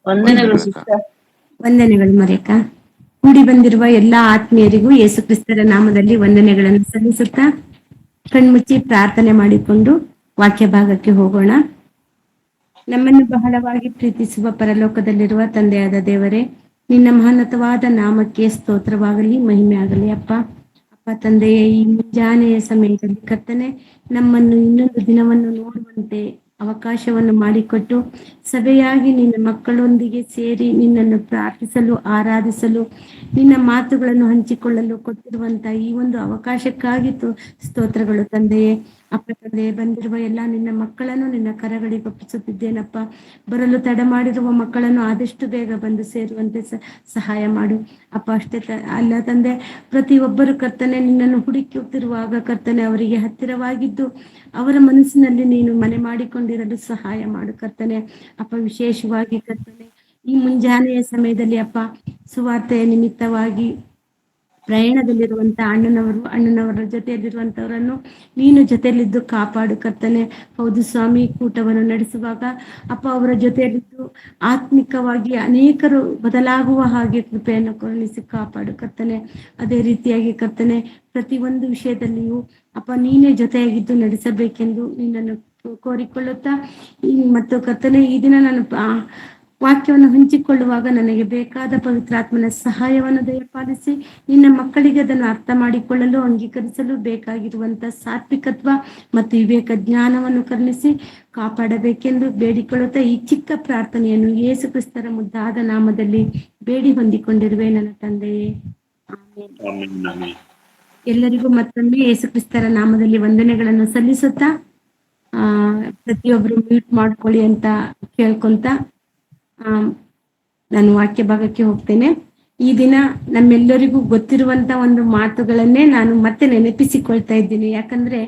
ವಂದನೆಗಳು ಸಿಸ್ಟರ್. ವಂದನೆಗಳು ಮರೇಕ. ಕೂಡಿ ಬಂದಿರುವ ಎಲ್ಲಾ ಆತ್ಮೀಯರಿಗೂ ಯೇಸು ಕ್ರಿಸ್ತರ ನಾಮದಲ್ಲಿ ವಂದನೆಗಳನ್ನು ಸಲ್ಲಿಸುತ್ತಾ ಕಣ್ಮುಚ್ಚಿ ಪ್ರಾರ್ಥನೆ ಮಾಡಿಕೊಂಡು ವಾಕ್ಯ ಭಾಗಕ್ಕೆ ಹೋಗೋಣ. ನಮ್ಮನ್ನು ಬಹಳವಾಗಿ ಪ್ರೀತಿಸುವ ಪರಲೋಕದಲ್ಲಿರುವ ತಂದೆಯಾದ ದೇವರೇ, ನಿನ್ನ ಮಹೋನ್ನತವಾದ ನಾಮಕ್ಕೆ ಸ್ತೋತ್ರವಾಗಲಿ, ಮಹಿಮೆ ಆಗಲಿ. ಅಪ್ಪ ತಂದೆಯೇ, ಈ ಮುಂಜಾನೆಯ ಸಮಯದಲ್ಲಿ ಕರ್ತನೆ ನಮ್ಮನ್ನು ಇನ್ನೊಂದು ದಿನವನ್ನು ನೋಡುವಂತೆ ಅವಕಾಶವನ್ನು ಮಾಡಿಕೊಟ್ಟು ಸಭೆಯಾಗಿ ನಿನ್ನ ಮಕ್ಕಳೊಂದಿಗೆ ಸೇರಿ ನಿನ್ನನ್ನು ಪ್ರಾರ್ಥಿಸಲು, ಆರಾಧಿಸಲು, ನಿನ್ನ ಮಾತುಗಳನ್ನು ಹಂಚಿಕೊಳ್ಳಲು ಕೊಟ್ಟಿರುವಂತ ಈ ಒಂದು ಅವಕಾಶಕ್ಕಾಗಿ ಸ್ತೋತ್ರಗಳು ತಂದೆಯೇ. ಅಪ್ಪ ತಂದೆಯೇ, ಬಂದಿರುವ ಎಲ್ಲ ನಿನ್ನ ಮಕ್ಕಳನ್ನು ನಿನ್ನ ಕರಗಳಿಗೆ ಒಪ್ಪಿಸುತ್ತಿದ್ದೇನಪ್ಪ. ಬರಲು ತಡ ಮಾಡಿರುವ ಮಕ್ಕಳನ್ನು ಆದಷ್ಟು ಬೇಗ ಬಂದು ಸೇರುವಂತೆ ಸಹಾಯ ಮಾಡು ಅಪ್ಪ. ಅಷ್ಟೇ ಅಲ್ಲ ತಂದೆ, ಪ್ರತಿಯೊಬ್ಬರು ಕರ್ತನೆ ನಿನ್ನನ್ನು ಹುಡುಕುತ್ತಿರುವಾಗ ಕರ್ತನೆ ಅವರಿಗೆ ಹತ್ತಿರವಾಗಿದ್ದು ಅವರ ಮನಸ್ಸಿನಲ್ಲಿ ನೀನು ಮನೆ ಮಾಡಿಕೊಂಡಿರಲು ಸಹಾಯ ಮಾಡು ಕರ್ತನೆ. ಅಪ್ಪ ವಿಶೇಷವಾಗಿ ಕರ್ತನೆ ಈ ಮುಂಜಾನೆಯ ಸಮಯದಲ್ಲಿ ಅಪ್ಪ ಸುವಾರ್ತೆಯ ನಿಮಿತ್ತವಾಗಿ ಪ್ರಯಾಣದಲ್ಲಿರುವಂತ ಅಣ್ಣನವರ ಜೊತೆಯಲ್ಲಿರುವಂತವರನ್ನು ನೀನು ಜೊತೆಯಲ್ಲಿದ್ದು ಕಾಪಾಡು ಕರ್ತನೆ. ಹೌದು ಸ್ವಾಮಿ, ಕೂಟವನ್ನು ನಡೆಸುವಾಗ ಅಪ್ಪ ಅವರ ಜೊತೆಯಲ್ಲಿದ್ದು ಆತ್ಮಿಕವಾಗಿ ಅನೇಕರು ಬದಲಾಗುವ ಹಾಗೆ ಕೃಪೆಯನ್ನು ಕರುಣಿಸಿ ಕಾಪಾಡು ಕರ್ತನೆ. ಅದೇ ರೀತಿಯಾಗಿ ಕರ್ತನೆ ಪ್ರತಿಯೊಂದು ವಿಷಯದಲ್ಲಿಯೂ ಅಪ್ಪ ನೀನೇ ಜೊತೆಯಾಗಿದ್ದು ನಡೆಸಬೇಕೆಂದು ನಿನ್ನನ್ನು ಕೋರಿಕೊಳ್ಳುತ್ತಾ ಮತ್ತು ಕರ್ತನೆ ಈ ದಿನ ನಾನು ವಾಕ್ಯವನ್ನು ಹಂಚಿಕೊಳ್ಳುವಾಗ ನನಗೆ ಬೇಕಾದ ಪವಿತ್ರಾತ್ಮನ ಸಹಾಯವನ್ನು ದಯಪಾಲಿಸಿ ನಿನ್ನ ಮಕ್ಕಳಿಗೆ ಅದನ್ನು ಅರ್ಥ ಮಾಡಿಕೊಳ್ಳಲು, ಅಂಗೀಕರಿಸಲು ಬೇಕಾಗಿರುವಂತಹ ಸಾತ್ವಿಕತ್ವ ಮತ್ತು ವಿವೇಕ ಜ್ಞಾನವನ್ನು ಕರುಣಿಸಿ ಕಾಪಾಡಬೇಕೆಂದು ಬೇಡಿಕೊಳ್ಳುತ್ತಾ ಈ ಚಿಕ್ಕ ಪ್ರಾರ್ಥನೆಯನ್ನು ಯೇಸು ಕ್ರಿಸ್ತರ ಮುದ್ದಾದ ನಾಮದಲ್ಲಿ ಬೇಡಿ ಹೊಂದಿಕೊಂಡಿರುವೆ ನನ್ನ ತಂದೆಯೇ, ಆಮೆನ್. ಎಲ್ಲರಿಗೂ ಮತ್ತೊಮ್ಮೆ ಯೇಸು ಕ್ರಿಸ್ತರ ನಾಮದಲ್ಲಿ ವಂದನೆಗಳನ್ನು ಸಲ್ಲಿಸುತ್ತಾ ಪ್ರತಿಯೊಬ್ಬರು ಮ್ಯೂಟ್ ಮಾಡ್ಕೊಳ್ಳಿ ಅಂತ ಕೇಳ್ಕೊಂತ ನಾನು ವಾಕ್ಯ ಭಾಗಕ್ಕೆ ಹೋಗ್ತೇನೆ. ಈ ದಿನ ನಮ್ಮೆಲ್ಲರಿಗೂ ಗೊತ್ತಿರುವಂತ ಒಂದು ಮಾತುಗಳನ್ನೇ ನಾನು ಮತ್ತೆ ನೆನಪಿಸಿಕೊಳ್ತಾ ಇದ್ದೀನಿ. ಯಾಕಂದ್ರೆ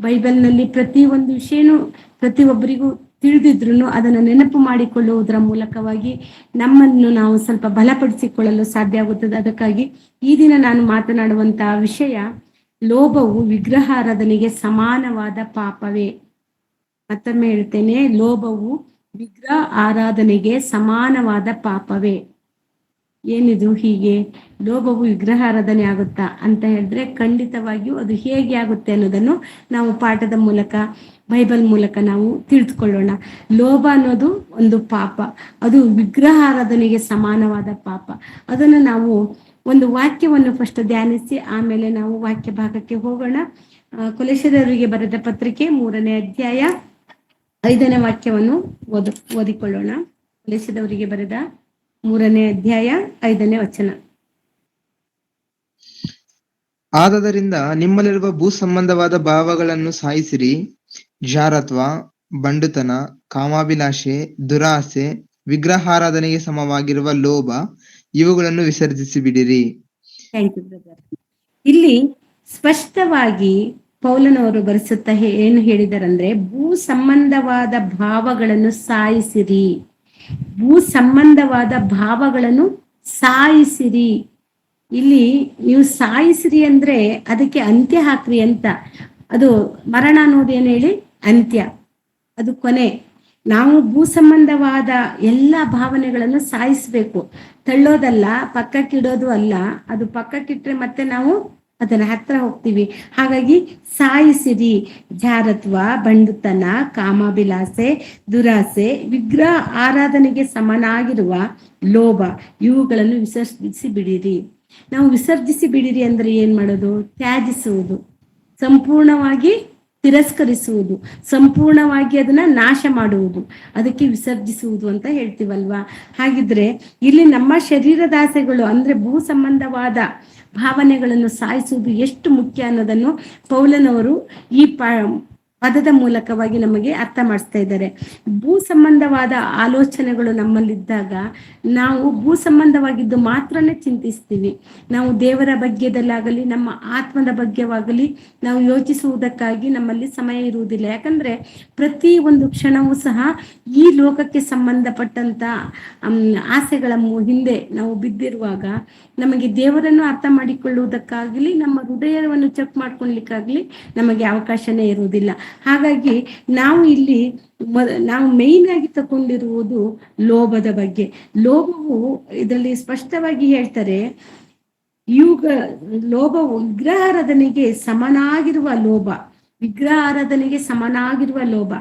ಬೈಬಲ್ನಲ್ಲಿ ಪ್ರತಿಯೊಂದು ವಿಷಯನೂ ಪ್ರತಿಯೊಬ್ಬರಿಗೂ ತಿಳಿದಿದ್ರು ಅದನ್ನು ನೆನಪು ಮಾಡಿಕೊಳ್ಳುವುದರ ಮೂಲಕವಾಗಿ ನಮ್ಮನ್ನು ನಾವು ಸ್ವಲ್ಪ ಬಲಪಡಿಸಿಕೊಳ್ಳಲು ಸಾಧ್ಯ ಆಗುತ್ತದೆ. ಅದಕ್ಕಾಗಿ ಈ ದಿನ ನಾನು ಮಾತನಾಡುವಂತಹ ವಿಷಯ, ಲೋಭವು ವಿಗ್ರಹಾರಾಧನೆಗೆ ಸಮಾನವಾದ ಪಾಪವೇ. ಮತ್ತೊಮ್ಮೆ ಹೇಳ್ತೇನೆ, ಲೋಭವು ವಿಗ್ರಹ ಆರಾಧನೆಗೆ ಸಮಾನವಾದ ಪಾಪವೇ. ಏನಿದು ಹೀಗೆ ಲೋಭವು ವಿಗ್ರಹ ಆರಾಧನೆ ಆಗುತ್ತಾ ಅಂತ ಹೇಳಿದ್ರೆ ಖಂಡಿತವಾಗಿಯೂ ಅದು ಹೇಗೆ ಆಗುತ್ತೆ ಅನ್ನೋದನ್ನು ನಾವು ಪಾಠದ ಮೂಲಕ, ಬೈಬಲ್ ಮೂಲಕ ನಾವು ತಿಳಿದುಕೊಳ್ಳೋಣ. ಲೋಭ ಅನ್ನೋದು ಒಂದು ಪಾಪ, ಅದು ವಿಗ್ರಹ ಆರಾಧನೆಗೆ ಸಮಾನವಾದ ಪಾಪ. ಅದನ್ನು ನಾವು ಒಂದು ವಾಕ್ಯವನ್ನು ಫಸ್ಟ್ ಧ್ಯಾನಿಸಿ ಆಮೇಲೆ ನಾವು ವಾಕ್ಯ ಭಾಗಕ್ಕೆ ಹೋಗೋಣ. ಕೊಲೊಸ್ಸೆಯವರಿಗೆ ಬರೆದ ಪತ್ರಿಕೆ 3ನೇ ಅಧ್ಯಾಯ 5ನೇ ವಾಕ್ಯವನ್ನು ಓದಿಕೊಳ್ಳೋಣ. ಕೊಲೊಸ್ಸೆಯವರಿಗೆ ಬರೆದ 3ನೇ ಅಧ್ಯಾಯ 5ನೇ ವಚನ. ಆದದರಿಂದ ನಿಮ್ಮಲ್ಲಿರುವ ಭೂ ಸಂಬಂಧವಾದ ಭಾವಗಳನ್ನು ಸಾಯಿಸಿರಿ. ಜಾರತ್ವ, ಬಂಡುತನ, ಕಾಮಾಭಿಲಾಷೆ, ದುರಾಸೆ, ವಿಗ್ರಹಾರಾಧನೆಗೆ ಸಮವಾಗಿರುವ ಲೋಭ, ಇವುಗಳನ್ನು ವಿಸರ್ಜಿಸಿ ಬಿಡಿರಿ. Thank you brother. ಇಲ್ಲಿ ಸ್ಪಷ್ಟವಾಗಿ ಪೌಲನವರು ಬರೆಸುತ್ತಾ ಏನು ಹೇಳಿದಾರಂದ್ರೆ, ಭೂ ಸಂಬಂಧವಾದ ಭಾವಗಳನ್ನು ಸಾಯಿಸಿರಿ. ಭೂ ಸಂಬಂಧವಾದ ಭಾವಗಳನ್ನು ಸಾಯಿಸಿರಿ. ಇಲ್ಲಿ ನೀವು ಸಾಯಿಸಿರಿ ಅಂದ್ರೆ ಅದಕ್ಕೆ ಅಂತ್ಯ ಹಾಕ್ರಿ ಅಂತ. ಅದು ಮರಣ ಅನ್ನೋದೇನು ಹೇಳಿ ಅಂತ್ಯ, ಅದು ಕೊನೆ. ನಾವು ಭೂ ಸಂಬಂಧವಾದ ಎಲ್ಲ ಭಾವನೆಗಳನ್ನು ಸಾಯಿಸ್ಬೇಕು. ತಳ್ಳೋದಲ್ಲ, ಪಕ್ಕಕ್ಕಿಡೋದು ಅಲ್ಲ. ಅದು ಪಕ್ಕಕ್ಕಿಟ್ರೆ ಮತ್ತೆ ನಾವು ಅದನ್ನ ಹತ್ರ ಹೋಗ್ತೀವಿ. ಹಾಗಾಗಿ ಸಾಯಿಸಿರಿ. ಜಾರತ್ವ, ಬಂಡುತನ, ಕಾಮಾಭಿಲಾಸೆ, ದುರಾಸೆ, ವಿಗ್ರಹ ಆರಾಧನೆಗೆ ಸಮನಾಗಿರುವ ಲೋಭ, ಇವುಗಳನ್ನು ವಿಸರ್ಜಿಸಿ ಬಿಡಿರಿ. ನಾವು ವಿಸರ್ಜಿಸಿ ಬಿಡಿರಿ ಅಂದ್ರೆ ಏನ್ ಮಾಡೋದು? ತ್ಯಾಜಿಸುವುದು, ಸಂಪೂರ್ಣವಾಗಿ ತಿರಸ್ಕರಿಸುವುದು, ಸಂಪೂರ್ಣವಾಗಿ ಅದನ್ನ ನಾಶ ಮಾಡುವುದು, ಅದಕ್ಕೆ ವಿಸರ್ಜಿಸುವುದು ಅಂತ ಹೇಳ್ತೀವಲ್ವಾ. ಹಾಗಿದ್ರೆ ಇಲ್ಲಿ ನಮ್ಮ ಶರೀರದಾಸೆಗಳು ಅಂದ್ರೆ ಭೂ ಸಂಬಂಧವಾದ ಭಾವನೆಗಳನ್ನು ಸಾಯಿಸುವುದು ಎಷ್ಟು ಮುಖ್ಯ ಅನ್ನೋದನ್ನು ಪೌಲನವರು ಈ ಪದದ ಮೂಲಕವಾಗಿ ನಮಗೆ ಅರ್ಥ ಮಾಡಿಸ್ತಾ ಇದ್ದಾರೆ. ಭೂ ಸಂಬಂಧವಾದ ಆಲೋಚನೆಗಳು ನಮ್ಮಲ್ಲಿದ್ದಾಗ ನಾವು ಭೂ ಸಂಬಂಧವಾಗಿದ್ದು ಮಾತ್ರನೇ ಚಿಂತಿಸ್ತೀವಿ. ನಾವು ದೇವರ ಬಗ್ಗೆದಲ್ಲಾಗಲಿ ನಮ್ಮ ಆತ್ಮದ ಬಗ್ಗೆವಾಗಲಿ ನಾವು ಯೋಚಿಸುವುದಕ್ಕಾಗಿ ನಮ್ಮಲ್ಲಿ ಸಮಯ ಇರುವುದಿಲ್ಲ. ಯಾಕಂದ್ರೆ ಪ್ರತಿ ಒಂದು ಕ್ಷಣವೂ ಸಹ ಈ ಲೋಕಕ್ಕೆ ಸಂಬಂಧಪಟ್ಟಂತ ಆಸೆಗಳ ಹಿಂದೆ ನಾವು ಬಿದ್ದಿರುವಾಗ ನಮಗೆ ದೇವರನ್ನು ಅರ್ಥ ಮಾಡಿಕೊಳ್ಳುವುದಕ್ಕಾಗಲಿ ನಮ್ಮ ಹೃದಯವನ್ನು ಚೆಕ್ ಮಾಡ್ಕೊಳ್ಲಿಕ್ಕಾಗ್ಲಿ ನಮಗೆ ಅವಕಾಶನೇ ಇರುವುದಿಲ್ಲ. ಹಾಗಾಗಿ ನಾವು ಇಲ್ಲಿ ನಾವು ಮೇಯ್ನ್ ಆಗಿ ತಕೊಂಡಿರುವುದು ಲೋಭದ ಬಗ್ಗೆ. ಲೋಭವು ಇದರಲ್ಲಿ ಸ್ಪಷ್ಟವಾಗಿ ಹೇಳ್ತಾರೆ, ಇವುಗ ಲೋಭವು ವಿಗ್ರಹಾರಾಧನೆಗೆ ಸಮನಾಗಿರುವ ಲೋಭ. ವಿಗ್ರಹಾರಾಧನೆಗೆ ಸಮನಾಗಿರುವ ಲೋಭ.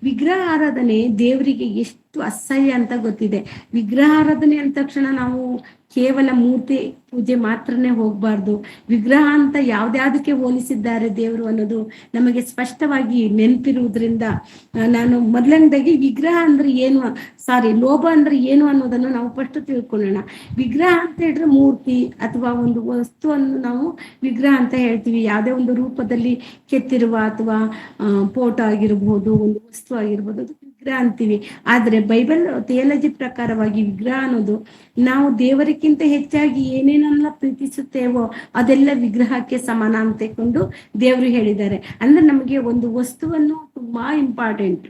ವಿಗ್ರಹ ಆರಾಧನೆ ದೇವರಿಗೆ ಎಷ್ಟು ಅಸಹ್ಯ ಅಂತ ಗೊತ್ತಿದೆ. ವಿಗ್ರಹಾರಾಧನೆ ಅಂದ ತಕ್ಷಣ ನಾವು ಕೇವಲ ಮೂರ್ತಿ ಪೂಜೆ ಮಾತ್ರನೇ ಹೋಗ್ಬಾರ್ದು. ವಿಗ್ರಹ ಅಂತ ಯಾವ್ದ್ಯಾವ್ದಕ್ಕೆ ಹೋಲಿಸಿದ್ದಾರೆ ದೇವರು ಅನ್ನೋದು ನಮಗೆ ಸ್ಪಷ್ಟವಾಗಿ ನೆನಪಿರುವುದರಿಂದ ನಾನು ಮೊದಲನೇದಾಗಿ ವಿಗ್ರಹ ಅಂದ್ರೆ ಏನು, ಲೋಭ ಅಂದ್ರೆ ಏನು ಅನ್ನೋದನ್ನು ನಾವು ಫಸ್ಟ್ ತಿಳ್ಕೊಳ್ಳೋಣ. ವಿಗ್ರಹ ಅಂತ ಹೇಳಿದ್ರೆ ಮೂರ್ತಿ ಅಥವಾ ಒಂದು ವಸ್ತುವನ್ನು ನಾವು ವಿಗ್ರಹ ಅಂತ ಹೇಳ್ತೀವಿ. ಯಾವುದೇ ಒಂದು ರೂಪದಲ್ಲಿ ಕೆತ್ತಿರುವ ಅಥವಾ ಫೋಟೋ ಆಗಿರ್ಬೋದು, ಒಂದು ವಸ್ತು ಆಗಿರ್ಬೋದು, ಅದು ವಿಗ್ರಹ ಅಂತೀವಿ. ಆದ್ರೆ ಬೈಬಲ್ ಥಿಯಾಲಜಿ ಪ್ರಕಾರವಾಗಿ ವಿಗ್ರಹ ಅನ್ನೋದು ನಾವು ದೇವರಿಗಿಂತ ಹೆಚ್ಚಾಗಿ ಏನೇನೆಲ್ಲ ಪ್ರೀತಿಸುತ್ತೇವೋ ಅದೆಲ್ಲ ವಿಗ್ರಹಕ್ಕೆ ಸಮಾನ ಅಂತಕೊಂಡು ದೇವರು ಹೇಳಿದ್ದಾರೆ. ಅಂದ್ರೆ ನಮಗೆ ಒಂದು ವಸ್ತುವನ್ನು ತುಂಬಾ ಇಂಪಾರ್ಟೆಂಟ್,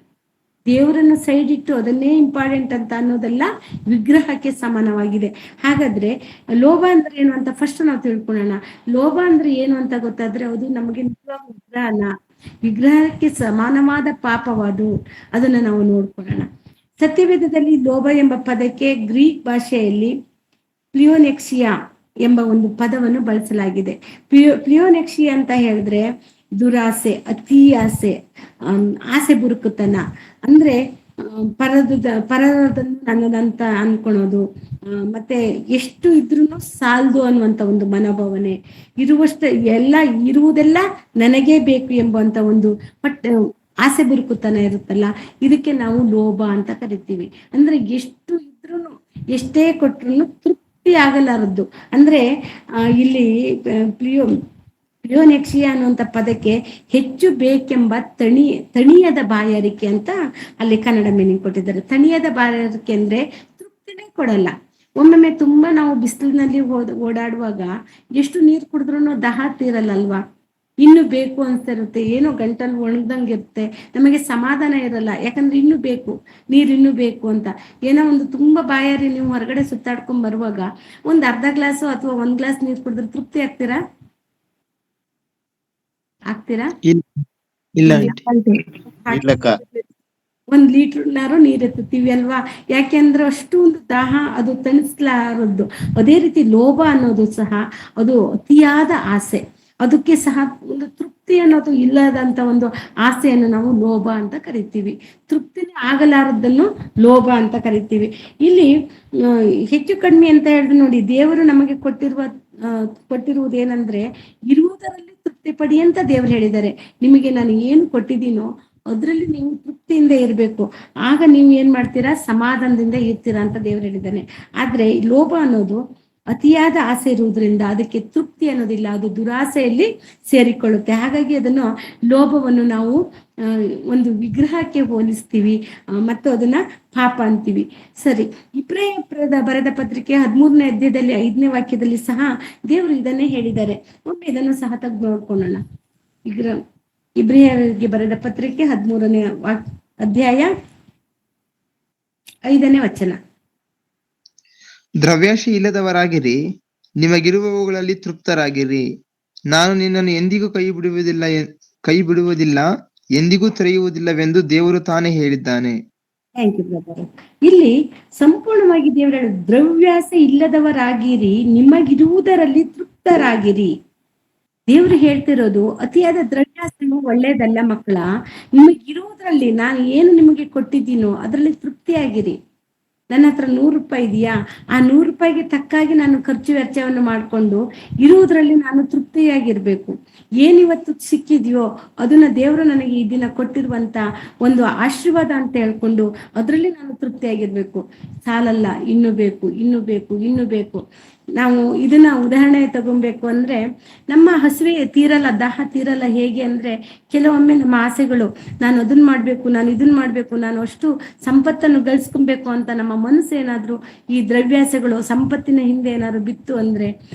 ದೇವರನ್ನು ಸೈಡ್ ಇಟ್ಟು ಅದನ್ನೇ ಇಂಪಾರ್ಟೆಂಟ್ ಅಂತ ಅನ್ನೋದೆಲ್ಲ ವಿಗ್ರಹಕ್ಕೆ ಸಮಾನವಾಗಿದೆ. ಹಾಗಾದ್ರೆ ಲೋಭ ಅಂದ್ರೆ ಏನು ಅಂತ ಫಸ್ಟ್ ನಾವು ತಿಳ್ಕೊಳ್ಳೋಣ. ಲೋಭ ಅಂದ್ರೆ ಏನು ಅಂತ ಗೊತ್ತಾದ್ರೆ ಅದು ನಮಗೆ ನಿಜವಾದ ವಿಗ್ರಹನ, ವಿಗ್ರಹಕ್ಕೆ ಸಮಾನವಾದ ಪಾಪವಾದು ಅದನ್ನ ನಾವು ನೋಡ್ಕೊಳ್ಳೋಣ. ಸತ್ಯವೇದದಲ್ಲಿ ಲೋಭ ಎಂಬ ಪದಕ್ಕೆ ಗ್ರೀಕ್ ಭಾಷೆಯಲ್ಲಿ ಪ್ಲಿಯೋನೆಕ್ಸಿಯಾ ಎಂಬ ಒಂದು ಪದವನ್ನು ಬಳಸಲಾಗಿದೆ. ಪ್ಲಿಯೋನೆಕ್ಸಿಯಾ ಅಂತ ಹೇಳಿದ್ರೆ ದುರಾಸೆ, ಅತಿ ಆಸೆ, ಆಸೆ ಬುರುಕುತನ, ಅಂದ್ರೆ ಪರದನ್ನು ನನ್ನದಂತ ಅನ್ಕೊಳೋದು, ಮತ್ತೆ ಎಷ್ಟು ಇದ್ರೂ ಸಾಲದು ಅನ್ನುವಂತ ಒಂದು ಮನೋಭಾವನೆ, ಇರುವಷ್ಟ ಎಲ್ಲ ಇರುವುದೆಲ್ಲ ನನಗೇ ಬೇಕು ಎಂಬುವಂತ ಒಂದು ಆಸೆ ಬುರುಕುತನ ಇರುತ್ತಲ್ಲ, ಇದಕ್ಕೆ ನಾವು ಲೋಭ ಅಂತ ಕರಿತೀವಿ. ಅಂದ್ರೆ ಎಷ್ಟು ಇದ್ರೂ ಎಷ್ಟೇ ಕೊಟ್ರು ತೃಪ್ತಿ ಆಗಲಾರದ್ದು. ಅಂದ್ರೆ ಇಲ್ಲಿ ಪ್ಲಿಯೋನೆಕ್ಸಿಯಾ ಅನ್ನುವಂಥ ಪದಕ್ಕೆ ಹೆಚ್ಚು ಬೇಕೆಂಬ ತಣಿಯದ ಬಾಯಾರಿಕೆ ಅಂತ ಅಲ್ಲಿ ಕನ್ನಡ ಮೀನಿಂಗ್ ಕೊಟ್ಟಿದ್ದಾರೆ. ತಣಿಯದ ಬಾಯಾರಿಕೆ ಅಂದ್ರೆ ತೃಪ್ತಿನೇ ಕೊಡಲ್ಲ. ಒಮ್ಮೊಮ್ಮೆ ತುಂಬಾ ನಾವು ಬಿಸಿಲಿನಲ್ಲಿ ಓಡಾಡುವಾಗ ಎಷ್ಟು ನೀರು ಕುಡಿದ್ರೂ ದಾಹ ತೀರಲ್ಲ ಅಲ್ವಾ, ಇನ್ನು ಬೇಕು ಅನ್ಸ್ತಿರುತ್ತೆ, ಏನೋ ಗಂಟಲು ಒಣಗ್ದಂಗೆ ಇರುತ್ತೆ, ನಮಗೆ ಸಮಾಧಾನ ಇರಲ್ಲ. ಯಾಕಂದ್ರೆ ಇನ್ನು ಬೇಕು, ನೀರು ಇನ್ನೂ ಬೇಕು ಅಂತ. ಏನೋ ಒಂದು ತುಂಬಾ ಬಾಯಾರಿ ನೀವು ಹೊರಗಡೆ ಸುತ್ತಾಡ್ಕೊಂಡ್ ಬರುವಾಗ ಒಂದ್ ಅರ್ಧ ಗ್ಲಾಸು ಅಥವಾ 1 ಗ್ಲಾಸ್ ನೀರು ಕುಡಿದ್ರೆ ತೃಪ್ತಿ ಆಗ್ತೀರಾ? ಇಲ್ಲ. 1 ಲೀಟರ್ನಾರು ನೀರ್ ಎತ್ತುತ್ತೀವಿ ಅಲ್ವಾ? ಯಾಕೆಂದ್ರೆ ಅಷ್ಟು ಒಂದು ದಾಹ ಅದು ತಣಿಸ್ಲಾರದ್ದು. ಅದೇ ರೀತಿ ಲೋಭ ಅನ್ನೋದು ಸಹ ಅದು ಅತಿಯಾದ ಆಸೆ, ಅದಕ್ಕೆ ಸಹ ಒಂದು ತೃಪ್ತಿ ಅನ್ನೋದು ಇಲ್ಲದಂತ ಒಂದು ಆಸೆಯನ್ನು ನಾವು ಲೋಭ ಅಂತ ಕರಿತೀವಿ. ತೃಪ್ತಿನೇ ಆಗಲಾರದನ್ನು ಲೋಭ ಅಂತ ಕರಿತೀವಿ. ಇಲ್ಲಿ ಹೆಚ್ಚು ಕಡಿಮೆ ಅಂತ ಹೇಳಿದ್ರೆ ನೋಡಿ, ದೇವರು ನಮಗೆ ಕೊಟ್ಟಿರುವುದೇನಂದ್ರೆ ಇರುವುದರಲ್ಲಿ ತೃಪ್ತಿ ಪಡಿ ಅಂತ ದೇವ್ರು ಹೇಳಿದ್ದಾರೆ. ನಿಮಗೆ ನಾನು ಏನು ಕೊಟ್ಟಿದ್ದೀನೋ ಅದ್ರಲ್ಲಿ ನೀವು ತೃಪ್ತಿಯಿಂದ ಇರಬೇಕು, ಆಗ ನೀವು ಏನ್ ಮಾಡ್ತೀರಾ, ಸಮಾಧಾನದಿಂದ ಇರ್ತೀರಾ ಅಂತ ದೇವ್ರು ಹೇಳಿದ್ದಾನೆ. ಆದ್ರೆ ಲೋಭ ಅನ್ನೋದು ಅತಿಯಾದ ಆಸೆ ಇರುವುದರಿಂದ ಅದಕ್ಕೆ ತೃಪ್ತಿ ಅನ್ನೋದಿಲ್ಲ, ಅದು ದುರಾಸೆಯಲ್ಲಿ ಸೇರಿಕೊಳ್ಳುತ್ತೆ. ಹಾಗಾಗಿ ಅದನ್ನು ಲೋಭವನ್ನು ನಾವು ಒಂದು ವಿಗ್ರಹಕ್ಕೆ ಹೋಲಿಸ್ತೀವಿ ಮತ್ತು ಅದನ್ನ ಪಾಪ ಅಂತೀವಿ. ಸರಿ, ಇಬ್ರಿಯರ ಬರೆದ ಪತ್ರಿಕೆ 13ನೇ ಅಧ್ಯಾಯದಲ್ಲಿ 5ನೇ ವಾಕ್ಯದಲ್ಲಿ ಸಹ ದೇವರು ಇದನ್ನೇ ಹೇಳಿದ್ದಾರೆ. ಒಮ್ಮೆ ಇದನ್ನು ಸಹ ತೆಗೆದು ನೋಡ್ಕೊಳ್ಳೋಣ. ಇಬ್ರಿಯರಿಗೆ ಬರೆದ ಪತ್ರಿಕೆ 13ನೇ ಅಧ್ಯಾಯ 5ನೇ ವಚನ. ದ್ರವ್ಯಾಶೆ ಇಲ್ಲದವರಾಗಿರಿ, ನಿಮಗಿರುವವುಗಳಲ್ಲಿ ತೃಪ್ತರಾಗಿರಿ. ನಾನು ನಿನ್ನನ್ನು ಎಂದಿಗೂ ಕೈ ಬಿಡುವುದಿಲ್ಲ, ಎಂದಿಗೂ ತೊರೆಯುವುದಿಲ್ಲವೆಂದು ದೇವರು ತಾನೇ ಹೇಳಿದ್ದಾನೆ. Thank you brother. ಇಲ್ಲಿ ಸಂಪೂರ್ಣವಾಗಿ ದೇವರು ಹೇಳ, ದ್ರವ್ಯಾಸೆ ಇಲ್ಲದವರಾಗಿರಿ, ನಿಮಗಿರುವುದರಲ್ಲಿ ತೃಪ್ತರಾಗಿರಿ. ದೇವ್ರು ಹೇಳ್ತಿರೋದು ಅತಿಯಾದ ದ್ರವ್ಯಾಸೆಯು ಒಳ್ಳೇದಲ್ಲ ಮಕ್ಕಳ. ನಿಮಗಿರುವುದರಲ್ಲಿ ನಾನು ಏನು ನಿಮಗೆ ಕೊಟ್ಟಿದ್ದೀನೋ ಅದರಲ್ಲಿ ತೃಪ್ತಿಯಾಗಿರಿ. ನನ್ನ ಹತ್ರ 100 ರೂಪಾಯಿ ಇದೆಯಾ, ಆ 100 ರೂಪಾಯಿಗೆ ತಕ್ಕಾಗಿ ನಾನು ಖರ್ಚು ವೆಚ್ಚವನ್ನು ಮಾಡಿಕೊಂಡು ಇರುವುದರಲ್ಲಿ ನಾನು ತೃಪ್ತಿಯಾಗಿರ್ಬೇಕು. ಏನಿವತ್ತು ಸಿಕ್ಕಿದ್ಯೋ ಅದನ್ನ ದೇವರು ನನಗೆ ಈ ದಿನ ಕೊಟ್ಟಿರುವಂತ ಒಂದು ಆಶೀರ್ವಾದ ಅಂತ ಹೇಳ್ಕೊಂಡು ಅದರಲ್ಲಿ ನಾನು ತೃಪ್ತಿಯಾಗಿರ್ಬೇಕು. ಸಾಲಲ್ಲ, ಇನ್ನು ಬೇಕು, ಇನ್ನು ಬೇಕು, ಇನ್ನು ಬೇಕು. ನಾವು ಇದನ್ನ ಉದಾಹರಣೆ ತಗೊಬೇಕು ಅಂದ್ರೆ, ನಮ್ಮ ಹಸಿವೆ ತೀರಲ್ಲ, ದಾಹ ತೀರಲ್ಲ. ಹೇಗೆ ಅಂದ್ರೆ, ಕೆಲವೊಮ್ಮೆ ನಮ್ಮ ಆಸೆಗಳು, ನಾನು ಅದನ್ನ ಮಾಡ್ಬೇಕು, ನಾನು ಇದನ್ನ ಮಾಡ್ಬೇಕು, ನಾನು ಅಷ್ಟು ಸಂಪತ್ತನ್ನು ಗಳಿಸ್ಕೊಬೇಕು ಅಂತ ನಮ್ಮ ಮನಸ್ಸು ಏನಾದ್ರು ಈ ದ್ರವ್ಯಾಸೆಗಳು ಸಂಪತ್ತಿನ ಹಿಂದೆ ಏನಾದ್ರು ಬಿತ್ತು ಅಂದ್ರೆ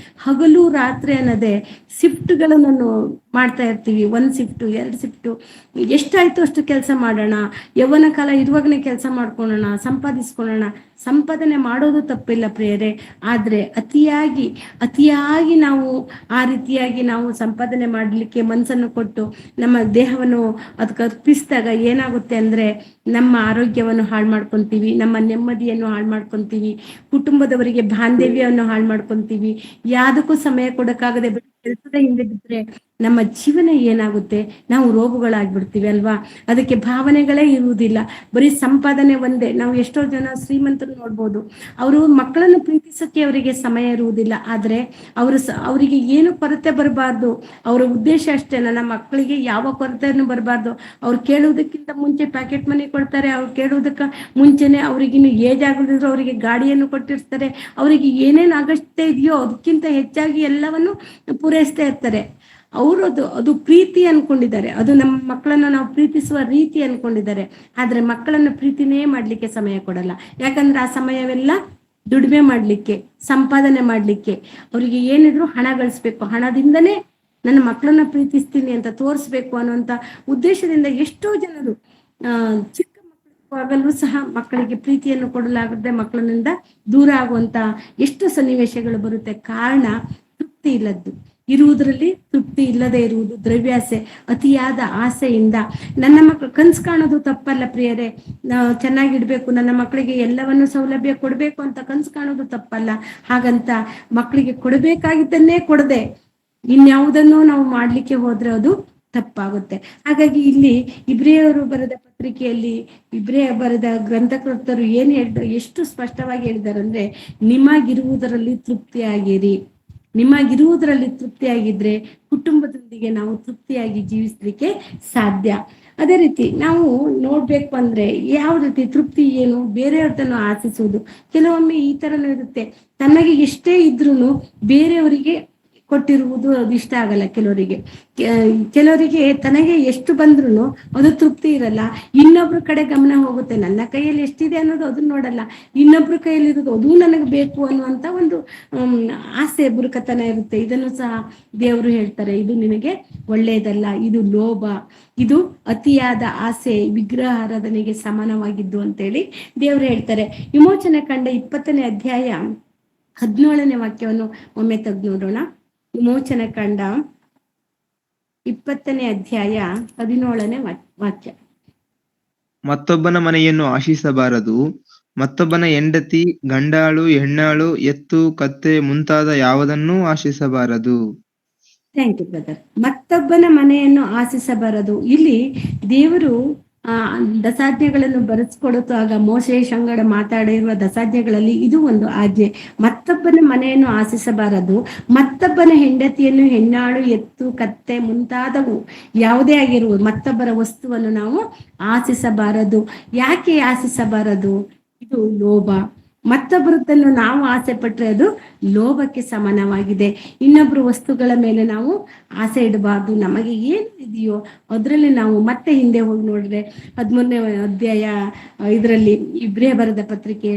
ಹಗಲು ರಾತ್ರಿ ಅನ್ನೋದೇ ಶಿಫ್ಟ್ಗಳನ್ನು ಮಾಡ್ತಾ ಇರ್ತೀವಿ. 1 ಶಿಫ್ಟ್ 2 ಶಿಫ್ಟ್, ಎಷ್ಟಾಯ್ತು ಅಷ್ಟು ಕೆಲಸ ಮಾಡೋಣ, ಯೌವನ ಕಾಲ ಇರುವಾಗನೇ ಕೆಲಸ ಮಾಡ್ಕೊಳ್ಳೋಣ, ಸಂಪಾದಿಸ್ಕೊಳ್ಳೋಣ. ಸಂಪಾದನೆ ಮಾಡೋದು ತಪ್ಪಿಲ್ಲ ಪ್ರಿಯರೇ, ಆದ್ರೆ ಅತಿಯಾಗಿ ನಾವು ಆ ರೀತಿಯಾಗಿ ನಾವು ಸಂಪಾದನೆ ಮಾಡಲಿಕ್ಕೆ ಮನಸ್ಸನ್ನು ಕೊಟ್ಟು ನಮ್ಮ ದೇಹವನ್ನು ಅದಕ್ಕೆ ಅರ್ಪಿಸಿದಾಗ ಏನಾಗುತ್ತೆ ಅಂದ್ರೆ ನಮ್ಮ ಆರೋಗ್ಯವನ್ನು ಹಾಳು ಮಾಡ್ಕೊಂತೀವಿ, ನಮ್ಮ ನೆಮ್ಮದಿಯನ್ನು ಹಾಳು ಮಾಡ್ಕೊಂತೀವಿ, ಕುಟುಂಬದವರಿಗೆ ಬಾಂಧವ್ಯವನ್ನು ಹಾಳು ಮಾಡ್ಕೊಂತೀವಿ. ಯಾವುದಕ್ಕೂ ಸಮಯ ಕೊಡಕ್ಕಾಗದೆ ಕೆಲಸದ ಹಿಂದೆ ಬಿದ್ರೆ ನಮ್ಮ ಜೀವನ ಏನಾಗುತ್ತೆ? ನಾವು ರೋಗಗಳಾಗ್ಬಿಡ್ತೀವಿ ಅಲ್ವಾ? ಅದಕ್ಕೆ ಭಾವನೆಗಳೇ ಇರುವುದಿಲ್ಲ, ಬರೀ ಸಂಪಾದನೆ ಒಂದೇ. ನಾವು ಎಷ್ಟೋ ಜನ ಶ್ರೀಮಂತರು ನೋಡ್ಬೋದು, ಅವರು ಮಕ್ಕಳನ್ನು ಪ್ರೀತಿಸಕ್ಕೆ ಅವರಿಗೆ ಸಮಯ ಇರುವುದಿಲ್ಲ, ಆದ್ರೆ ಅವರಿಗೆ ಏನು ಕೊರತೆ ಬರಬಾರ್ದು, ಅವರ ಉದ್ದೇಶ ಅಷ್ಟೇ, ನನ್ನ ಮಕ್ಕಳಿಗೆ ಯಾವ ಕೊರತೆಯನ್ನು ಬರಬಾರ್ದು. ಅವ್ರು ಕೇಳುವುದಕ್ಕಿಂತ ಮುಂಚೆ ಪ್ಯಾಕೆಟ್ ಮನಿ ಕೊಡ್ತಾರೆ, ಅವ್ರು ಕೇಳುವುದಕ್ಕ ಮುಂಚೆನೆ ಅವ್ರಿಗಿನ್ನು ಏಜ್ ಆಗದಿದ್ರು ಅವರಿಗೆ ಗಾಡಿಯನ್ನು ಕೊಟ್ಟಿರ್ತಾರೆ, ಅವರಿಗೆ ಏನೇನು ಅಗತ್ಯ ಇದೆಯೋ ಅದಕ್ಕಿಂತ ಹೆಚ್ಚಾಗಿ ಎಲ್ಲವನ್ನು ಪೂರೈಸ್ತಾ ಇರ್ತಾರೆ. ಅವರು ಅದು ಪ್ರೀತಿ ಅನ್ಕೊಂಡಿದ್ದಾರೆ, ಅದು ನಮ್ಮ ಮಕ್ಕಳನ್ನ ನಾವು ಪ್ರೀತಿಸುವ ರೀತಿ ಅನ್ಕೊಂಡಿದ್ದಾರೆ. ಆದ್ರೆ ಮಕ್ಕಳನ್ನ ಪ್ರೀತಿನೇ ಮಾಡ್ಲಿಕ್ಕೆ ಸಮಯ ಕೊಡಲ್ಲ. ಯಾಕಂದ್ರೆ ಆ ಸಮಯವೆಲ್ಲ ದುಡಿಮೆ ಮಾಡ್ಲಿಕ್ಕೆ, ಸಂಪಾದನೆ ಮಾಡ್ಲಿಕ್ಕೆ, ಅವರಿಗೆ ಏನಿದ್ರು ಹಣ ಗಳಿಸ್ಬೇಕು, ಹಣದಿಂದನೇ ನನ್ನ ಮಕ್ಕಳನ್ನ ಪ್ರೀತಿಸ್ತೀನಿ ಅಂತ ತೋರಿಸ್ಬೇಕು ಅನ್ನುವಂತ ಉದ್ದೇಶದಿಂದ ಎಷ್ಟೋ ಜನರು ಚಿಕ್ಕ ಮಕ್ಕಳಾಗಲೂ ಸಹ ಮಕ್ಕಳಿಗೆ ಪ್ರೀತಿಯನ್ನು ಕೊಡಲಾಗದೆ ಮಕ್ಕಳಿಂದ ದೂರ ಆಗುವಂತ ಎಷ್ಟು ಸನ್ನಿವೇಶಗಳು ಬರುತ್ತೆ. ಕಾರಣ ತೃಪ್ತಿ ಇಲ್ಲದ್ದು, ಇರುವುದರಲ್ಲಿ ತೃಪ್ತಿ ಇಲ್ಲದೆ ಇರುವುದು, ದ್ರವ್ಯಾಸೆ, ಅತಿಯಾದ ಆಸೆಯಿಂದ. ನನ್ನ ಮಕ್ಕಳು ಕನ್ಸು ಕಾಣೋದು ತಪ್ಪಲ್ಲ ಪ್ರಿಯರೇ, ಚೆನ್ನಾಗಿಡ್ಬೇಕು, ನನ್ನ ಮಕ್ಕಳಿಗೆ ಎಲ್ಲವನ್ನು ಸೌಲಭ್ಯ ಕೊಡ್ಬೇಕು ಅಂತ ಕನ್ಸು ಕಾಣೋದು ತಪ್ಪಲ್ಲ. ಹಾಗಂತ ಮಕ್ಕಳಿಗೆ ಕೊಡಬೇಕಾಗಿದ್ದನ್ನೇ ಕೊಡದೆ ಇನ್ಯಾವುದನ್ನೋ ನಾವು ಮಾಡ್ಲಿಕ್ಕೆ ಹೋದ್ರೆ ಅದು ತಪ್ಪಾಗುತ್ತೆ. ಹಾಗಾಗಿ ಇಲ್ಲಿ ಇಬ್ರಿಯರು ಬರೆದ ಪತ್ರಿಕೆಯಲ್ಲಿ ಇಬ್ರಿಯ ಬರೆದ ಗ್ರಂಥಕರ್ತರು ಏನ್ ಹೇಳಿದ್ರು, ಎಷ್ಟು ಸ್ಪಷ್ಟವಾಗಿ ಹೇಳಿದಾರೆ ಅಂದ್ರೆ, ನಿಮಗಿರುವುದರಲ್ಲಿ ತೃಪ್ತಿಯಾಗಿರಿ. ನಿಮಗಿರುವುದರಲ್ಲಿ ತೃಪ್ತಿಯಾಗಿದ್ರೆ ಕುಟುಂಬದೊಂದಿಗೆ ನಾವು ತೃಪ್ತಿಯಾಗಿ ಜೀವಿಸ್ಲಿಕ್ಕೆ ಸಾಧ್ಯ. ಅದೇ ರೀತಿ ನಾವು ನೋಡ್ಬೇಕು ಅಂದ್ರೆ ಯಾವ ರೀತಿ ತೃಪ್ತಿ ಏನು, ಬೇರೆಯವ್ರದನ್ನು ಆಶಿಸುವುದು. ಕೆಲವೊಮ್ಮೆ ಈ ತರನೂ ಇರುತ್ತೆ, ತನಗೆ ಎಷ್ಟೇ ಇದ್ರೂ ಬೇರೆಯವರಿಗೆ ಕೊಟ್ಟಿರುವುದು ಅದು ಇಷ್ಟ ಆಗಲ್ಲ. ಕೆಲವರಿಗೆ ತನಗೆ ಎಷ್ಟು ಬಂದ್ರು ಅದು ತೃಪ್ತಿ ಇರಲ್ಲ, ಇನ್ನೊಬ್ರ ಕಡೆ ಗಮನ ಹೋಗುತ್ತೆ. ನನ್ನ ಕೈಯಲ್ಲಿ ಎಷ್ಟಿದೆ ಅನ್ನೋದು ಅದನ್ನ ನೋಡಲ್ಲ, ಇನ್ನೊಬ್ರ ಕೈಯಲ್ಲಿ ಇರೋದು ಅದು ನನಗೆ ಬೇಕು ಅನ್ನುವಂತ ಒಂದು ಆಸೆ, ಬುರುಕತನ ಇರುತ್ತೆ. ಇದನ್ನು ಸಹ ದೇವರು ಹೇಳ್ತಾರೆ, ಇದು ನಿನಗೆ ಒಳ್ಳೆಯದಲ್ಲ, ಇದು ಲೋಭ, ಇದು ಅತಿಯಾದ ಆಸೆ, ವಿಗ್ರಹ ಆರಾಧನೆಗೆ ಸಮಾನವಾಗಿದ್ದು ಅಂತೇಳಿ ದೇವರು ಹೇಳ್ತಾರೆ. ವಿಮೋಚನೆ ಕಂಡ 20ನೇ ಅಧ್ಯಾಯ 17ನೇ ವಾಕ್ಯವನ್ನು ಒಮ್ಮೆ ತೆಗೆದು ನೋಡೋಣ. ವಿಮೋಚನೆ ಕಂಡ 20ನೇ ಅಧ್ಯಾಯ 17ನೇ ವಾಕ್ಯ. ಮತ್ತೊಬ್ಬನ ಮನೆಯನ್ನು ಆಶಿಸಬಾರದು, ಮತ್ತೊಬ್ಬನ ಹೆಂಡತಿ, ಗಂಡಾಳು, ಹೆಣ್ಣಾಳು, ಎತ್ತು, ಕತ್ತೆ ಮುಂತಾದ ಯಾವುದನ್ನೂ ಆಶಿಸಬಾರದು. Thank you brother. ಮತ್ತೊಬ್ಬನ ಮನೆಯನ್ನು ಆಶಿಸಬಾರದು. ಇಲ್ಲಿ ದೇವರು ದಸಾಜ್ಞೆಗಳನ್ನು ಬರೆಸ್ಕೊಡುತ್ತಾಗ ಮೋಶೆ ಸಂಗಡ ಮಾತಾಡಿರುವ ದಸಾಜ್ಞೆಗಳಲ್ಲಿ ಇದು ಒಂದು ಆಜ್ಞೆ. ಮತ್ತೊಬ್ಬನ ಮನೆಯನ್ನು ಆಶಿಸಬಾರದು, ಮತ್ತೊಬ್ಬನ ಹೆಂಡತಿಯನ್ನು, ಹೆಣ್ಣಾಳು, ಎತ್ತು, ಕತ್ತೆ ಮುಂತಾದವು ಯಾವುದೇ ಆಗಿರುವುದು ಮತ್ತೊಬ್ಬರ ವಸ್ತುವನ್ನು ನಾವು ಆಶಿಸಬಾರದು. ಯಾಕೆ ಆಶಿಸಬಾರದು? ಇದು ಲೋಭ. ಮತ್ತೊಬ್ಬರದನ್ನು ನಾವು ಆಸೆ ಪಟ್ರೆ ಅದು ಲೋಭಕ್ಕೆ ಸಮಾನವಾಗಿದೆ. ಇನ್ನೊಬ್ರು ವಸ್ತುಗಳ ಮೇಲೆ ನಾವು ಆಸೆ ಇಡಬಾರ್ದು. ನಮಗೆ ಏನು ಇದೆಯೋ ಅದರಲ್ಲಿ ನಾವು ಮತ್ತೆ ಹಿಂದೆ ಹೋಗಿ ನೋಡಿದ್ರೆ 13ನೇ ಅಧ್ಯಾಯ ಇದರಲ್ಲಿ ಇಬ್ರಿಯ ಬರೆದ ಪತ್ರಿಕೆ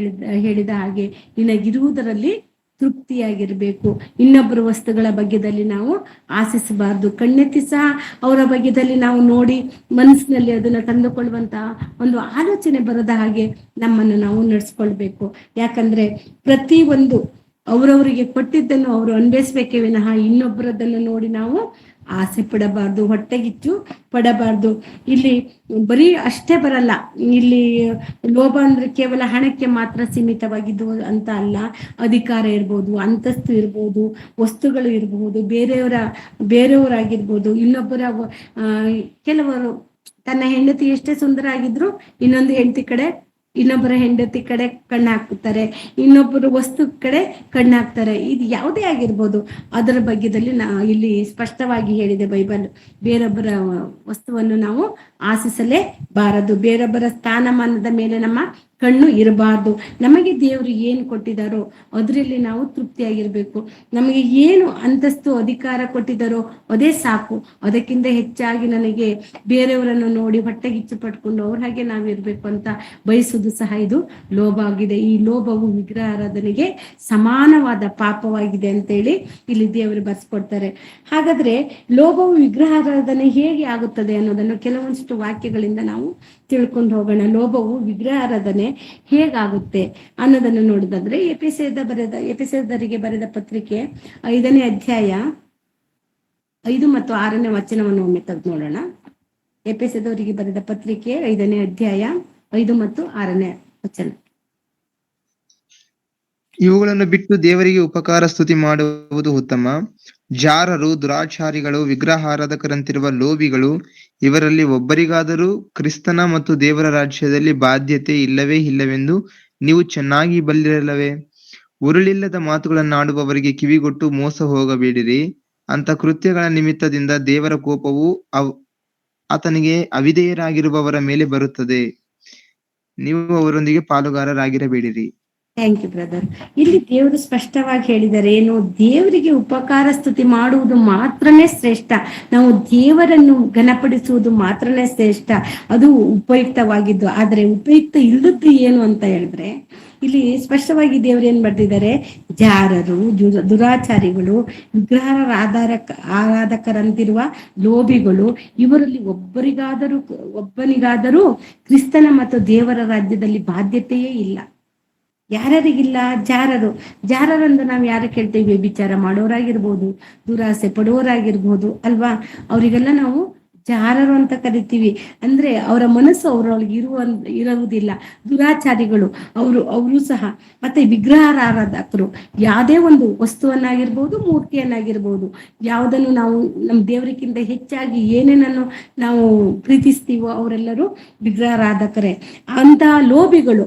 ಹೇಳಿದ ಹಾಗೆ ನಿನಗಿರುವುದರಲ್ಲಿ ತೃಪ್ತಿಯಾಗಿರ್ಬೇಕು. ಇನ್ನೊಬ್ಬರ ವಸ್ತುಗಳ ಬಗ್ಗೆದಲ್ಲಿ ನಾವು ಆಶಿಸಬಾರ್ದು. ಕಣ್ಣೆತ್ತಿ ಸಹ ಅವರ ಬಗ್ಗೆದಲ್ಲಿ ನಾವು ನೋಡಿ ಮನಸ್ಸಿನಲ್ಲಿ ಅದನ್ನ ತಂದುಕೊಳ್ಳುವಂತಹ ಒಂದು ಆಲೋಚನೆ ಬರದ ಹಾಗೆ ನಮ್ಮನ್ನು ನಾವು ನಡೆಸ್ಕೊಳ್ಬೇಕು. ಯಾಕಂದ್ರೆ ಪ್ರತಿಯೊಂದು ಅವರವರಿಗೆ ಕೊಟ್ಟಿದ್ದನ್ನು ಅವರು ಅನ್ಭವಿಸ್ಬೇಕೇ ವಿನಃ ಇನ್ನೊಬ್ಬರದನ್ನು ನೋಡಿ ನಾವು ಆಸೆ ಪಡಬಾರ್ದು, ಹೊಟ್ಟೆಗಿಚ್ಚು ಪಡಬಾರ್ದು. ಇಲ್ಲಿ ಬರೀ ಅಷ್ಟೇ ಬರಲ್ಲ, ಇಲ್ಲಿ ಲೋಭ ಅಂದ್ರೆ ಕೇವಲ ಹಣಕ್ಕೆ ಮಾತ್ರ ಸೀಮಿತವಾಗಿದ್ದು ಅಂತ ಅಲ್ಲ. ಅಧಿಕಾರ ಇರ್ಬೋದು, ಅಂತಸ್ತು ಇರ್ಬೋದು, ವಸ್ತುಗಳು ಇರಬಹುದು, ಬೇರೆಯವರಾಗಿರ್ಬೋದು, ಇನ್ನೊಬ್ಬರ ಕೆಲವರು ತನ್ನ ಹೆಂಡತಿ ಎಷ್ಟೇ ಸುಂದರ ಆಗಿದ್ರು ಇನ್ನೊಬ್ಬರ ಹೆಂಡತಿ ಕಡೆ ಕಣ್ಣು ಹಾಕ್ತಾರೆ, ಇನ್ನೊಬ್ಬರ ವಸ್ತು ಕಡೆ ಕಣ್ಣು ಹಾಕ್ತಾರೆ. ಇದು ಯಾವುದೇ ಆಗಿರ್ಬೋದು, ಅದರ ಬಗ್ಗೆದಲ್ಲಿ ಇಲ್ಲಿ ಸ್ಪಷ್ಟವಾಗಿ ಹೇಳಿದೆ ಬೈಬಲ್. ಬೇರೊಬ್ಬರ ವಸ್ತುವನ್ನು ನಾವು ಆಶಿಸಲೇಬಾರದು. ಬೇರೊಬ್ಬರ ಸ್ಥಾನಮಾನದ ಮೇಲೆ ನಮ್ಮ ಕಣ್ಣು ಇರಬಾರ್ದು. ನಮಗೆ ದೇವರು ಏನು ಕೊಟ್ಟಿದ್ದಾರೋ ಅದರಲ್ಲಿ ನಾವು ತೃಪ್ತಿಯಾಗಿರ್ಬೇಕು. ನಮಗೆ ಏನು ಅಂತಸ್ತು ಅಧಿಕಾರ ಕೊಟ್ಟಿದ್ದಾರೋ ಅದೇ ಸಾಕು. ಅದಕ್ಕಿಂತ ಹೆಚ್ಚಾಗಿ ನನಗೆ ಬೇರೆಯವರನ್ನು ನೋಡಿ ಹೊಟ್ಟೆಗಿಚ್ಚು ಪಟ್ಕೊಂಡು ಅವ್ರ ಹಾಗೆ ನಾವಿರ್ಬೇಕು ಅಂತ ಬಯಸುವುದು ಸಹ ಇದು ಲೋಭ ಆಗಿದೆ. ಈ ಲೋಭವು ವಿಗ್ರಹ ಆರಾಧನೆಗೆ ಸಮಾನವಾದ ಪಾಪವಾಗಿದೆ ಅಂತೇಳಿ ಇಲ್ಲಿ ದೇವರು ಬರ್ಸ್ಕೊಡ್ತಾರೆ. ಹಾಗಾದ್ರೆ ಲೋಭವು ವಿಗ್ರಹ ಆರಾಧನೆ ಹೇಗೆ ಆಗುತ್ತದೆ ಅನ್ನೋದನ್ನು ಕೆಲವೊಂದಿಷ್ಟು ವಾಕ್ಯಗಳಿಂದ ನಾವು ತಿಳ್ಕೊಂಡು ಹೋಗೋಣ. ಲೋಭವು ವಿಗ್ರಹಾರಾಧನೆ ಹೇಗಾಗುತ್ತೆ ಅನ್ನೋದನ್ನು ನೋಡಿದ್ರೆ ಎಫೆಸದರಿಗೆ ಬರೆದ ಪತ್ರಿಕೆ 5ನೇ ಅಧ್ಯಾಯ 5 ಮತ್ತು 6ನೇ ವಚನವನ್ನು ಒಮ್ಮೆ ತೆಗೆದು ನೋಡೋಣ. ಎಫೆಸದವರಿಗೆ ಬರೆದ ಪತ್ರಿಕೆ 5ನೇ ಅಧ್ಯಾಯ 5 ಮತ್ತು 6ನೇ ವಚನ. ಇವುಗಳನ್ನು ಬಿಟ್ಟು ದೇವರಿಗೆ ಉಪಕಾರ ಸ್ತುತಿ ಮಾಡುವುದು ಉತ್ತಮ. ಜಾರರು, ದುರಾಚಾರಿಗಳು, ವಿಗ್ರಹಾರಾಧಕರಂತಿರುವ ಲೋಭಿಗಳು ಇವರಲ್ಲಿ ಒಬ್ಬರಿಗಾದರೂ ಕ್ರಿಸ್ತನ ಮತ್ತು ದೇವರ ರಾಜ್ಯದಲ್ಲಿ ಬಾಧ್ಯತೆ ಇಲ್ಲವೇ ಇಲ್ಲವೆಂದು ನೀವು ಚೆನ್ನಾಗಿ ಬಲ್ಲಿರಲ್ಲವೇ? ಉರುಳಿಲ್ಲದ ಮಾತುಗಳನ್ನಾಡುವವರಿಗೆ ಕಿವಿಗೊಟ್ಟು ಮೋಸ ಹೋಗಬೇಡಿರಿ. ಅಂತ ಕೃತ್ಯಗಳ ನಿಮಿತ್ತದಿಂದ ದೇವರ ಕೋಪವು ಆತನಿಗೆ ಅವಿಧೇಯರಾಗಿರುವವರ ಮೇಲೆ ಬರುತ್ತದೆ. ನೀವು ಅವರೊಂದಿಗೆ ಪಾಲುಗಾರರಾಗಿರಬೇಡಿರಿ. Thank you brother. ಇಲ್ಲಿ ದೇವರು ಸ್ಪಷ್ಟವಾಗಿ ಹೇಳಿದ್ದಾರೆ, ಏನು, ದೇವರಿಗೆ ಉಪಕಾರ ಸ್ತುತಿ ಮಾಡುವುದು ಮಾತ್ರನೇ ಶ್ರೇಷ್ಠ. ನಾವು ದೇವರನ್ನು ಘನಪಡಿಸುವುದು ಮಾತ್ರನೇ ಶ್ರೇಷ್ಠ, ಅದು ಉಪಯುಕ್ತವಾಗಿದ್ದು. ಆದರೆ ಉಪಯುಕ್ತ ಇಲ್ಲದ್ದು ಏನು ಅಂತ ಹೇಳಿದ್ರೆ, ಇಲ್ಲಿ ಸ್ಪಷ್ಟವಾಗಿ ದೇವರು ಏನ್ ಬರ್ತಿದ್ದಾರೆ, ಜಾರರು, ದುರಾಚಾರಿಗಳು, ವಿಗ್ರಹ ಆರಾಧಕರಂತಿರುವ ಲೋಭಿಗಳು ಇವರಲ್ಲಿ ಒಬ್ಬನಿಗಾದರೂ ಕ್ರಿಸ್ತನ ಮತ್ತು ದೇವರ ರಾಜ್ಯದಲ್ಲಿ ಬಾಧ್ಯತೆಯೇ ಇಲ್ಲ. ಯಾರಿಗಿಲ್ಲ? ಜಾರರಂದು ನಾವು ಯಾರು ಕೇಳ್ತೇವೆ? ವ್ಯಭಿಚಾರ ಮಾಡೋರಾಗಿರ್ಬೋದು, ದುರಾಸೆ ಪಡುವವರಾಗಿರ್ಬೋದು ಅಲ್ವಾ, ಅವರಿಗೆಲ್ಲ ನಾವು ಜಾರರು ಅಂತ ಕರಿತೀವಿ. ಅಂದ್ರೆ ಅವರ ಮನಸ್ಸು ಅವರೊಳಗೆ ಇರುವುದಿಲ್ಲ. ದುರಾಚಾರಿಗಳು ಅವರು ಸಹ, ಮತ್ತೆ ವಿಗ್ರಹಾರಾಧಕರು, ಯಾವುದೇ ಒಂದು ವಸ್ತುವನ್ನಾಗಿರ್ಬೋದು, ಮೂರ್ತಿಯನ್ನಾಗಿರ್ಬೋದು, ಯಾವುದನ್ನು ನಾವು ನಮ್ಮ ದೇವರಿಗಿಂತ ಹೆಚ್ಚಾಗಿ ಏನೇನನ್ನು ನಾವು ಪ್ರೀತಿಸ್ತೀವೋ ಅವರೆಲ್ಲರೂ ವಿಗ್ರಹಾರಾಧಕರೇ. ಅಂತಹ ಲೋಭಿಗಳು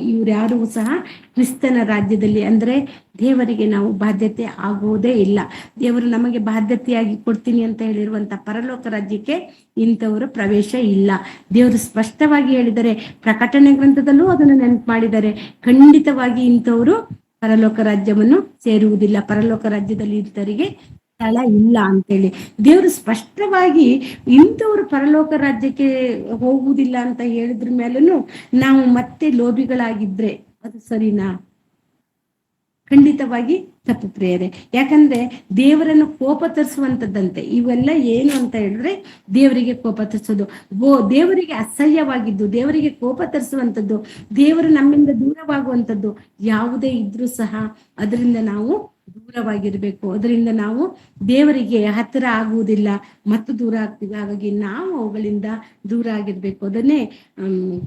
ಇವ್ರ್ಯಾರು ಸಹ ಕ್ರಿಸ್ತನ ರಾಜ್ಯದಲ್ಲಿ, ಅಂದ್ರೆ ದೇವರಿಗೆ ನಾವು ಬಾಧ್ಯತೆ ಆಗುವುದೇ ಇಲ್ಲ. ದೇವರು ನಮಗೆ ಬಾಧ್ಯತೆಯಾಗಿ ಕೊಡ್ತೀನಿ ಅಂತ ಹೇಳಿರುವಂತ ಪರಲೋಕ ರಾಜ್ಯಕ್ಕೆ ಇಂಥವರು ಪ್ರವೇಶ ಇಲ್ಲ. ದೇವರು ಸ್ಪಷ್ಟವಾಗಿ ಹೇಳಿದರೆ, ಪ್ರಕಟಣೆ ಗ್ರಂಥದಲ್ಲೂ ಅದನ್ನು ನೆನಪು ಮಾಡಿದ್ದಾರೆ. ಖಂಡಿತವಾಗಿ ಇಂಥವರು ಪರಲೋಕ ರಾಜ್ಯವನ್ನು ಸೇರುವುದಿಲ್ಲ. ಪರಲೋಕ ರಾಜ್ಯದಲ್ಲಿ ಇಂಥವರಿಗೆ ಸ್ಥಳ ಇಲ್ಲ ಅಂತೇಳಿ ದೇವರು ಸ್ಪಷ್ಟವಾಗಿ ಇಂಥವ್ರು ಪರಲೋಕ ರಾಜ್ಯಕ್ಕೆ ಹೋಗುವುದಿಲ್ಲ ಅಂತ ಹೇಳಿದ್ರ ಮೇಲೂ ನಾವು ಮತ್ತೆ ಲೋಭಿಗಳಾಗಿದ್ರೆ ಅದು ಸರಿನಾ? ಖಂಡಿತವಾಗಿ ತಪ್ಪು ಪ್ರಿಯರೇ. ಯಾಕಂದ್ರೆ ದೇವರನ್ನು ಕೋಪ ತರಿಸುವಂತದ್ದಂತೆ ಇವೆಲ್ಲ ಏನು ಅಂತ ಹೇಳಿದ್ರೆ, ದೇವರಿಗೆ ಕೋಪ ತರಿಸೋದು, ದೇವರಿಗೆ ಅಸಹ್ಯವಾಗಿದ್ದು, ದೇವರಿಗೆ ಕೋಪ ತರಿಸುವಂಥದ್ದು, ದೇವರು ನಮ್ಮಿಂದ ದೂರವಾಗುವಂಥದ್ದು ಯಾವುದೇ ಇದ್ರೂ ಸಹ ಅದರಿಂದ ನಾವು ದೂರವಾಗಿರ್ಬೇಕು. ಅದರಿಂದ ನಾವು ದೇವರಿಗೆ ಹತ್ತಿರ ಆಗುವುದಿಲ್ಲ ಮತ್ತು ದೂರ ಆಗ್ತೀವಿ. ಹಾಗಾಗಿ ನಾವು ಅವುಗಳಿಂದ ದೂರ ಆಗಿರ್ಬೇಕು. ಅದನ್ನೇ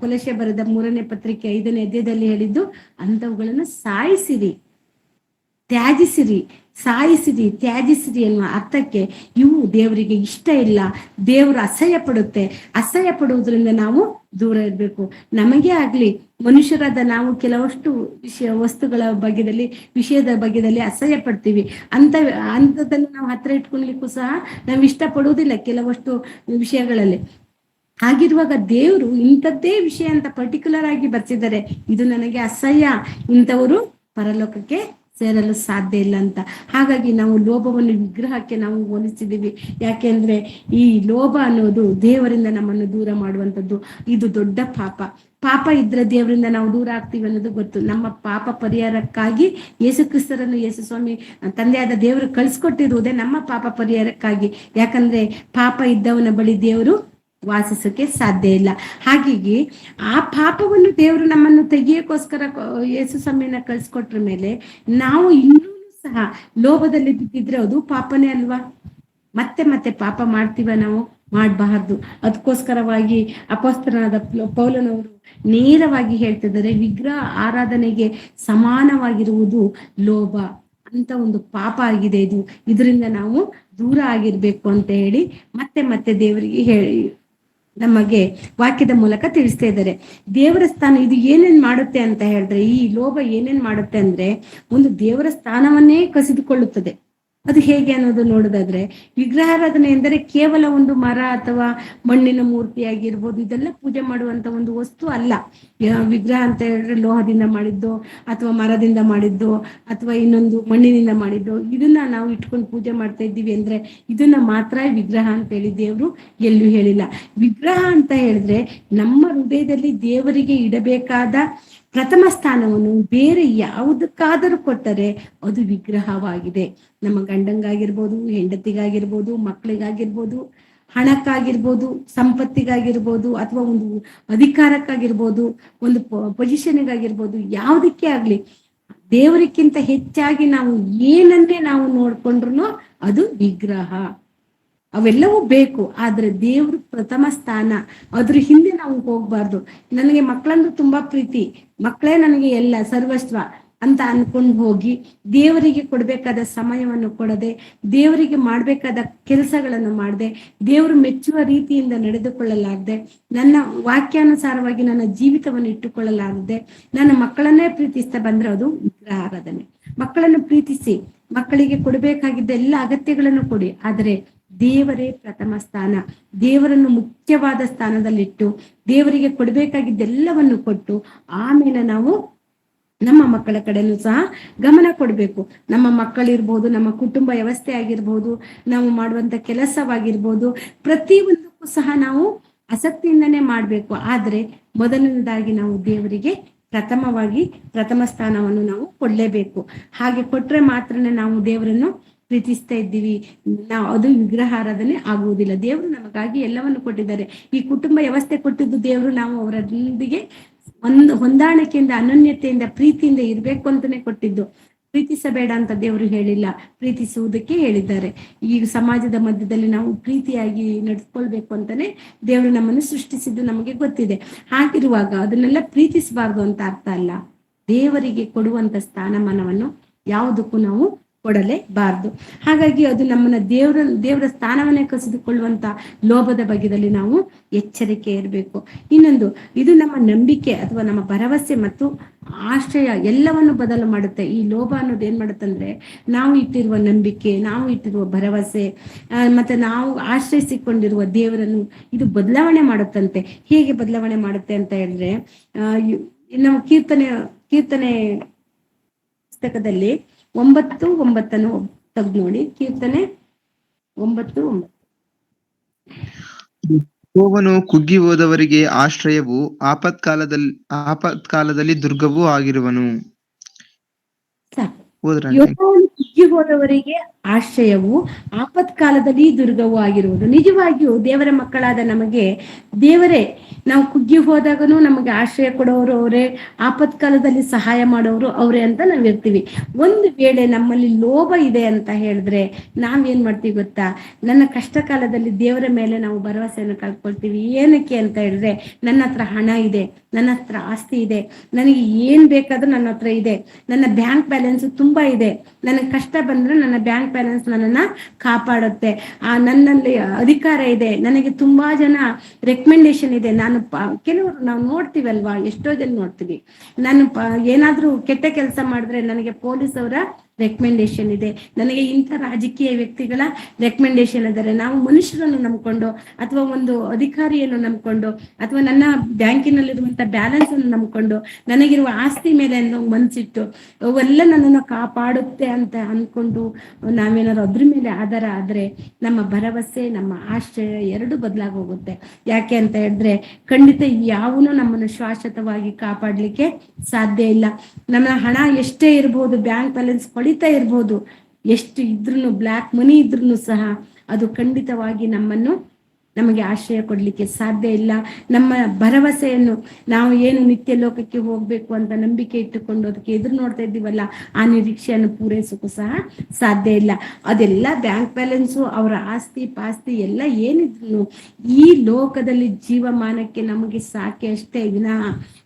ಕೊಲೊಸ್ಸೆ ಬರೆದ 3ನೇ ಪತ್ರಿಕೆ 5ನೇ ಅಧ್ಯಾಯದಲ್ಲಿ ಹೇಳಿದ್ದು, ಅಂಥವುಗಳನ್ನು ತ್ಯಾಜಿಸಿರಿ ಅನ್ನುವ ಅರ್ಥಕ್ಕೆ ಇವು ದೇವರಿಗೆ ಇಷ್ಟ ಇಲ್ಲ, ದೇವರು ಅಸಹ್ಯ ಪಡುವುದರಿಂದ ನಾವು ದೂರ ಇರ್ಬೇಕು. ನಮಗೆ ಆಗ್ಲಿ, ಮನುಷ್ಯರಾದ ನಾವು ಕೆಲವಷ್ಟು ವಸ್ತುಗಳ ವಿಷಯದ ಬಗ್ಗೆದಲ್ಲಿ ಅಸಹ್ಯ ಪಡ್ತೀವಿ. ಅಂಥದನ್ನು ನಾವು ಹತ್ರ ಇಟ್ಕೊಳ್ಲಿಕ್ಕೂ ಸಹ ನಾವು ಇಷ್ಟ ಪಡುವುದಿಲ್ಲ ಕೆಲವಷ್ಟು ವಿಷಯಗಳಲ್ಲಿ. ಹಾಗಿರುವಾಗ ದೇವರು ಇಂಥದ್ದೇ ವಿಷಯ ಅಂತ ಪರ್ಟಿಕ್ಯುಲರ್ ಆಗಿ ಬರ್ಸಿದ್ದಾರೆ, ಇದು ನನಗೆ ಅಸಹ್ಯ, ಇಂಥವರು ಪರಲೋಕಕ್ಕೆ ಸೇರಲು ಸಾಧ್ಯ ಇಲ್ಲ ಅಂತ. ಹಾಗಾಗಿ ನಾವು ಲೋಭವನ್ನು ವಿಗ್ರಹಕ್ಕೆ ನಾವು ಹೋಲಿಸಿದ್ದೀವಿ. ಯಾಕೆಂದ್ರೆ ಈ ಲೋಭ ಅನ್ನೋದು ದೇವರಿಂದ ನಮ್ಮನ್ನು ದೂರ ಮಾಡುವಂಥದ್ದು. ಇದು ದೊಡ್ಡ ಪಾಪ ಇದ್ರೆ ದೇವರಿಂದ ನಾವು ದೂರ ಆಗ್ತೀವಿ ಅನ್ನೋದು ಗೊತ್ತು. ನಮ್ಮ ಪಾಪ ಪರಿಹಾರಕ್ಕಾಗಿ ಯೇಸು ಕ್ರಿಸ್ತರನ್ನು ಯೇಸು ಸ್ವಾಮಿ ತಂದೆಯಾದ ದೇವರು ಕಳ್ಸಿಕೊಟ್ಟಿರುವುದೇ ನಮ್ಮ ಪಾಪ ಪರಿಹಾರಕ್ಕಾಗಿ. ಯಾಕಂದ್ರೆ ಪಾಪ ಇದ್ದವನ ಬಳಿ ದೇವರು ವಾಸಿಸೋಕೆ ಸಾಧ್ಯ ಇಲ್ಲ. ಹಾಗಾಗಿ ಆ ಪಾಪವನ್ನು ದೇವರು ನಮ್ಮನ್ನು ತೆಗಿಯೋಕ್ಕೋಸ್ಕರ ಯೇಸು ಸ್ವಾಮಿಯನ್ನ ಕಳ್ಸಿಕೊಟ್ರ ಮೇಲೆ ನಾವು ಇನ್ನೂ ಸಹ ಲೋಭದಲ್ಲಿ ಬಿದ್ದಿದ್ರೆ ಅದು ಪಾಪನೇ ಅಲ್ವಾ? ಮತ್ತೆ ಪಾಪ ಮಾಡ್ತೀವ ನಾವು? ಮಾಡಬಾರ್ದು. ಅದಕ್ಕೋಸ್ಕರವಾಗಿ ಅಪೊಸ್ತಲನಾದ ಪೌಲನವರು ನೇರವಾಗಿ ಹೇಳ್ತಿದ್ದಾರೆ, ವಿಗ್ರಹ ಆರಾಧನೆಗೆ ಸಮಾನವಾಗಿರುವುದು ಲೋಭ ಅಂತ ಒಂದು ಪಾಪ ಆಗಿದೆ. ಇದರಿಂದ ನಾವು ದೂರ ಆಗಿರ್ಬೇಕು ಅಂತ ಹೇಳಿ ಮತ್ತೆ ದೇವರಿಗೆ ನಮಗೆ ವಾಕ್ಯದ ಮೂಲಕ ತಿಳಿಸ್ತಾ ಇದ್ದಾರೆ. ದೇವರ ಸ್ಥಾನ ಇದು ಏನೇನ್ ಮಾಡುತ್ತೆ ಅಂತ ಹೇಳಿದ್ರೆ, ಈ ಲೋಭ ಏನೇನ್ ಮಾಡುತ್ತೆ ಅಂದ್ರೆ, ಒಂದು ದೇವರ ಸ್ಥಾನವನ್ನೇ ಕಸಿದುಕೊಳ್ಳುತ್ತದೆ. ಅದು ಹೇಗೆ ಅನ್ನೋದು ನೋಡೋದಾದ್ರೆ, ವಿಗ್ರಹಾರಾಧನೆ ಎಂದರೆ ಕೇವಲ ಒಂದು ಮರ ಅಥವಾ ಮಣ್ಣಿನ ಮೂರ್ತಿ ಆಗಿರ್ಬೋದು, ಇದೆಲ್ಲ ಪೂಜೆ ಮಾಡುವಂತ ಒಂದು ವಸ್ತು ಅಲ್ಲ. ವಿಗ್ರಹ ಅಂತ ಹೇಳಿದ್ರೆ ಲೋಹದಿಂದ ಮಾಡಿದ್ದು ಅಥವಾ ಮರದಿಂದ ಮಾಡಿದ್ದು ಅಥವಾ ಇನ್ನೊಂದು ಮಣ್ಣಿನಿಂದ ಮಾಡಿದ್ದು, ಇದನ್ನ ನಾವು ಇಟ್ಕೊಂಡು ಪೂಜೆ ಮಾಡ್ತಾ ಇದ್ದೀವಿ ಅಂದ್ರೆ ಇದನ್ನ ಮಾತ್ರ ವಿಗ್ರಹ ಅಂತ ಹೇಳಿ ದೇವರು ಎಲ್ಲೂ ಹೇಳಿಲ್ಲ. ವಿಗ್ರಹ ಅಂತ ಹೇಳಿದ್ರೆ ನಮ್ಮ ಹೃದಯದಲ್ಲಿ ದೇವರಿಗೆ ಇಡಬೇಕಾದ ಪ್ರಥಮ ಸ್ಥಾನವನ್ನು ಬೇರೆ ಯಾವುದಕ್ಕಾದರೂ ಕೊಟ್ಟರೆ ಅದು ವಿಗ್ರಹವಾಗಿದೆ. ನಮ್ಮ ಗಂಡಂಗಾಗಿರ್ಬೋದು, ಹೆಂಡತಿಗಾಗಿರ್ಬೋದು, ಮಕ್ಕಳಿಗಾಗಿರ್ಬೋದು, ಹಣಕ್ಕಾಗಿರ್ಬೋದು, ಸಂಪತ್ತಿಗಾಗಿರ್ಬೋದು, ಅಥವಾ ಒಂದು ಅಧಿಕಾರಕ್ಕಾಗಿರ್ಬೋದು, ಒಂದು ಪೊಸಿಷನ್ಗಾಗಿರ್ಬೋದು, ಯಾವುದಕ್ಕೆ ಆಗ್ಲಿ ದೇವರಿಗಿಂತ ಹೆಚ್ಚಾಗಿ ನಾವು ಏನನ್ನೇ ನಾವು ನೋಡ್ಕೊಂಡ್ರು ಅದು ವಿಗ್ರಹ. ಅವೆಲ್ಲವೂ ಬೇಕು, ಆದ್ರೆ ದೇವ್ರು ಪ್ರಥಮ ಸ್ಥಾನ. ಅದ್ರ ಹಿಂದೆ ನಾವು ಹೋಗ್ಬಾರ್ದು. ನನಗೆ ಮಕ್ಕಳಂದ್ರೆ ತುಂಬಾ ಪ್ರೀತಿ, ಮಕ್ಕಳೇ ನನಗೆ ಎಲ್ಲ ಸರ್ವಸ್ವ ಅಂತ ಅನ್ಕೊಂಡು ಹೋಗಿ ದೇವರಿಗೆ ಕೊಡ್ಬೇಕಾದ ಸಮಯವನ್ನು ಕೊಡದೆ, ದೇವರಿಗೆ ಮಾಡ್ಬೇಕಾದ ಕೆಲಸಗಳನ್ನು ಮಾಡದೆ, ದೇವರು ಮೆಚ್ಚುವ ರೀತಿಯಿಂದ ನಡೆದುಕೊಳ್ಳಲಾಗದೆ, ನನ್ನ ವಾಕ್ಯಾನುಸಾರವಾಗಿ ನನ್ನ ಜೀವಿತವನ್ನು ಇಟ್ಟುಕೊಳ್ಳಲಾಗದೆ ನನ್ನ ಮಕ್ಕಳನ್ನೇ ಪ್ರೀತಿಸ್ತಾ ಬಂದ್ರೆ ಅದು ವಿಗ್ರಹ ಆರಾಧನೆ. ಮಕ್ಕಳನ್ನು ಪ್ರೀತಿಸಿ, ಮಕ್ಕಳಿಗೆ ಕೊಡಬೇಕಾಗಿದ್ದ ಎಲ್ಲ ಅಗತ್ಯಗಳನ್ನು ಕೊಡಿ, ಆದರೆ ದೇವರೇ ಪ್ರಥಮ ಸ್ಥಾನ. ದೇವರನ್ನು ಮುಖ್ಯವಾದ ಸ್ಥಾನದಲ್ಲಿಟ್ಟು ದೇವರಿಗೆ ಕೊಡ್ಬೇಕಾಗಿದ್ದೆಲ್ಲವನ್ನು ಕೊಟ್ಟು ಆಮೇಲೆ ನಾವು ನಮ್ಮ ಮಕ್ಕಳ ಕಡೆನೂ ಸಹ ಗಮನ ಕೊಡಬೇಕು. ನಮ್ಮ ಮಕ್ಕಳಿರ್ಬೋದು, ನಮ್ಮ ಕುಟುಂಬ ವ್ಯವಸ್ಥೆ ಆಗಿರ್ಬೋದು, ನಾವು ಮಾಡುವಂತ ಕೆಲಸವಾಗಿರ್ಬೋದು, ಪ್ರತಿಯೊಂದಕ್ಕೂ ಸಹ ನಾವು ಆಸಕ್ತಿಯಿಂದನೇ ಮಾಡ್ಬೇಕು. ಆದ್ರೆ ಮೊದಲನೇದಾಗಿ ನಾವು ದೇವರಿಗೆ ಪ್ರಥಮ ಸ್ಥಾನವನ್ನು ನಾವು ಕೊಡ್ಲೇಬೇಕು. ಹಾಗೆ ಕೊಟ್ರೆ ಮಾತ್ರನೇ ನಾವು ದೇವರನ್ನು ಪ್ರೀತಿಸ್ತಾ ಇದ್ದೀವಿ. ನಾವು ಅದು ವಿಗ್ರಹ ಆರಾಧನೆ ಆಗುವುದಿಲ್ಲ. ದೇವರು ನಮಗಾಗಿ ಎಲ್ಲವನ್ನು ಕೊಟ್ಟಿದ್ದಾರೆ. ಈ ಕುಟುಂಬ ವ್ಯವಸ್ಥೆ ಕೊಟ್ಟಿದ್ದು ದೇವರು. ನಾವು ಅವರೊಂದಿಗೆ ಹೊಂದಾಣಿಕೆಯಿಂದ, ಅನನ್ಯತೆಯಿಂದ, ಪ್ರೀತಿಯಿಂದ ಇರ್ಬೇಕು ಅಂತಾನೆ ಕೊಟ್ಟಿದ್ದು. ಪ್ರೀತಿಸಬೇಡ ಅಂತ ದೇವರು ಹೇಳಿಲ್ಲ, ಪ್ರೀತಿಸುವುದಕ್ಕೆ ಹೇಳಿದ್ದಾರೆ. ಈ ಸಮಾಜದ ಮಧ್ಯದಲ್ಲಿ ನಾವು ಪ್ರೀತಿಯಾಗಿ ನಡೆಸ್ಕೊಳ್ಬೇಕು ಅಂತಾನೆ ದೇವರು ನಮ್ಮನ್ನು ಸೃಷ್ಟಿಸಿದ್ದು ನಮಗೆ ಗೊತ್ತಿದೆ. ಹಾಗಿರುವಾಗ ಅದನ್ನೆಲ್ಲ ಪ್ರೀತಿಸಬಾರ್ದು ಅಂತ ಅರ್ಥ ಅಲ್ಲ. ದೇವರಿಗೆ ಕೊಡುವಂತ ಸ್ಥಾನಮಾನವನ್ನು ಯಾವುದಕ್ಕೂ ನಾವು ಕೊಡಲೇಬಾರ್ದು. ಹಾಗಾಗಿ ಅದು ನಮ್ಮನ್ನ ದೇವರ ಸ್ಥಾನವನ್ನೇ ಕಸಿದುಕೊಳ್ಳುವಂತ ಲೋಭದ ಬಗೆಯಲ್ಲಿ ನಾವು ಎಚ್ಚರಿಕೆ ಇರಬೇಕು. ಇನ್ನೊಂದು, ಇದು ನಮ್ಮ ನಂಬಿಕೆ ಅಥವಾ ನಮ್ಮ ಭರವಸೆ ಮತ್ತು ಆಶ್ರಯ ಎಲ್ಲವನ್ನು ಬದಲು ಮಾಡುತ್ತೆ. ಈ ಲೋಭ ಅನ್ನೋದು ಏನ್ ಮಾಡುತ್ತಂದ್ರೆ, ನಾವು ಇಟ್ಟಿರುವ ನಂಬಿಕೆ, ನಾವು ಇಟ್ಟಿರುವ ಭರವಸೆ, ಮತ್ತೆ ನಾವು ಆಶ್ರಯಿಸಿಕೊಂಡಿರುವ ದೇವರನ್ನು ಇದು ಬದಲಾವಣೆ ಮಾಡುತ್ತಂತೆ. ಹೇಗೆ ಬದಲಾವಣೆ ಮಾಡುತ್ತೆ ಅಂತ ಹೇಳಿದ್ರೆ, ನಾವು ಕೀರ್ತನೆ ಪುಸ್ತಕದಲ್ಲಿ 9:9 ತೆಗ್ದು ನೋಡಿ. ಕೀರ್ತನೆ 9:9. ಯೆಹೋವನು ಕುಗ್ಗಿ ಹೋದವರಿಗೆ ಆಶ್ರಯವೂ ಆಪತ್ಕಾಲದಲ್ಲಿ ದುರ್ಗವೂ ಆಗಿರುವನು. ಯೆಹೋವನು ಕುಗ್ಗಿ ಹೋದವರಿಗೆ ಆಶ್ರಯವು, ಆಪತ್ಕಾಲದಲ್ಲಿ ದುರ್ಗವೂ ಆಗಿರುವುದು. ನಿಜವಾಗಿಯೂ ದೇವರ ಮಕ್ಕಳಾದ ನಮಗೆ ದೇವರೇ. ನಾವು ಕುಗ್ಗಿ ಹೋದಾಗನು ನಮಗೆ ಆಶ್ರಯ ಕೊಡೋರು ಅವರೇ, ಆಪತ್ಕಾಲದಲ್ಲಿ ಸಹಾಯ ಮಾಡೋರು ಅವರೇ ಅಂತ ನಾವ್ ಇರ್ತೀವಿ. ಒಂದು ವೇಳೆ ನಮ್ಮಲ್ಲಿ ಲೋಭ ಇದೆ ಅಂತ ಹೇಳಿದ್ರೆ ನಾವೇನ್ ಮಾಡ್ತೀವಿ ಗೊತ್ತಾ? ನನ್ನ ಕಷ್ಟ ಕಾಲದಲ್ಲಿ ದೇವರ ಮೇಲೆ ನಾವು ಭರವಸೆಯನ್ನು ಕಳ್ಕೊಳ್ತೀವಿ. ಏನಕ್ಕೆ ಅಂತ ಹೇಳಿದ್ರೆ, ನನ್ನ ಹತ್ರ ಹಣ ಇದೆ, ನನ್ನ ಹತ್ರ ಆಸ್ತಿ ಇದೆ, ನನಗೆ ಏನ್ ಬೇಕಾದ್ರೂ ನನ್ನ ಹತ್ರ ಇದೆ, ನನ್ನ ಬ್ಯಾಂಕ್ ಬ್ಯಾಲೆನ್ಸ್ ತುಂಬಾ ಇದೆ, ನನಗೆ ಕಷ್ಟ ಬಂದ್ರೆ ನನ್ನ ಬ್ಯಾಂಕ್ ಬ್ಯಾಲೆನ್ಸ್ ನನ್ನನ್ನ ಕಾಪಾಡುತ್ತೆ, ನನ್ನಲ್ಲಿ ಅಧಿಕಾರ ಇದೆ, ನನಗೆ ತುಂಬಾ ಜನ ರೆಕಮೆಂಡೇಶನ್ ಇದೆ. ಕೆಲವರು ನಾವು ನೋಡ್ತೀವಲ್ವಾ, ಎಷ್ಟೋ ಜನ ನೋಡ್ತೀವಿ, ನಾನು ಏನಾದ್ರೂ ಕೆಟ್ಟ ಕೆಲಸ ಮಾಡಿದ್ರೆ ನನಗೆ ಪೊಲೀಸ್ ಅವರ ರೆಕಮೆಂಡೇಶನ್ ಇದೆ, ನನಗೆ ಇಂಥ ರಾಜಕೀಯ ವ್ಯಕ್ತಿಗಳ ರೆಕಮೆಂಡೇಶನ್ ಇದ್ದಾರೆ. ನಾವು ಮನುಷ್ಯರನ್ನು ನಂಬ್ಕೊಂಡು ಅಥವಾ ಒಂದು ಅಧಿಕಾರಿಯನ್ನು ನಂಬ್ಕೊಂಡು ಅಥವಾ ನನ್ನ ಬ್ಯಾಂಕಿನಲ್ಲಿರುವಂತ ಬ್ಯಾಲೆನ್ಸ್ ಅನ್ನು ನಂಬ್ಕೊಂಡು ನನಗಿರುವ ಆಸ್ತಿ ಮೇಲೆ ಮನ್ಸಿಟ್ಟು ಅವೆಲ್ಲ ನನ್ನನ್ನು ಕಾಪಾಡುತ್ತೆ ಅಂತ ಅನ್ಕೊಂಡು ನಾವೇನಾದ್ರು ಅದ್ರ ಮೇಲೆ ಆಧಾರ ಆದ್ರೆ ನಮ್ಮ ಭರವಸೆ, ನಮ್ಮ ಆಶ್ರಯ ಎರಡು ಬದಲಾಗಿ ಹೋಗುತ್ತೆ. ಯಾಕೆ ಅಂತ ಹೇಳಿದ್ರೆ, ಖಂಡಿತ ಯಾವನು ನಮ್ಮನ್ನು ಶಾಶ್ವತವಾಗಿ ಕಾಪಾಡ್ಲಿಕ್ಕೆ ಸಾಧ್ಯ ಇಲ್ಲ. ನಮ್ಮ ಹಣ ಎಷ್ಟೇ ಇರ್ಬೋದು, ಬ್ಯಾಂಕ್ ಬ್ಯಾಲೆನ್ಸ್ ಪಡಿತಾ ಇರ್ಬೋದು, ಎಷ್ಟು ಇದ್ರೂ, ಬ್ಲ್ಯಾಕ್ ಮನಿ ಇದ್ರೂ ಸಹ ಅದು ಖಂಡಿತವಾಗಿ ನಮಗೆ ಆಶ್ರಯ ಕೊಡ್ಲಿಕ್ಕೆ ಸಾಧ್ಯ ಇಲ್ಲ. ನಮ್ಮ ಭರವಸೆಯನ್ನು ನಾವು ಏನು ನಿತ್ಯ ಲೋಕಕ್ಕೆ ಹೋಗ್ಬೇಕು ಅಂತ ನಂಬಿಕೆ ಇಟ್ಟುಕೊಂಡು ಅದಕ್ಕೆ ಎದುರು ನೋಡ್ತಾ ಇದ್ದೀವಲ್ಲ, ಆ ನಿರೀಕ್ಷೆಯನ್ನು ಪೂರೈಸೋಕ್ಕೂ ಸಹ ಸಾಧ್ಯ ಇಲ್ಲ. ಅದೆಲ್ಲ ಬ್ಯಾಂಕ್ ಬ್ಯಾಲೆನ್ಸು, ಅವರ ಆಸ್ತಿ ಪಾಸ್ತಿ ಎಲ್ಲ ಏನಿದ್ರು ಈ ಲೋಕದಲ್ಲಿ ಜೀವಮಾನಕ್ಕೆ ನಮಗೆ ಸಾಕೆ ಅಷ್ಟೇ ವಿನಃ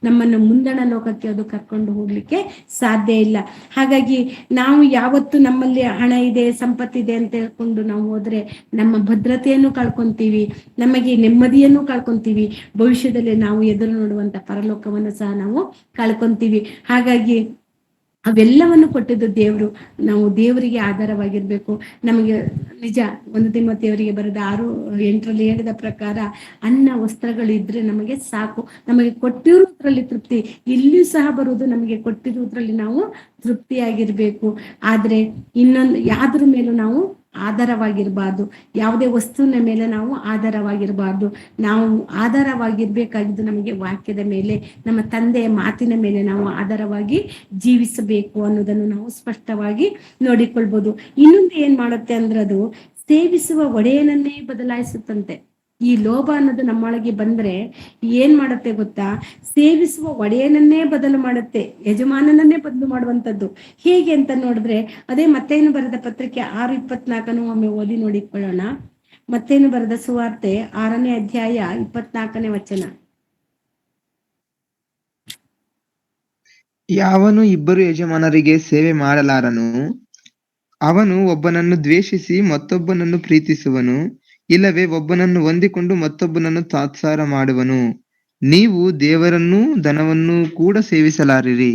ನಮ್ಮನ್ನು ಮುಂದಣ ಲೋಕಕ್ಕೆ ಅದು ಕರ್ಕೊಂಡು ಹೋಗ್ಲಿಕ್ಕೆ ಸಾಧ್ಯ ಇಲ್ಲ. ಹಾಗಾಗಿ ನಾವು ಯಾವತ್ತು ನಮ್ಮಲ್ಲಿ ಹಣ ಇದೆ, ಸಂಪತ್ತಿದೆ ಅಂತ ಹೇಳ್ಕೊಂಡು ನಾವು ಹೋದ್ರೆ ನಮ್ಮ ಭದ್ರತೆಯನ್ನು ಕಳ್ಕೊಂತೀವಿ, ನಮಗೆ ನೆಮ್ಮದಿಯನ್ನು ಕಳ್ಕೊಂತೀವಿ, ಭವಿಷ್ಯದಲ್ಲಿ ನಾವು ಎದುರು ನೋಡುವಂತ ಪರಲೋಕವನ್ನು ಸಹ ನಾವು ಕಳ್ಕೊಂತೀವಿ. ಹಾಗಾಗಿ ಅವೆಲ್ಲವನ್ನು ಕೊಟ್ಟಿದ್ದು ದೇವರು. ನಾವು ದೇವರಿಗೆ ಆಧಾರವಾಗಿರ್ಬೇಕು. ನಮಗೆ ನಿಜ 1 ತಿಮೋಥೆಯವರಿಗೆ ಬರೆದ 6:8 ಹೇಳಿದ ಪ್ರಕಾರ ಅನ್ನ ವಸ್ತ್ರಗಳು ಇದ್ರೆ ನಮಗೆ ಸಾಕು, ನಮಗೆ ಕೊಟ್ಟಿರುವುದ್ರಲ್ಲಿ ತೃಪ್ತಿ. ಇಲ್ಲಿಯೂ ಸಹ ಬರುವುದು ನಮಗೆ ಕೊಟ್ಟಿರುವುದ್ರಲ್ಲಿ ನಾವು ತೃಪ್ತಿಯಾಗಿರ್ಬೇಕು. ಆದ್ರೆ ಇನ್ನೊಂದು ಯಾವ್ದ್ರ ಮೇಲೂ ನಾವು ಆಧಾರವಾಗಿರ್ಬಾರ್ದು, ಯಾವುದೇ ವಸ್ತುವಿನ ಮೇಲೆ ನಾವು ಆಧಾರವಾಗಿರ್ಬಾರ್ದು. ನಾವು ಆಧಾರವಾಗಿರ್ಬೇಕಾಗಿದ್ದು ನಮಗೆ ವಾಕ್ಯದ ಮೇಲೆ, ನಮ್ಮ ತಂದೆಯ ಮಾತಿನ ಮೇಲೆ ನಾವು ಆಧಾರವಾಗಿ ಜೀವಿಸಬೇಕು ಅನ್ನೋದನ್ನು ನಾವು ಸ್ಪಷ್ಟವಾಗಿ ನೋಡಿಕೊಳ್ಬಹುದು. ಇನ್ನೊಂದು ಏನ್ ಮಾಡುತ್ತೆ ಅಂದ್ರೆ, ಅದು ಸೇವಿಸುವ ಒಡೆಯನನ್ನೇ ಬದಲಾಯಿಸುತ್ತಂತೆ. ಈ ಲೋಭ ಅನ್ನೋದು ನಮ್ಮೊಳಗೆ ಬಂದ್ರೆ ಏನ್ ಮಾಡುತ್ತೆ ಗೊತ್ತಾ? ಸೇವಿಸುವ ಒಡೆಯನನ್ನೇ ಬದಲು ಮಾಡುತ್ತೆ, ಯಜಮಾನನನ್ನೇ ಬದಲು ಮಾಡುವಂತದ್ದು. ಹೇಗೆ ಅಂತ ನೋಡಿದ್ರೆ ಅದೇ ಮತ್ತೇನು ಬರೆದ ಪತ್ರಿಕೆ 6:24 ಒಮ್ಮೆ ಓದಿ ನೋಡಿಕೊಳ್ಳೋಣ. ಮತ್ತೇನು ಬರೆದ ಸುವಾರ್ತೆ 6ನೇ ಅಧ್ಯಾಯ 24ನೇ ವಚನ. ಯಾವನು ಇಬ್ಬರು ಯಜಮಾನರಿಗೆ ಸೇವೆ ಮಾಡಲಾರನು. ಅವನು ಒಬ್ಬನನ್ನು ದ್ವೇಷಿಸಿ ಮತ್ತೊಬ್ಬನನ್ನು ಪ್ರೀತಿಸುವನು, ಇಲ್ಲವೇ ಒಬ್ಬನನ್ನು ಹೊಂದಿಕೊಂಡು ಮತ್ತೊಬ್ಬನನ್ನು ತಾತ್ಸಾರ ಮಾಡುವನು. ನೀವು ದೇವರನ್ನೂ ಧನವನ್ನೂ ಕೂಡ ಸೇವಿಸಲಾರಿರಿ.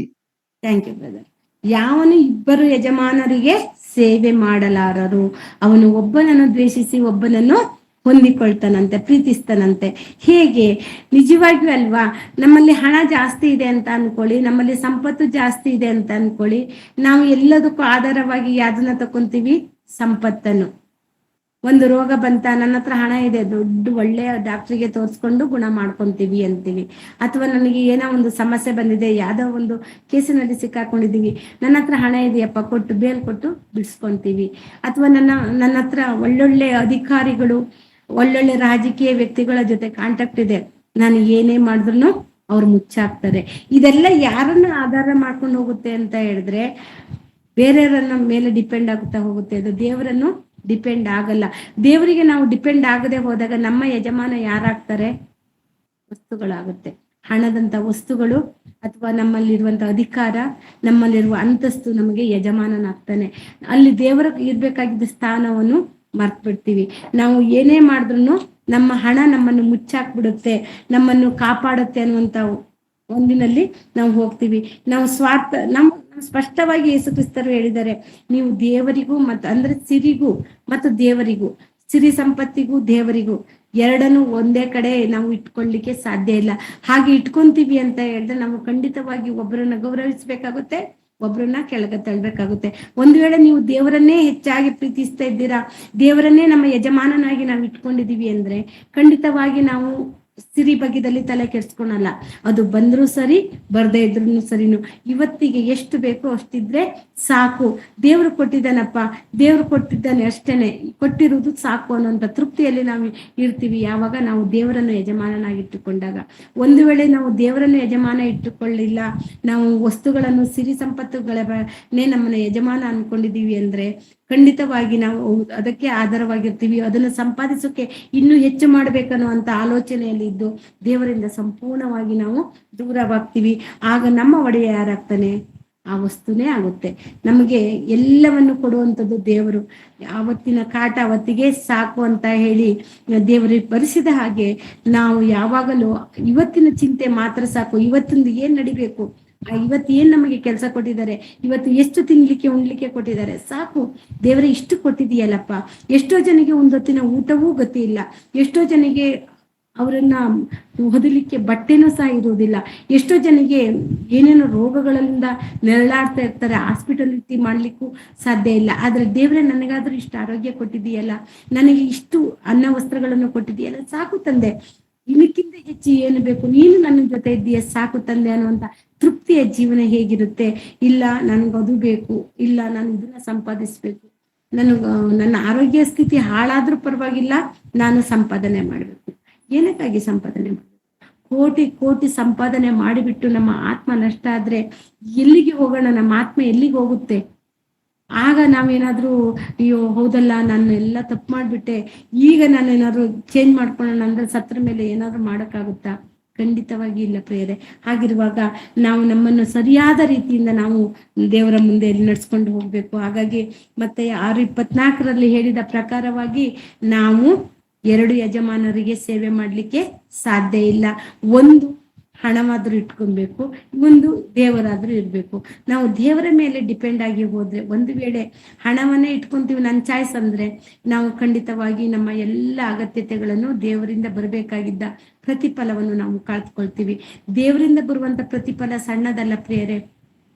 Thank you brother. ಯಾವನು ಇಬ್ಬರು ಯಜಮಾನರಿಗೆ ಸೇವೆ ಮಾಡಲಾರರು, ಅವನು ಒಬ್ಬನನ್ನು ದ್ವೇಷಿಸಿ ಒಬ್ಬನನ್ನು ಹೊಂದಿಕೊಳ್ತಾನಂತೆ, ಪ್ರೀತಿಸ್ತಾನಂತೆ. ಹೇಗೆ? ನಿಜವಾಗಿಯೂ ಅಲ್ವಾ? ನಮ್ಮಲ್ಲಿ ಹಣ ಜಾಸ್ತಿ ಇದೆ ಅಂತ ಅನ್ಕೊಳ್ಳಿ, ನಮ್ಮಲ್ಲಿ ಸಂಪತ್ತು ಜಾಸ್ತಿ ಇದೆ ಅಂತ ಅನ್ಕೊಳ್ಳಿ, ನಾವು ಎಲ್ಲದಕ್ಕೂ ಆಧಾರವಾಗಿ ಯಾವ್ದನ್ನ ತಕೊಂತೀವಿ? ಸಂಪತ್ತನ್ನು. ಒಂದು ರೋಗ ಬಂತ, ನನ್ನ ಹತ್ರ ಹಣ ಇದೆ, ದೊಡ್ಡ ಒಳ್ಳೆಯ ಡಾಕ್ಟ್ರಿಗೆ ತೋರಿಸ್ಕೊಂಡು ಗುಣ ಮಾಡ್ಕೊಂತೀವಿ ಅಂತೀವಿ. ಅಥವಾ ನನಗೆ ಏನೋ ಒಂದು ಸಮಸ್ಯೆ ಬಂದಿದೆ, ಯಾವ್ದೋ ಒಂದು ಕೇಸಿನಲ್ಲಿ ಸಿಕ್ಕಾಕೊಂಡಿದೀವಿ, ನನ್ನ ಹತ್ರ ಹಣ ಇದೆಯಪ್ಪ, ಕೊಟ್ಟು ಬೇಲ್ ಕೊಟ್ಟು ಬಿಡಿಸ್ಕೊಂತೀವಿ. ಅಥವಾ ನನ್ನ ಹತ್ರ ಒಳ್ಳೊಳ್ಳೆ ಅಧಿಕಾರಿಗಳು, ಒಳ್ಳೊಳ್ಳೆ ರಾಜಕೀಯ ವ್ಯಕ್ತಿಗಳ ಜೊತೆ ಕಾಂಟ್ಯಾಕ್ಟ್ ಇದೆ, ನಾನು ಏನೇ ಮಾಡಿದ್ರು ಅವ್ರು ಮುಚ್ಚಾಕ್ತಾರೆ. ಇದೆಲ್ಲ ಯಾರನ್ನ ಆಧಾರ ಮಾಡ್ಕೊಂಡು ಹೋಗುತ್ತೆ ಅಂತ ಹೇಳಿದ್ರೆ ಬೇರೆಯವರನ್ನ ಮೇಲೆ ಡಿಪೆಂಡ್ ಆಗುತ್ತಾ ಹೋಗುತ್ತೆ. ಅದು ದೇವರನ್ನು ಡಿಪೆಂಡ್ ಆಗಲ್ಲ. ದೇವರಿಗೆ ನಾವು ಡಿಪೆಂಡ್ ಆಗದೆ ಹೋದಾಗ ನಮ್ಮ ಯಜಮಾನ ಯಾರಾಗ್ತಾರೆ? ವಸ್ತುಗಳಾಗುತ್ತೆ. ಹಣದಂತ ವಸ್ತುಗಳು ಅಥವಾ ನಮ್ಮಲ್ಲಿರುವಂತ ಅಧಿಕಾರ, ನಮ್ಮಲ್ಲಿರುವ ಅಂತಸ್ತು ನಮಗೆ ಯಜಮಾನನಾಗ್ತಾನೆ. ಅಲ್ಲಿ ದೇವರ ಇರ್ಬೇಕಾಗಿದ್ದ ಸ್ಥಾನವನ್ನು ಮರ್ತ್ ಬಿಡ್ತೀವಿ. ನಾವು ಏನೇ ಮಾಡಿದ್ರು ನಮ್ಮ ಹಣ ನಮ್ಮನ್ನು ಮುಚ್ಚಾಕ್ಬಿಡುತ್ತೆ, ನಮ್ಮನ್ನು ಕಾಪಾಡುತ್ತೆ ಅನ್ನುವಂತ ಒಂದಿನಲ್ಲಿ ನಾವು ಹೋಗ್ತೀವಿ. ನಾವು ಸ್ವಾರ್ಥ ಸ್ಪಷ್ಟವಾಗಿ ಯೇಸು ಕ್ರಿಸ್ತರು ಹೇಳಿದ್ದಾರೆ, ನೀವು ದೇವರಿಗೂ ಅಂದ್ರೆ ಸಿರಿಗೂ ಮತ್ತು ದೇವರಿಗೂ, ಸಿರಿ ಸಂಪತ್ತಿಗೂ ದೇವರಿಗೂ ಎರಡನ್ನು ಒಂದೇ ಕಡೆ ನಾವು ಇಟ್ಕೊಳ್ಳಿಕ್ಕೆ ಸಾಧ್ಯ ಇಲ್ಲ. ಹಾಗೆ ಇಟ್ಕೊಂತೀವಿ ಅಂತ ಹೇಳಿದ್ರೆ ನಾವು ಖಂಡಿತವಾಗಿ ಒಬ್ಬರನ್ನ ಗೌರವಿಸ್ಬೇಕಾಗುತ್ತೆ, ಒಬ್ರನ್ನ ಕೆಳಗೆ ತಳ್ಬೇಕಾಗುತ್ತೆ. ಒಂದು ವೇಳೆ ನೀವು ದೇವರನ್ನೇ ಹೆಚ್ಚಾಗಿ ಪ್ರೀತಿಸ್ತಾ ಇದ್ದೀರಾ, ದೇವರನ್ನೇ ನಮ್ಮ ಯಜಮಾನನಾಗಿ ನಾವು ಇಟ್ಕೊಂಡಿದೀವಿ ಅಂದ್ರೆ ಖಂಡಿತವಾಗಿ ನಾವು ಸಿರಿ ಬಗ್ಗೆದಲ್ಲಿ ತಲೆ ಕೆಡ್ಸ್ಕೊಳಲ್ಲ. ಅದು ಬಂದ್ರು ಸರಿ, ಬರ್ದೇ ಇದ್ರು ಸರಿನು. ಇವತ್ತಿಗೆ ಎಷ್ಟು ಬೇಕೋ ಅಷ್ಟಿದ್ರೆ ಸಾಕು. ದೇವ್ರು ಕೊಟ್ಟಿದ್ದಾನಪ್ಪ, ದೇವ್ರು ಕೊಟ್ಟಿದ್ದಾನೆ ಅಷ್ಟೇನೆ, ಕೊಟ್ಟಿರುವುದು ಸಾಕು ಅನ್ನೋಂಥ ತೃಪ್ತಿಯಲ್ಲಿ ನಾವು ಇರ್ತೀವಿ. ಯಾವಾಗ ನಾವು ದೇವರನ್ನು ಯಜಮಾನನಾಗಿ ಇಟ್ಟುಕೊಂಡಾಗ. ಒಂದು ವೇಳೆ ನಾವು ದೇವರನ್ನು ಯಜಮಾನ ಇಟ್ಟುಕೊಳ್ಳಿಲ್ಲ, ನಾವು ವಸ್ತುಗಳನ್ನು ಸಿರಿ ಸಂಪತ್ತುಗಳನ್ನೇ ನಮ್ಮನ್ನ ಯಜಮಾನ ಅನ್ಕೊಂಡಿದೀವಿ ಅಂದ್ರೆ ಖಂಡಿತವಾಗಿ ನಾವು ಅದಕ್ಕೆ ಆಧಾರವಾಗಿರ್ತೀವಿ. ಅದನ್ನು ಸಂಪಾದಿಸೋಕೆ ಇನ್ನೂ ಹೆಚ್ಚು ಮಾಡ್ಬೇಕನ್ನುವಂತ ಆಲೋಚನೆಯಲ್ಲಿ ಇದ್ದು ದೇವರಿಂದ ಸಂಪೂರ್ಣವಾಗಿ ನಾವು ದೂರವಾಗ್ತೀವಿ. ಆಗ ನಮ್ಮ ಒಡೆಯ ಯಾರಾಗ್ತಾನೆ? ಆ ವಸ್ತುನೇ ಆಗುತ್ತೆ. ನಮಗೆ ಎಲ್ಲವನ್ನು ಕೊಡುವಂಥದ್ದು ದೇವರು. ಆವತ್ತಿನ ಕಾಟ ಅವತ್ತಿಗೆ ಸಾಕು ಅಂತ ಹೇಳಿ ದೇವರಿಗೆ ಬರೆಸಿದ ಹಾಗೆ ನಾವು ಯಾವಾಗಲೂ ಇವತ್ತಿನ ಚಿಂತೆ ಮಾತ್ರ ಸಾಕು. ಇವತ್ತಿಂದ ಏನ್ ನಡಿಬೇಕು, ಇವತ್ತು ಏನ್ ನಮಗೆ ಕೆಲಸ ಕೊಟ್ಟಿದ್ದಾರೆ, ಇವತ್ತು ಎಷ್ಟು ತಿನ್ಲಿಕ್ಕೆ ಉಣ್ಲಿಕ್ಕೆ ಕೊಟ್ಟಿದ್ದಾರೆ, ಸಾಕು. ದೇವರೇ ಇಷ್ಟು ಕೊಟ್ಟಿದೆಯಲ್ಲಪ್ಪ. ಎಷ್ಟೋ ಜನಿಗೆ ಒಂದೊತ್ತಿನ ಊಟವೂ ಗತಿ ಇಲ್ಲ, ಎಷ್ಟೋ ಜನಿಗೆ ಅವರನ್ನ ಹೊದಲಿಕ್ಕೆ ಬಟ್ಟೆನೂ ಸಹ ಇರುವುದಿಲ್ಲ, ಎಷ್ಟೋ ಜನಿಗೆ ಏನೇನೋ ರೋಗಗಳಿಂದ ನೆರಳಾಡ್ತಾ ಇರ್ತಾರೆ, ಹಾಸ್ಪಿಟಾಲಿಟಿ ಮಾಡ್ಲಿಕ್ಕೂ ಸಾಧ್ಯ ಇಲ್ಲ. ಆದ್ರೆ ದೇವರೇ ನನಗಾದ್ರೂ ಇಷ್ಟು ಆರೋಗ್ಯ ಕೊಟ್ಟಿದೆಯಲ್ಲ, ನನಗೆ ಇಷ್ಟು ಅನ್ನ ವಸ್ತ್ರಗಳನ್ನು ಕೊಟ್ಟಿದೆಯಲ್ಲ, ಸಾಕು ತಂದೆ, ಇದಕ್ಕಿಂತ ಹೆಚ್ಚು ಏನು ಬೇಕು, ನೀನು ನನ್ನ ಜೊತೆ ಇದ್ದೀಯ, ಸಾಕು ತಂದೆ ಅನ್ನುವಂತ ತೃಪ್ತಿಯ ಜೀವನ ಹೇಗಿರುತ್ತೆ? ಇಲ್ಲ ನನಗದು ಬೇಕು, ಇಲ್ಲ ನಾನು ಇದನ್ನ ಸಂಪಾದಿಸ್ಬೇಕು, ನನ್ನ ಆರೋಗ್ಯ ಸ್ಥಿತಿ ಹಾಳಾದ್ರೂ ಪರವಾಗಿಲ್ಲ, ನಾನು ಸಂಪಾದನೆ ಮಾಡ್ಬೇಕು. ಏನಕ್ಕಾಗಿ ಸಂಪಾದನೆ ಮಾಡ್ಬೇಕು? ಕೋಟಿ ಕೋಟಿ ಸಂಪಾದನೆ ಮಾಡಿಬಿಟ್ಟು ನಮ್ಮ ಆತ್ಮ ನಷ್ಟ ಆದ್ರೆ ಎಲ್ಲಿಗೆ ಹೋಗೋಣ? ನಮ್ಮ ಆತ್ಮ ಎಲ್ಲಿಗೆ ಹೋಗುತ್ತೆ? ಆಗ ನಾವೇನಾದ್ರೂ ಅಯ್ಯೋ ಹೌದಲ್ಲ, ನಾನು ಎಲ್ಲ ತಪ್ಪು ಮಾಡ್ಬಿಟ್ಟೆ, ಈಗ ನಾನೇನಾದ್ರು ಚೇಂಜ್ ಮಾಡ್ಕೊಳ್ಳೋಣ ಅಂದ್ರೆ ಸತ್ರ ಮೇಲೆ ಏನಾದ್ರು ಮಾಡಕ್ಕಾಗುತ್ತಾ? ಖಂಡಿತವಾಗಿ ಇಲ್ಲ ಪ್ರಿಯರೇ. ಹಾಗಿರುವಾಗ ನಾವು ನಮ್ಮನ್ನು ಸರಿಯಾದ ರೀತಿಯಿಂದ ನಾವು ದೇವರ ಮುಂದೆ ನಡ್ಸ್ಕೊಂಡು ಹೋಗ್ಬೇಕು. ಹಾಗಾಗಿ ಮತ್ತೆ 6:24 ಹೇಳಿದ ಪ್ರಕಾರವಾಗಿ ನಾವು 2 ಯಜಮಾನರಿಗೆ ಸೇವೆ ಮಾಡ್ಲಿಕ್ಕೆ ಸಾಧ್ಯ ಇಲ್ಲ. ಒಂದು ಹಣವಾದ್ರೂ ಇಟ್ಕೊಬೇಕು, ಒಂದು ದೇವರಾದ್ರೂ ಇರ್ಬೇಕು. ನಾವು ದೇವರ ಮೇಲೆ ಡಿಪೆಂಡ್ ಆಗಿ ಹೋದ್ರೆ, ಒಂದು ವೇಳೆ ಹಣವನ್ನೇ ಇಟ್ಕೊಂತೀವಿ ನನ್ನ ಚಾಯ್ಸ್ ಅಂದ್ರೆ, ನಾವು ಖಂಡಿತವಾಗಿ ನಮ್ಮ ಎಲ್ಲ ಅಗತ್ಯತೆಗಳನ್ನು ದೇವರಿಂದ ಬರಬೇಕಾಗಿದ್ದ ಪ್ರತಿಫಲವನ್ನು ನಾವು ಕಳ್ಕೊಳ್ತೀವಿ. ದೇವರಿಂದ ಬರುವಂತ ಪ್ರತಿಫಲ ಸಣ್ಣದಲ್ಲ ಪ್ರಿಯರೇ,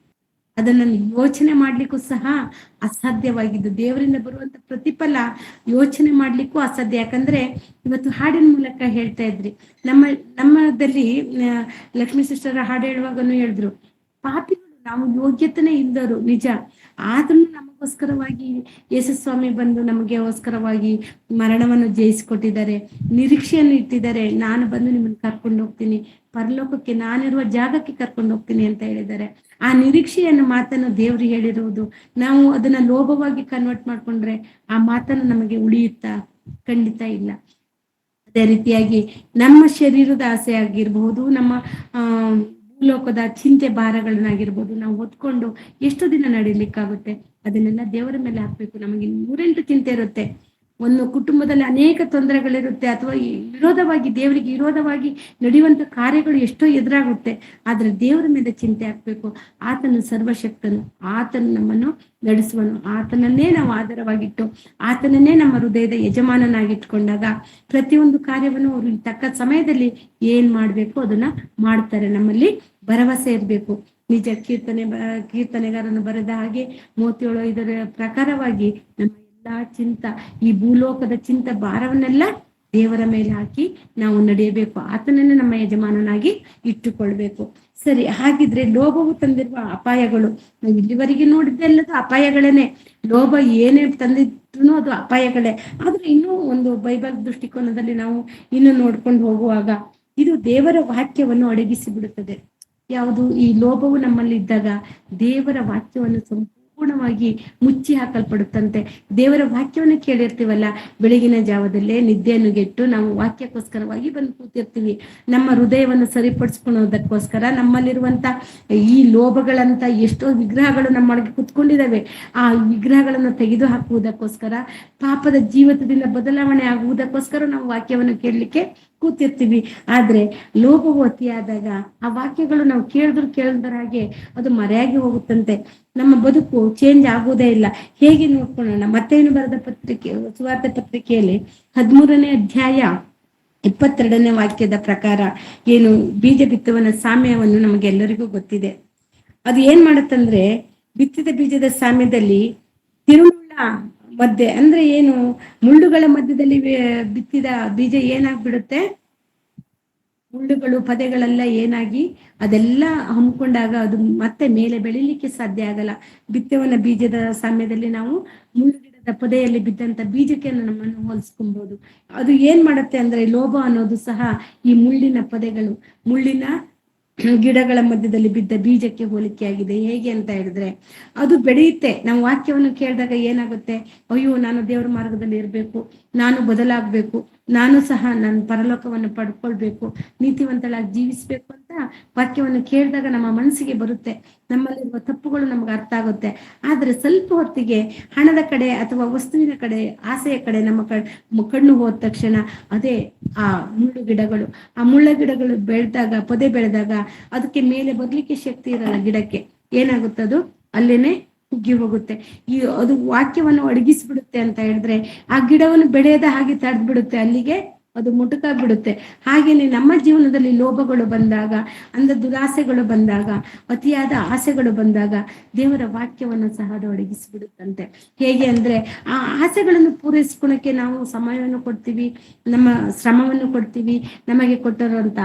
ಅದನ್ನ ಯೋಚನೆ ಮಾಡ್ಲಿಕ್ಕೂ ಸಹ ಅಸಾಧ್ಯವಾಗಿದ್ದು. ದೇವರಿಂದ ಬರುವಂತ ಪ್ರತಿಫಲ ಯೋಚನೆ ಮಾಡ್ಲಿಕ್ಕೂ ಅಸಾಧ್ಯ. ಯಾಕಂದ್ರೆ ಇವತ್ತು ಹಾಡಿನ ಮೂಲಕ ಹೇಳ್ತಾ ಇದ್ರಿ, ನಮ್ಮದಲ್ಲಿ ಲಕ್ಷ್ಮೀ ಸಿಸ್ಟರ್ ಹಾಡು ಹೇಳುವಾಗನು ಹೇಳಿದ್ರು, ಪಾಪಿಗಳು ನಾವು ಯೋಗ್ಯತೆನೇ ಇಲ್ಲದರು ನಿಜ. ಆದ್ರೂ ನಮಗೋಸ್ಕರವಾಗಿ ಯೇಸು ಸ್ವಾಮಿ ಬಂದು ನಮಗೋಸ್ಕರವಾಗಿ ಮರಣವನ್ನು ಜಯಿಸಿಕೊಟ್ಟಿದ್ದಾರೆ, ನಿರೀಕ್ಷೆಯನ್ನು ಇಟ್ಟಿದ್ದಾರೆ. ನಾನು ಬಂದು ನಿಮ್ಮನ್ನು ಕರ್ಕೊಂಡು ಹೋಗ್ತೀನಿ, ಪರಲೋಕಕ್ಕೆ ನಾನಿರುವ ಜಾಗಕ್ಕೆ ಕರ್ಕೊಂಡು ಹೋಗ್ತೀನಿ ಅಂತ ಹೇಳಿದ್ದಾರೆ. ಆ ನಿರೀಕ್ಷೆಯನ್ನು ಮಾತನ್ನು ದೇವ್ರು ಹೇಳಿರುವುದು, ನಾವು ಅದನ್ನ ಲೋಭವಾಗಿ ಕನ್ವರ್ಟ್ ಮಾಡ್ಕೊಂಡ್ರೆ ಆ ಮಾತನ್ನು ನಮಗೆ ಉಳಿಯುತ್ತಾ? ಖಂಡಿತ ಇಲ್ಲ. ಅದೇ ರೀತಿಯಾಗಿ ನಮ್ಮ ಶರೀರದ ಆಸೆ ಆಗಿರ್ಬಹುದು, ನಮ್ಮ ಆ ಭೂಲೋಕದ ಚಿಂತೆ ಭಾರಗಳನ್ನಾಗಿರ್ಬೋದು, ನಾವು ಹೊತ್ಕೊಂಡು ಎಷ್ಟು ದಿನ ನಡೀಲಿಕ್ಕಾಗುತ್ತೆ? ಅದನ್ನೆಲ್ಲ ದೇವರ ಮೇಲೆ ಹಾಕ್ಬೇಕು. ನಮಗೆ 108 ಚಿಂತೆ ಇರುತ್ತೆ. ಒಂದು ಕುಟುಂಬದಲ್ಲಿ ಅನೇಕ ತೊಂದರೆಗಳಿರುತ್ತೆ, ಅಥವಾ ವಿರೋಧವಾಗಿ ದೇವರಿಗೆ ವಿರೋಧವಾಗಿ ನಡೆಯುವಂತ ಕಾರ್ಯಗಳು ಎಷ್ಟೋ ಎದುರಾಗುತ್ತೆ. ಆದ್ರೆ ದೇವರ ಮೇಲೆ ಚಿಂತೆ ಹಾಕ್ಬೇಕು. ಆತನು ಸರ್ವಶಕ್ತನು, ಆತನು ನಮ್ಮನ್ನು ನಡೆಸುವನು. ಆತನನ್ನೇ ನಾವು ಆಧಾರವಾಗಿಟ್ಟು, ಆತನನ್ನೇ ನಮ್ಮ ಹೃದಯದ ಯಜಮಾನನಾಗಿಟ್ಕೊಂಡಾಗ ಪ್ರತಿಯೊಂದು ಕಾರ್ಯವನ್ನು ಅವರು ತಕ್ಕ ಸಮಯದಲ್ಲಿ ಏನ್ ಮಾಡ್ಬೇಕು ಅದನ್ನ ಮಾಡ್ತಾರೆ. ನಮ್ಮಲ್ಲಿ ಭರವಸೆ ಇರ್ಬೇಕು. ನಿಜ ಕೀರ್ತನೆಗಾರನು ಬರೆದ ಹಾಗೆ 37:5 ಪ್ರಕಾರವಾಗಿ ನಮ್ಮ ಎಲ್ಲಾ ಚಿಂತ, ಈ ಭೂಲೋಕದ ಚಿಂತ ಭಾರವನ್ನೆಲ್ಲ ದೇವರ ಮೇಲೆ ಹಾಕಿ ನಾವು ನಡೆಯಬೇಕು. ಆತನನ್ನು ನಮ್ಮ ಯಜಮಾನನಾಗಿ ಇಟ್ಟುಕೊಳ್ಬೇಕು. ಸರಿ, ಹಾಗಿದ್ರೆ ಲೋಭವು ತಂದಿರುವ ಅಪಾಯಗಳು, ನಾವು ಇಲ್ಲಿವರೆಗೆ ನೋಡಿದ್ದೆಲ್ಲದು ಅಪಾಯಗಳೇನೆ. ಲೋಭ ಏನೇ ತಂದಿದ್ರು ಅದು ಅಪಾಯಗಳೇ. ಆದ್ರೆ ಇನ್ನೂ ಒಂದು ಬೈಬಲ್ ದೃಷ್ಟಿಕೋನದಲ್ಲಿ ನಾವು ಇನ್ನು ನೋಡ್ಕೊಂಡು ಹೋಗುವಾಗ, ಇದು ದೇವರ ವಾಕ್ಯವನ್ನು ಅಡಗಿಸಿ ಬಿಡುತ್ತದೆ. ಯಾವುದು? ಈ ಲೋಭವು ನಮ್ಮಲ್ಲಿ ಇದ್ದಾಗ ದೇವರ ವಾಕ್ಯವನ್ನು ಸಂಪೂರ್ಣವಾಗಿ ಮುಚ್ಚಿ ಹಾಕಲ್ಪಡುತ್ತಂತೆ. ದೇವರ ವಾಕ್ಯವನ್ನು ಕೇಳಿರ್ತೀವಲ್ಲ, ಬೆಳಗಿನ ಜಾವದಲ್ಲೇ ನಿದ್ದೆಯನ್ನು ಗೆಟ್ಟು ನಾವು ವಾಕ್ಯಕ್ಕೋಸ್ಕರವಾಗಿ ಬಂದು ಕೂತಿರ್ತೀವಿ. ನಮ್ಮ ಹೃದಯವನ್ನು ಸರಿಪಡಿಸ್ಕೊಳ್ಳೋದಕ್ಕೋಸ್ಕರ ನಮ್ಮಲ್ಲಿರುವಂತ ಈ ಲೋಭಗಳಂತ ಎಷ್ಟೋ ವಿಗ್ರಹಗಳು ನಮ್ಮೊಳಗೆ ಕುತ್ಕೊಂಡಿದ್ದಾವೆ. ಆ ವಿಗ್ರಹಗಳನ್ನು ತೆಗೆದು ಹಾಕುವುದಕ್ಕೋಸ್ಕರ, ಪಾಪದ ಜೀವಿತದಿಂದ ಬದಲಾವಣೆ ಆಗುವುದಕ್ಕೋಸ್ಕರ ನಾವು ವಾಕ್ಯವನ್ನು ಕೇಳಲಿಕ್ಕೆ ಕೂತಿರ್ತೀವಿ. ಆದ್ರೆ ಲೋಭವು ಅತಿಯಾದಾಗ ಆ ವಾಕ್ಯಗಳು ನಾವು ಕೇಳಿದ್ರ ಹಾಗೆ ಅದು ಮರೆಯಾಗಿ ಹೋಗುತ್ತಂತೆ. ನಮ್ಮ ಬದುಕು ಚೇಂಜ್ ಆಗುವುದೇ ಇಲ್ಲ. ಹೇಗೆ ನೋಡ್ಕೊಳ್ಳೋಣ? ಮತ್ತೇನು ಬರೆದ ಸುವಾರ್ತೆ ಪತ್ರಿಕೆಯಲ್ಲಿ 13ನೇ ಅಧ್ಯಾಯ 22ನೇ ವಾಕ್ಯದ ಪ್ರಕಾರ ಏನು ಬೀಜ ಬಿತ್ತುವನ ಸಾಮ್ಯವನ್ನು ನಮಗೆಲ್ಲರಿಗೂ ಗೊತ್ತಿದೆ. ಅದು ಏನ್ ಮಾಡುತ್ತಂದ್ರೆ, ಬಿತ್ತಿದ ಬೀಜದ ಸಾಮ್ಯದಲ್ಲಿ ತಿರುಳುಳ್ಳ ಮಧ್ಯೆ, ಅಂದ್ರೆ ಏನು, ಮುಳ್ಳುಗಳ ಮಧ್ಯದಲ್ಲಿ ಬಿತ್ತಿದ ಬೀಜ ಏನಾಗ್ಬಿಡುತ್ತೆ? ಮುಳ್ಳುಗಳು ಪದೆಗಳೆಲ್ಲ ಏನಾಗಿ ಅದೆಲ್ಲ ಹಮ್ಮಿಕೊಂಡಾಗ ಅದು ಮತ್ತೆ ಮೇಲೆ ಬೆಳಿಲಿಕ್ಕೆ ಸಾಧ್ಯ ಆಗಲ್ಲ. ಬಿತ್ತವನ ಬೀಜದ ಸಾಮ್ಯದಲ್ಲಿ ನಾವು ಮುಳ್ಳು ಗಿಡದ ಪೊದೆಯಲ್ಲಿ ಬಿದ್ದಂತ ಬೀಜಕ್ಕೆ ನಮ್ಮನ್ನು ಹೋಲಿಸ್ಕೊಬಹುದು. ಅದು ಏನ್ ಮಾಡುತ್ತೆ ಅಂದ್ರೆ, ಲೋಭ ಅನ್ನೋದು ಸಹ ಈ ಮುಳ್ಳಿನ ಪೊದೆಗಳು, ಮುಳ್ಳಿನ ಗಿಡಗಳ ಮಧ್ಯದಲ್ಲಿ ಬಿದ್ದ ಬೀಜಕ್ಕೆ ಹೋಲಿಕೆಯಾಗಿದೆ. ಹೇಗೆ ಅಂತ ಹೇಳಿದ್ರೆ, ಅದು ಬೆಳೆಯುತ್ತೆ. ನಾವು ವಾಕ್ಯವನ್ನು ಕೇಳಿದಾಗ ಏನಾಗುತ್ತೆ? ಅಯ್ಯೋ, ನಾನು ದೇವರ ಮಾರ್ಗದಲ್ಲಿ ಇರ್ಬೇಕು, ನಾನು ಬದಲಾಗ್ಬೇಕು, ನಾನು ಸಹ ನನ್ನ ಪರಲೋಕವನ್ನು ಪಡ್ಕೊಳ್ಬೇಕು, ನೀತಿವಂತಳಾಗಿ ಜೀವಿಸ್ಬೇಕು ಅಂತ ವಾಕ್ಯವನ್ನು ಕೇಳಿದಾಗ ನಮ್ಮ ಮನಸ್ಸಿಗೆ ಬರುತ್ತೆ. ನಮ್ಮಲ್ಲಿರುವ ತಪ್ಪುಗಳು ನಮ್ಗೆ ಅರ್ಥ ಆಗುತ್ತೆ. ಆದ್ರೆ ಸ್ವಲ್ಪ ಹೊತ್ತಿಗೆ ಹಣದ ಕಡೆ ಅಥವಾ ವಸ್ತುವಿನ ಕಡೆ, ಆಸೆಯ ಕಡೆ ನಮ್ಮ ಕಣ್ಣು ಹೋದ ತಕ್ಷಣ ಅದೇ ಆ ಮುಳ್ಳು ಗಿಡಗಳು. ಆ ಮುಳ್ಳ ಗಿಡಗಳು ಬೆಳೆದಾಗ, ಪೊದೆ ಬೆಳೆದಾಗ ಅದಕ್ಕೆ ಮೇಲೆ ಬರ್ಲಿಕ್ಕೆ ಶಕ್ತಿ ಇರಲ್ಲ ಗಿಡಕ್ಕೆ. ಏನಾಗುತ್ತದು? ಅಲ್ಲೇನೆ ಕುಗ್ಗಿ ಹೋಗುತ್ತೆ. ಅದು ವಾಕ್ಯವನ್ನು ಅಡಗಿಸ್ಬಿಡುತ್ತೆ ಅಂತ ಹೇಳಿದ್ರೆ, ಆ ಗಿಡವನ್ನು ಬೆಳೆಯದ ಹಾಗೆ ತಡೆದ್ಬಿಡುತ್ತೆ, ಅಲ್ಲಿಗೆ ಅದು ಮುಟುಕಾಗ್ಬಿಡುತ್ತೆ. ಹಾಗೇನೆ ನಮ್ಮ ಜೀವನದಲ್ಲಿ ಲೋಭಗಳು ಬಂದಾಗ, ದುರಾಸೆಗಳು ಬಂದಾಗ, ಅತಿಯಾದ ಆಸೆಗಳು ಬಂದಾಗ ದೇವರ ವಾಕ್ಯವನ್ನು ಸಹ ಅದು ಅಡಗಿಸ್ಬಿಡುತ್ತಂತೆ. ಹೇಗೆ ಅಂದ್ರೆ, ಆ ಆಸೆಗಳನ್ನು ಪೂರೈಸ್ಕೊಳಕ್ಕೆ ನಾವು ಸಮಯವನ್ನು ಕೊಡ್ತೀವಿ, ನಮ್ಮ ಶ್ರಮವನ್ನು ಕೊಡ್ತೀವಿ, ನಮಗೆ ಕೊಟ್ಟಿರುವಂತ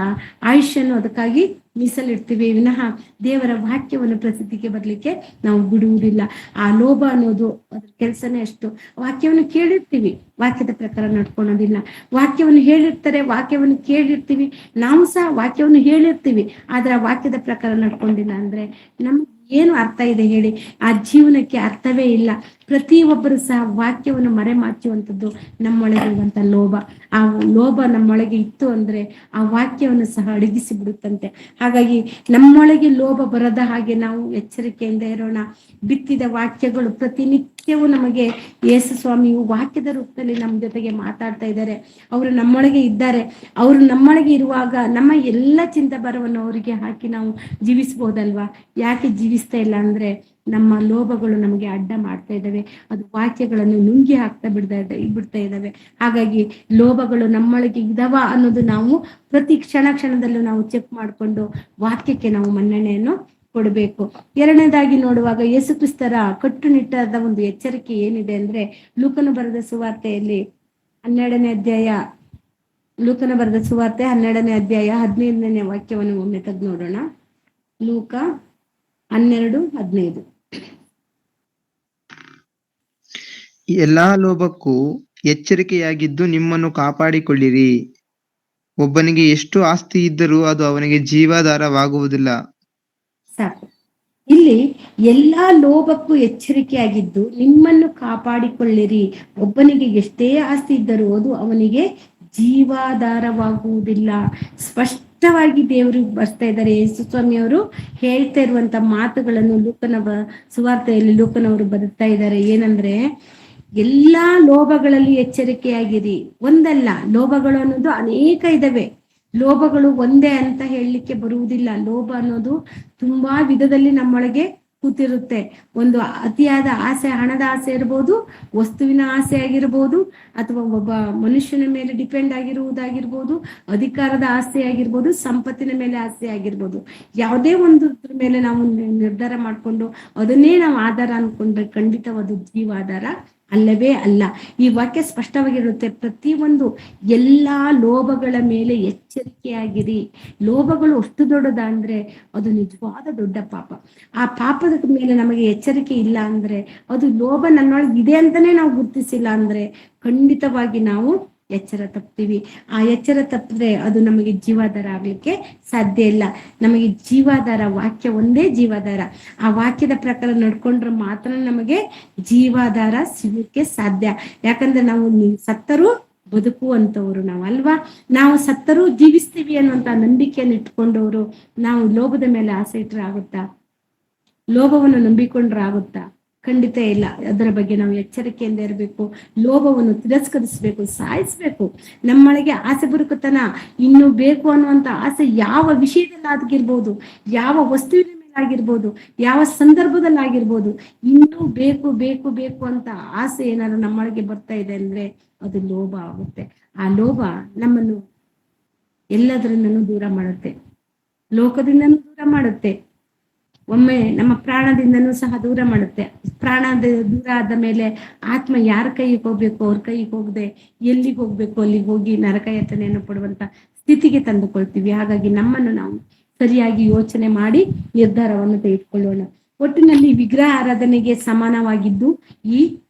ಆಯುಷ್ಯನ್ನು ಅದಕ್ಕಾಗಿ ಮೀಸಲಿಡ್ತೀವಿ ವಿನಃ ದೇವರ ವಾಕ್ಯವನ್ನು ಪ್ರಸಿದ್ಧಿಗೆ ಬರ್ಲಿಕ್ಕೆ ನಾವು ಬಿಡುವುದಿಲ್ಲ. ಆ ಲೋಭ ಅನ್ನೋದು ಅದ್ರ ಕೆಲಸನೇ ಅಷ್ಟು. ವಾಕ್ಯವನ್ನು ಕೇಳಿರ್ತೀವಿ, ವಾಕ್ಯದ ಪ್ರಕಾರ ನಡ್ಕೊಳೋದಿಲ್ಲ. ವಾಕ್ಯವನ್ನು ಹೇಳಿರ್ತಾರೆ, ವಾಕ್ಯವನ್ನು ಕೇಳಿರ್ತೀವಿ, ನಾವು ಸಹ ವಾಕ್ಯವನ್ನು ಹೇಳಿರ್ತೀವಿ, ಆದ್ರೆ ಆ ವಾಕ್ಯದ ಪ್ರಕಾರ ನಡ್ಕೊಂಡಿಲ್ಲ ಅಂದ್ರೆ ನಮ್ಗೆ ಏನು ಅರ್ಥ ಇದೆ ಹೇಳಿ? ಆ ಜೀವನಕ್ಕೆ ಅರ್ಥವೇ ಇಲ್ಲ. ಪ್ರತಿಯೊಬ್ಬರು ಸಹ ವಾಕ್ಯವನ್ನು ಮರೆಮಾಚುವಂಥದ್ದು ನಮ್ಮೊಳಗೆ ಇರುವಂತ ಲೋಭ. ಆ ಲೋಭ ನಮ್ಮೊಳಗೆ ಇತ್ತು ಅಂದ್ರೆ ಆ ವಾಕ್ಯವನ್ನು ಸಹ ಅಡಗಿಸಿ ಬಿಡುತ್ತಂತೆ. ಹಾಗಾಗಿ ನಮ್ಮೊಳಗೆ ಲೋಭ ಬರದ ಹಾಗೆ ನಾವು ಎಚ್ಚರಿಕೆಯಿಂದ ಇರೋಣ. ಬಿತ್ತಿದ ವಾಕ್ಯಗಳು ಪ್ರತಿನಿತ್ಯವೂ ನಮಗೆ ಯೇಸು ಸ್ವಾಮಿಯು ವಾಕ್ಯದ ರೂಪದಲ್ಲಿ ನಮ್ಮ ಜೊತೆಗೆ ಮಾತಾಡ್ತಾ ಇದ್ದಾರೆ. ಅವರು ನಮ್ಮೊಳಗೆ ಇದ್ದಾರೆ. ಅವರು ನಮ್ಮೊಳಗೆ ಇರುವಾಗ ನಮ್ಮ ಎಲ್ಲ ಚಿಂತ ಭಾರವನ್ನು ಅವರಿಗೆ ಹಾಕಿ ನಾವು ಜೀವಿಸಬಹುದಲ್ವಾ? ಯಾಕೆ ಜೀವಿಸ್ತಾ ಇಲ್ಲ ಅಂದ್ರೆ, ನಮ್ಮ ಲೋಭಗಳು ನಮಗೆ ಅಡ್ಡ ಮಾಡ್ತಾ ಇದ್ದಾವೆ. ಅದು ವಾಕ್ಯಗಳನ್ನು ನುಂಗಿ ಹಾಕ್ತಾ ಬಿಡ್ತಾ ಇದ್ದಾವೆ. ಹಾಗಾಗಿ ಲೋಭಗಳು ನಮ್ಮೊಳಗೆ ಇದಾವ ಅನ್ನೋದು ನಾವು ಪ್ರತಿ ಕ್ಷಣದಲ್ಲೂ ನಾವು ಚೆಕ್ ಮಾಡಿಕೊಂಡು ವಾಕ್ಯಕ್ಕೆ ನಾವು ಮನ್ನಣೆಯನ್ನು ಕೊಡಬೇಕು. ಎರಡನೇದಾಗಿ ನೋಡುವಾಗ, ಯೇಸು ಕ್ರಿಸ್ತರ ಕಟ್ಟುನಿಟ್ಟಾದ ಒಂದು ಎಚ್ಚರಿಕೆ ಏನಿದೆ ಅಂದ್ರೆ, ಲೂಕನು ಬರೆದ ಸುವಾರ್ತೆಯಲ್ಲಿ 12ನೇ ಅಧ್ಯಾಯ, ಲೂಕನ ಬರೆದ ಸುವಾರ್ತೆ 12ನೇ ಅಧ್ಯಾಯ 15ನೇ ವಾಕ್ಯವನ್ನು ಒಮ್ಮೆ ತೆಗೆದು ನೋಡೋಣ. ಲೂಕ 12:15. ಎಲ್ಲಾ ಲೋಭಕ್ಕೂ ಎಚ್ಚರಿಕೆಯಾಗಿದ್ದು ನಿಮ್ಮನ್ನು ಕಾಪಾಡಿಕೊಳ್ಳಿರಿ. ಒಬ್ಬನಿಗೆ ಎಷ್ಟು ಆಸ್ತಿ ಇದ್ದರೂ ಅದು ಅವನಿಗೆ ಜೀವಾಧಾರವಾಗುವುದಿಲ್ಲ. ಸಾಕು. ಇಲ್ಲಿ ಎಲ್ಲಾ ಲೋಭಕ್ಕೂ ಎಚ್ಚರಿಕೆಯಾಗಿದ್ದು ನಿಮ್ಮನ್ನು ಕಾಪಾಡಿಕೊಳ್ಳಿರಿ. ಒಬ್ಬನಿಗೆ ಎಷ್ಟೇ ಆಸ್ತಿ ಇದ್ದರೂ ಅದು ಅವನಿಗೆ ಜೀವಾಧಾರವಾಗುವುದಿಲ್ಲ. ಸ್ಪಷ್ಟವಾಗಿ ದೇವರು ಬರ್ತಾ ಇದ್ದಾರೆ. ಯೇಸು ಸ್ವಾಮಿಯವರು ಹೇಳ್ತಾ ಇರುವಂತ ಮಾತುಗಳನ್ನು ಸುವಾರ್ತೆಯಲ್ಲಿ ಲೂಕನವರು ಬರುತ್ತಾ ಇದ್ದಾರೆ. ಏನಂದ್ರೆ, ಎಲ್ಲಾ ಲೋಭಗಳಲ್ಲಿ ಎಚ್ಚರಿಕೆಯಾಗಿರಿ. ಒಂದಲ್ಲ, ಲೋಭಗಳು ಅನ್ನೋದು ಅನೇಕ ಇದಾವೆ. ಲೋಭಗಳು ಒಂದೇ ಅಂತ ಹೇಳಲಿಕ್ಕೆ ಬರುವುದಿಲ್ಲ. ಲೋಭ ಅನ್ನೋದು ತುಂಬಾ ವಿಧದಲ್ಲಿ ನಮ್ಮೊಳಗೆ ಕೂತಿರುತ್ತೆ. ಒಂದು ಅತಿಯಾದ ಆಸೆ, ಹಣದ ಆಸೆ ಇರ್ಬೋದು, ವಸ್ತುವಿನ ಆಸೆ ಆಗಿರ್ಬೋದು, ಅಥವಾ ಒಬ್ಬ ಮನುಷ್ಯನ ಮೇಲೆ ಡಿಪೆಂಡ್ ಆಗಿರುವುದಾಗಿರ್ಬೋದು, ಅಧಿಕಾರದ ಆಸೆ ಆಗಿರ್ಬೋದು, ಸಂಪತ್ತಿನ ಮೇಲೆ ಆಸೆ ಆಗಿರ್ಬೋದು. ಯಾವುದೇ ಒಂದು ಮೇಲೆ ನಾವು ನಿರ್ಧಾರ ಮಾಡಿಕೊಂಡು ಅದನ್ನೇ ನಾವು ಆಧಾರ ಅನ್ಕೊಂಡ್ರೆ ಖಂಡಿತವಾದ ಜೀವಾಧಾರ ಅಲ್ಲವೇ ಅಲ್ಲ. ಈ ವಾಕ್ಯ ಸ್ಪಷ್ಟವಾಗಿರುತ್ತೆ. ಪ್ರತಿಯೊಂದು ಎಲ್ಲಾ ಲೋಭಗಳ ಮೇಲೆ ಎಚ್ಚರಿಕೆಯಾಗಿರಿ. ಲೋಭಗಳು ಅಷ್ಟು ದೊಡ್ಡದ ಅಂದ್ರೆ ಅದು ನಿಜವಾದ ದೊಡ್ಡ ಪಾಪ. ಆ ಪಾಪದ ಮೇಲೆ ನಮಗೆ ಎಚ್ಚರಿಕೆ ಇಲ್ಲ ಅಂದ್ರೆ, ಅದು ಲೋಭ ನನ್ನೊಳಗೆ ಇದೆ ಅಂತಾನೆ ನಾವು ಗುರುತಿಸಿಲ್ಲ ಅಂದ್ರೆ ಖಂಡಿತವಾಗಿ ನಾವು ಎಚ್ಚರ ತಪ್ತೀವಿ. ಆ ಎಚ್ಚರ ತಪ್ಪಿದ್ರೆ ಅದು ನಮಗೆ ಜೀವಾಧಾರ ಆಗ್ಲಿಕ್ಕೆ ಸಾಧ್ಯ ಇಲ್ಲ. ನಮಗೆ ಜೀವಾಧಾರ ವಾಕ್ಯ ಒಂದೇ ಜೀವಾಧಾರ. ಆ ವಾಕ್ಯದ ಪ್ರಕಾರ ನಡ್ಕೊಂಡ್ರೆ ಮಾತ್ರ ನಮಗೆ ಜೀವಾಧಾರ ಸಿಗಲಿಕ್ಕೆ ಸಾಧ್ಯ. ಯಾಕಂದ್ರೆ ನಾವು ಸತ್ತರೂ ಬದುಕುವಂತವ್ರು ನಾವು ಅಲ್ವಾ. ನಾವು ಸತ್ತರೂ ಜೀವಿಸ್ತೀವಿ ಅನ್ನುವಂತ ನಂಬಿಕೆಯನ್ನು ಇಟ್ಕೊಂಡವರು ನಾವು ಲೋಭದ ಮೇಲೆ ಆಸೆ ಇಟ್ರೆ ಆಗುತ್ತಾ? ಲೋಭವನ್ನು ನಂಬಿಕೊಂಡ್ರೆ ಆಗುತ್ತಾ? ಖಂಡಿತ ಇಲ್ಲ. ಅದರ ಬಗ್ಗೆ ನಾವು ಎಚ್ಚರಿಕೆಯಿಂದ ಇರಬೇಕು. ಲೋಭವನ್ನು ತಿರಸ್ಕರಿಸಬೇಕು, ಸಾಯಿಸ್ಬೇಕು. ನಮ್ಮೊಳಗೆ ಆಸೆ ಬುರುಕುತನ, ಇನ್ನು ಬೇಕು ಅನ್ನುವಂತ ಆಸೆ ಯಾವ ವಿಷಯದಲ್ಲಾಗಿರ್ಬೋದು, ಯಾವ ವಸ್ತುವಿನ ಮೇಲೆ ಆಗಿರ್ಬೋದು, ಯಾವ ಸಂದರ್ಭದಲ್ಲಾಗಿರ್ಬೋದು, ಇನ್ನೂ ಬೇಕು ಬೇಕು ಬೇಕು ಅಂತ ಆಸೆ ಏನಾದ್ರು ನಮ್ಮೊಳಗೆ ಬರ್ತಾ ಇದೆ ಅಂದ್ರೆ ಅದು ಲೋಭ ಆಗುತ್ತೆ. ಆ ಲೋಭ ನಮ್ಮನ್ನು ಎಲ್ಲದರಿಂದನೂ ದೂರ ಮಾಡುತ್ತೆ, ಲೋಕದಿಂದನೂ ದೂರ ಮಾಡುತ್ತೆ, ಒಮ್ಮೆ ನಮ್ಮ ಪ್ರಾಣದಿಂದನೂ ಸಹ ದೂರ ಮಾಡುತ್ತೆ. ಪ್ರಾಣದ ದೂರ ಆದ ಮೇಲೆ ಆತ್ಮ ಯಾರ ಕೈಗೆ ಹೋಗ್ಬೇಕು ಅವ್ರ ಕೈಗೆ ಹೋಗದೆ ಎಲ್ಲಿಗೆ ಹೋಗ್ಬೇಕು ಅಲ್ಲಿಗೆ ಹೋಗಿ ನರಕ ಯಾತನೆಯನ್ನು ಪಡುವಂತ ಸ್ಥಿತಿಗೆ ತಂದುಕೊಳ್ತೀವಿ. ಹಾಗಾಗಿ ನಮ್ಮನ್ನು ನಾವು ಸರಿಯಾಗಿ ಯೋಚನೆ ಮಾಡಿ ನಿರ್ಧಾರವನ್ನು ತೆಗೆದುಕೊಳ್ಳೋಣ. ಒಟ್ಟಿನಲ್ಲಿ ವಿಗ್ರಹ ಆರಾಧನೆಗೆ ಸಮಾನವಾಗಿದ್ದು ಈ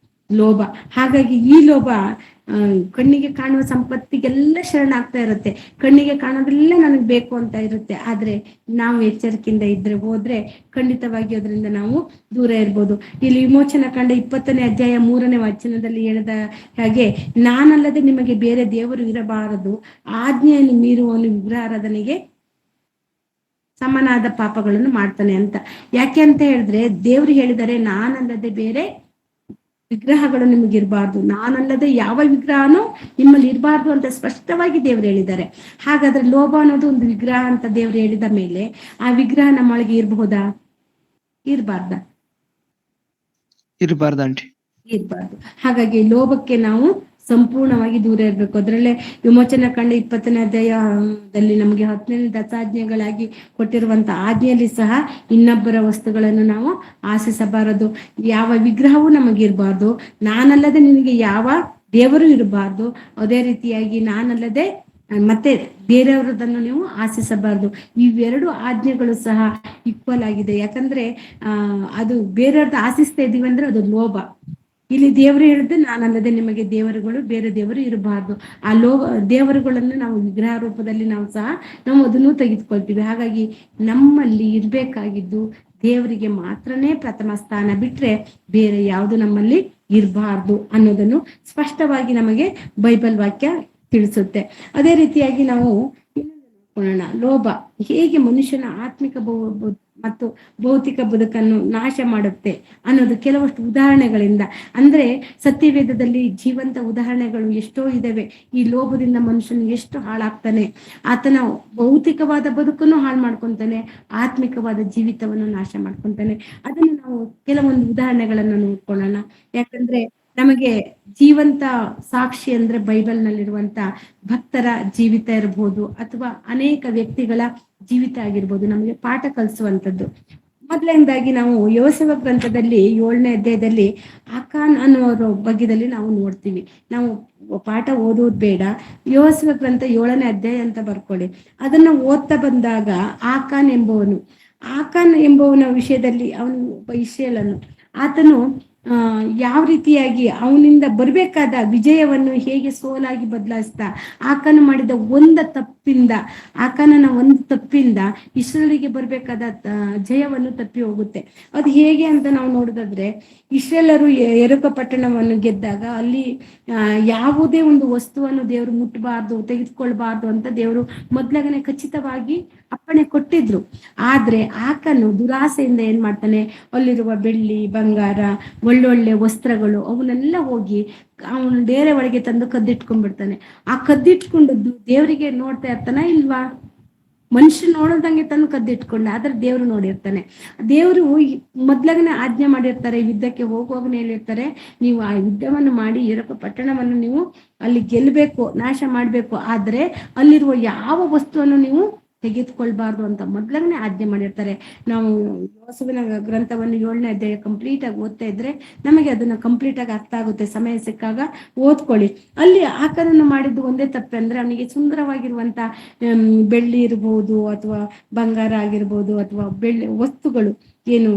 ಲೋಭ. ಹಾಗಾಗಿ ಈ ಲೋಭ ಕಣ್ಣಿಗೆ ಕಾಣುವ ಸಂಪತ್ತಿಗೆಲ್ಲ ಶರಣಾಗ್ತಾ ಇರುತ್ತೆ. ಕಣ್ಣಿಗೆ ಕಾಣೋದೆಲ್ಲ ನನಗೆ ಬೇಕು ಅಂತ ಇರುತ್ತೆ. ಆದ್ರೆ ನಾವು ಎಚ್ಚರಿಕೆಯಿಂದ ಇದ್ರೆ ಹೋದ್ರೆ ಖಂಡಿತವಾಗಿ ಅದರಿಂದ ನಾವು ದೂರ ಇರ್ಬೋದು. ಇಲ್ಲಿ ವಿಮೋಚನಾ ಕಾಂಡ 20ನೇ ಅಧ್ಯಾಯ 3ನೇ ವಚನದಲ್ಲಿ ಹೇಳಿದ ಹಾಗೆ, ನಾನಲ್ಲದೆ ನಿಮಗೆ ಬೇರೆ ದೇವರು ಇರಬಾರದು, ಆಜ್ಞೆಯನ್ನು ಮೀರುವವನು ವಿಗ್ರಹಾರಾಧನೆಗೆ ಸಮನಾದ ಪಾಪಗಳನ್ನು ಮಾಡ್ತಾನೆ ಅಂತ. ಯಾಕೆ ಅಂತ ಹೇಳಿದ್ರೆ, ದೇವ್ರು ಹೇಳಿದರೆ ನಾನಲ್ಲದೆ ಬೇರೆ ವಿಗ್ರಹಗಳು ನಿಮಗೆ ಇರಬಾರ್ದು, ನಾನಲ್ಲದೆ ಯಾವ ವಿಗ್ರಹನೂ ನಿಮ್ಮಲ್ಲಿ ಇರಬಾರ್ದು ಅಂತ ಸ್ಪಷ್ಟವಾಗಿ ದೇವ್ರು ಹೇಳಿದ್ದಾರೆ. ಹಾಗಾದ್ರೆ ಲೋಭ ಅನ್ನೋದು ಒಂದು ವಿಗ್ರಹ ಅಂತ ದೇವ್ರು ಹೇಳಿದ ಮೇಲೆ ಆ ವಿಗ್ರಹ ನಮ್ಮೊಳಗೆ ಇರಬಹುದಾ? ಇರಬಾರ್ದ? ಇರಬಾರ್ದಂಟಿ. ಇರಬಾರ್ದು. ಹಾಗಾಗಿ ಲೋಭಕ್ಕೆ ನಾವು ಸಂಪೂರ್ಣವಾಗಿ ದೂರ ಇರಬೇಕು. ಅದರಲ್ಲೇ ವಿಮೋಚನಾ ಕಾಂಡ 20ನೇ ಅಧ್ಯಾಯದಲ್ಲಿ ನಮಗೆ 10ನೇ ದಶಾಜ್ಞೆಗಳಾಗಿ ಕೊಟ್ಟಿರುವಂತ ಆಜ್ಞೆಯಲ್ಲಿ ಸಹ ಇನ್ನೊಬ್ಬರ ವಸ್ತುಗಳನ್ನು ನಾವು ಆಶಿಸಬಾರದು, ಯಾವ ವಿಗ್ರಹವೂ ನಮಗಿರ್ಬಾರ್ದು, ನಾನಲ್ಲದೆ ನಿನಗೆ ಯಾವ ದೇವರು ಇರಬಾರ್ದು, ಅದೇ ರೀತಿಯಾಗಿ ನಾನಲ್ಲದೆ ಮತ್ತೆ ಬೇರೆಯವರದನ್ನು ನೀವು ಆಶಿಸಬಾರ್ದು. ಇವೆರಡು ಆಜ್ಞೆಗಳು ಸಹ ಈಕ್ವಲ್ ಆಗಿದೆ. ಯಾಕಂದ್ರೆ ಅದು ಬೇರೆಯವ್ರದ್ದು ಆಶಿಸ್ತಾ ಇದೀವಿ ಅಂದ್ರೆ ಅದು ಲೋಭ. ಇಲ್ಲಿ ದೇವರು ಹೇಳಿದ್ರೆ ನಾನಲ್ಲದೆ ನಿಮಗೆ ದೇವರುಗಳು ಬೇರೆ ದೇವರು ಇರಬಾರ್ದು. ಆ ದೇವರುಗಳನ್ನು ನಾವು ವಿಗ್ರಹ ರೂಪದಲ್ಲಿ ನಾವು ಸಹ ನಾವು ಅದನ್ನು ತೆಗೆದುಕೊಳ್ತೀವಿ. ಹಾಗಾಗಿ ನಮ್ಮಲ್ಲಿ ಇರ್ಬೇಕಾಗಿದ್ದು ದೇವರಿಗೆ ಮಾತ್ರನೇ ಪ್ರಥಮ ಸ್ಥಾನ, ಬಿಟ್ರೆ ಬೇರೆ ಯಾವುದು ನಮ್ಮಲ್ಲಿ ಇರಬಾರ್ದು ಅನ್ನೋದನ್ನು ಸ್ಪಷ್ಟವಾಗಿ ನಮಗೆ ಬೈಬಲ್ ವಾಕ್ಯ ತಿಳಿಸುತ್ತೆ. ಅದೇ ರೀತಿಯಾಗಿ ನಾವು ನೋಡೋಣ, ಲೋಭ ಹೇಗೆ ಮನುಷ್ಯನ ಆತ್ಮಿಕ ಮತ್ತು ಭೌತಿಕ ಬದುಕನ್ನು ನಾಶ ಮಾಡುತ್ತೆ ಅನ್ನೋದು ಕೆಲವಷ್ಟು ಉದಾಹರಣೆಗಳಿಂದ. ಅಂದ್ರೆ ಸತ್ಯವೇದದಲ್ಲಿ ಜೀವಂತ ಉದಾಹರಣೆಗಳು ಎಷ್ಟೋ ಇದಾವೆ. ಈ ಲೋಭದಿಂದ ಮನುಷ್ಯನು ಎಷ್ಟು ಹಾಳಾಗ್ತಾನೆ, ಆತನ ಭೌತಿಕವಾದ ಬದುಕನ್ನು ಹಾಳು ಮಾಡ್ಕೊಂತಾನೆ, ಆತ್ಮಿಕವಾದ ಜೀವಿತವನ್ನು ನಾಶ ಮಾಡ್ಕೊಂತಾನೆ. ಅದನ್ನು ನಾವು ಕೆಲವೊಂದು ಉದಾಹರಣೆಗಳನ್ನು ನೋಡ್ಕೊಳ್ಳೋಣ. ಯಾಕಂದ್ರೆ ನಮಗೆ ಜೀವಂತ ಸಾಕ್ಷಿ ಅಂದ್ರೆ ಬೈಬಲ್ ನಲ್ಲಿರುವಂತ ಭಕ್ತರ ಜೀವಿತ ಇರಬಹುದು, ಅಥವಾ ಅನೇಕ ವ್ಯಕ್ತಿಗಳ ಜೀವಿತ ಆಗಿರ್ಬೋದು, ನಮಗೆ ಪಾಠ ಕಲಿಸುವಂಥದ್ದು. ಮೊದಲನೇದಾಗಿ ನಾವು ಯೋಸೇಫ ಗ್ರಂಥದಲ್ಲಿ 7ನೇ ಅಧ್ಯಾಯದಲ್ಲಿ ಆಕಾನ್ ಅನ್ನೋರ ಬಗ್ಗೆದಲ್ಲಿ ನಾವು ನೋಡ್ತೀವಿ. ನಾವು ಪಾಠ ಓದೋದು ಬೇಡ, ಯೋಸೇಫ ಗ್ರಂಥ 7ನೇ ಅಧ್ಯಾಯ ಅಂತ ಬರ್ಕೊಳ್ಳಿ. ಅದನ್ನ ಓದ್ತಾ ಬಂದಾಗ ಆಕಾನ್ ಎಂಬುವನು, ಆಕಾನ್ ಎಂಬುವನ ವಿಷಯದಲ್ಲಿ ಅವನು ಒಬ್ಬ ಇಸ್ರೇಲನು, ಆತನು ಯಾವ ರೀತಿಯಾಗಿ ಅವನಿಂದ ಬರಬೇಕಾದ ವಿಜಯವನ್ನು ಹೇಗೆ ಸೋಲಾಗಿ ಬದಲಾಯಿಸ್ತಾ, ಆಕನು ಮಾಡಿದ ಆಕನನ ಒಂದು ತಪ್ಪಿಂದ ಇಸ್ರೇಲಿಗೆ ಬರಬೇಕಾದ ಜಯವನ್ನು ತಪ್ಪಿ ಹೋಗುತ್ತೆ. ಅದು ಹೇಗೆ ಅಂತ ನಾವು ನೋಡೋದಾದ್ರೆ, ಇಸ್ರೇಲರು ಯೆರಿಕೋ ಪಟ್ಟಣವನ್ನು ಗೆದ್ದಾಗ ಅಲ್ಲಿ ಯಾವುದೇ ಒಂದು ವಸ್ತುವನ್ನು ದೇವರು ಮುಟ್ಟಬಾರ್ದು, ತೆಗೆದುಕೊಳ್ಬಾರ್ದು ಅಂತ ದೇವರು ಮೊದ್ಲಾಗನೆ ಖಚಿತವಾಗಿ ಅಪ್ಪಣೆ ಕೊಟ್ಟಿದ್ರು. ಆದ್ರೆ ಆಕನು ದುರಾಸೆಯಿಂದ ಏನ್ ಮಾಡ್ತಾನೆ, ಅಲ್ಲಿರುವ ಬೆಳ್ಳಿ ಬಂಗಾರ ಒಳ್ಳೊಳ್ಳೆ ವಸ್ತ್ರಗಳು ಅವನ್ನೆಲ್ಲ ಹೋಗಿ ಅವನು ಡೇರೆ ಒಳಗೆ ತಂದು ಕದ್ದಿಟ್ಕೊಂಡ್ಬಿಡ್ತಾನೆ. ಆ ಕದ್ದಿಟ್ಕೊಂಡದ್ದು ದೇವರಿಗೆ ನೋಡ್ತಾ ಇರ್ತಾನ ಇಲ್ವಾ? ಮನುಷ್ಯ ನೋಡೋದಂಗೆ ತಂದು ಕದ್ದಿಟ್ಕೊಂಡ, ಆದ್ರೆ ದೇವ್ರು ನೋಡಿರ್ತಾನೆ. ದೇವರು ಮೊದ್ಲಾಗನೆ ಆಜ್ಞೆ ಮಾಡಿರ್ತಾರೆ, ಯುದ್ಧಕ್ಕೆ ಹೋಗುವಾಗನೇ ಹೇಳಿರ್ತಾರೆ, ನೀವು ಆ ಯುದ್ಧವನ್ನು ಮಾಡಿ ಯೆರಿಕೋ ಪಟ್ಟಣವನ್ನು ನೀವು ಅಲ್ಲಿ ಗೆಲ್ಬೇಕು, ನಾಶ ಮಾಡ್ಬೇಕು, ಆದ್ರೆ ಅಲ್ಲಿರುವ ಯಾವ ವಸ್ತುವನ್ನು ನೀವು ತೆಗೆದುಕೊಳ್ಬಾರ್ದು ಅಂತ ಮೊದ್ಲಾಗನೆ ಆಜ್ಞೆ ಮಾಡಿರ್ತಾರೆ. ನಾವು ಯೋಸುವಿನ ಗ್ರಂಥವನ್ನು 7ನೇ ಅಧ್ಯಾಯ ಕಂಪ್ಲೀಟ್ ಆಗಿ ಓದ್ತಾ ಇದ್ರೆ ನಮಗೆ ಅದನ್ನ ಕಂಪ್ಲೀಟ್ ಆಗಿ ಅರ್ಥ ಆಗುತ್ತೆ. ಸಮಯ ಸಿಕ್ಕಾಗ ಓದ್ಕೊಳ್ಳಿ. ಅಲ್ಲಿ ಆಕನನ್ನು ಮಾಡಿದ್ದು ಒಂದೇ ತಪ್ಪಂದ್ರೆ, ಅವನಿಗೆ ಸುಂದರವಾಗಿರುವಂತ ಬೆಳ್ಳಿ ಇರ್ಬೋದು ಅಥವಾ ಬಂಗಾರ ಆಗಿರ್ಬೋದು ಅಥವಾ ವಸ್ತುಗಳು ಏನು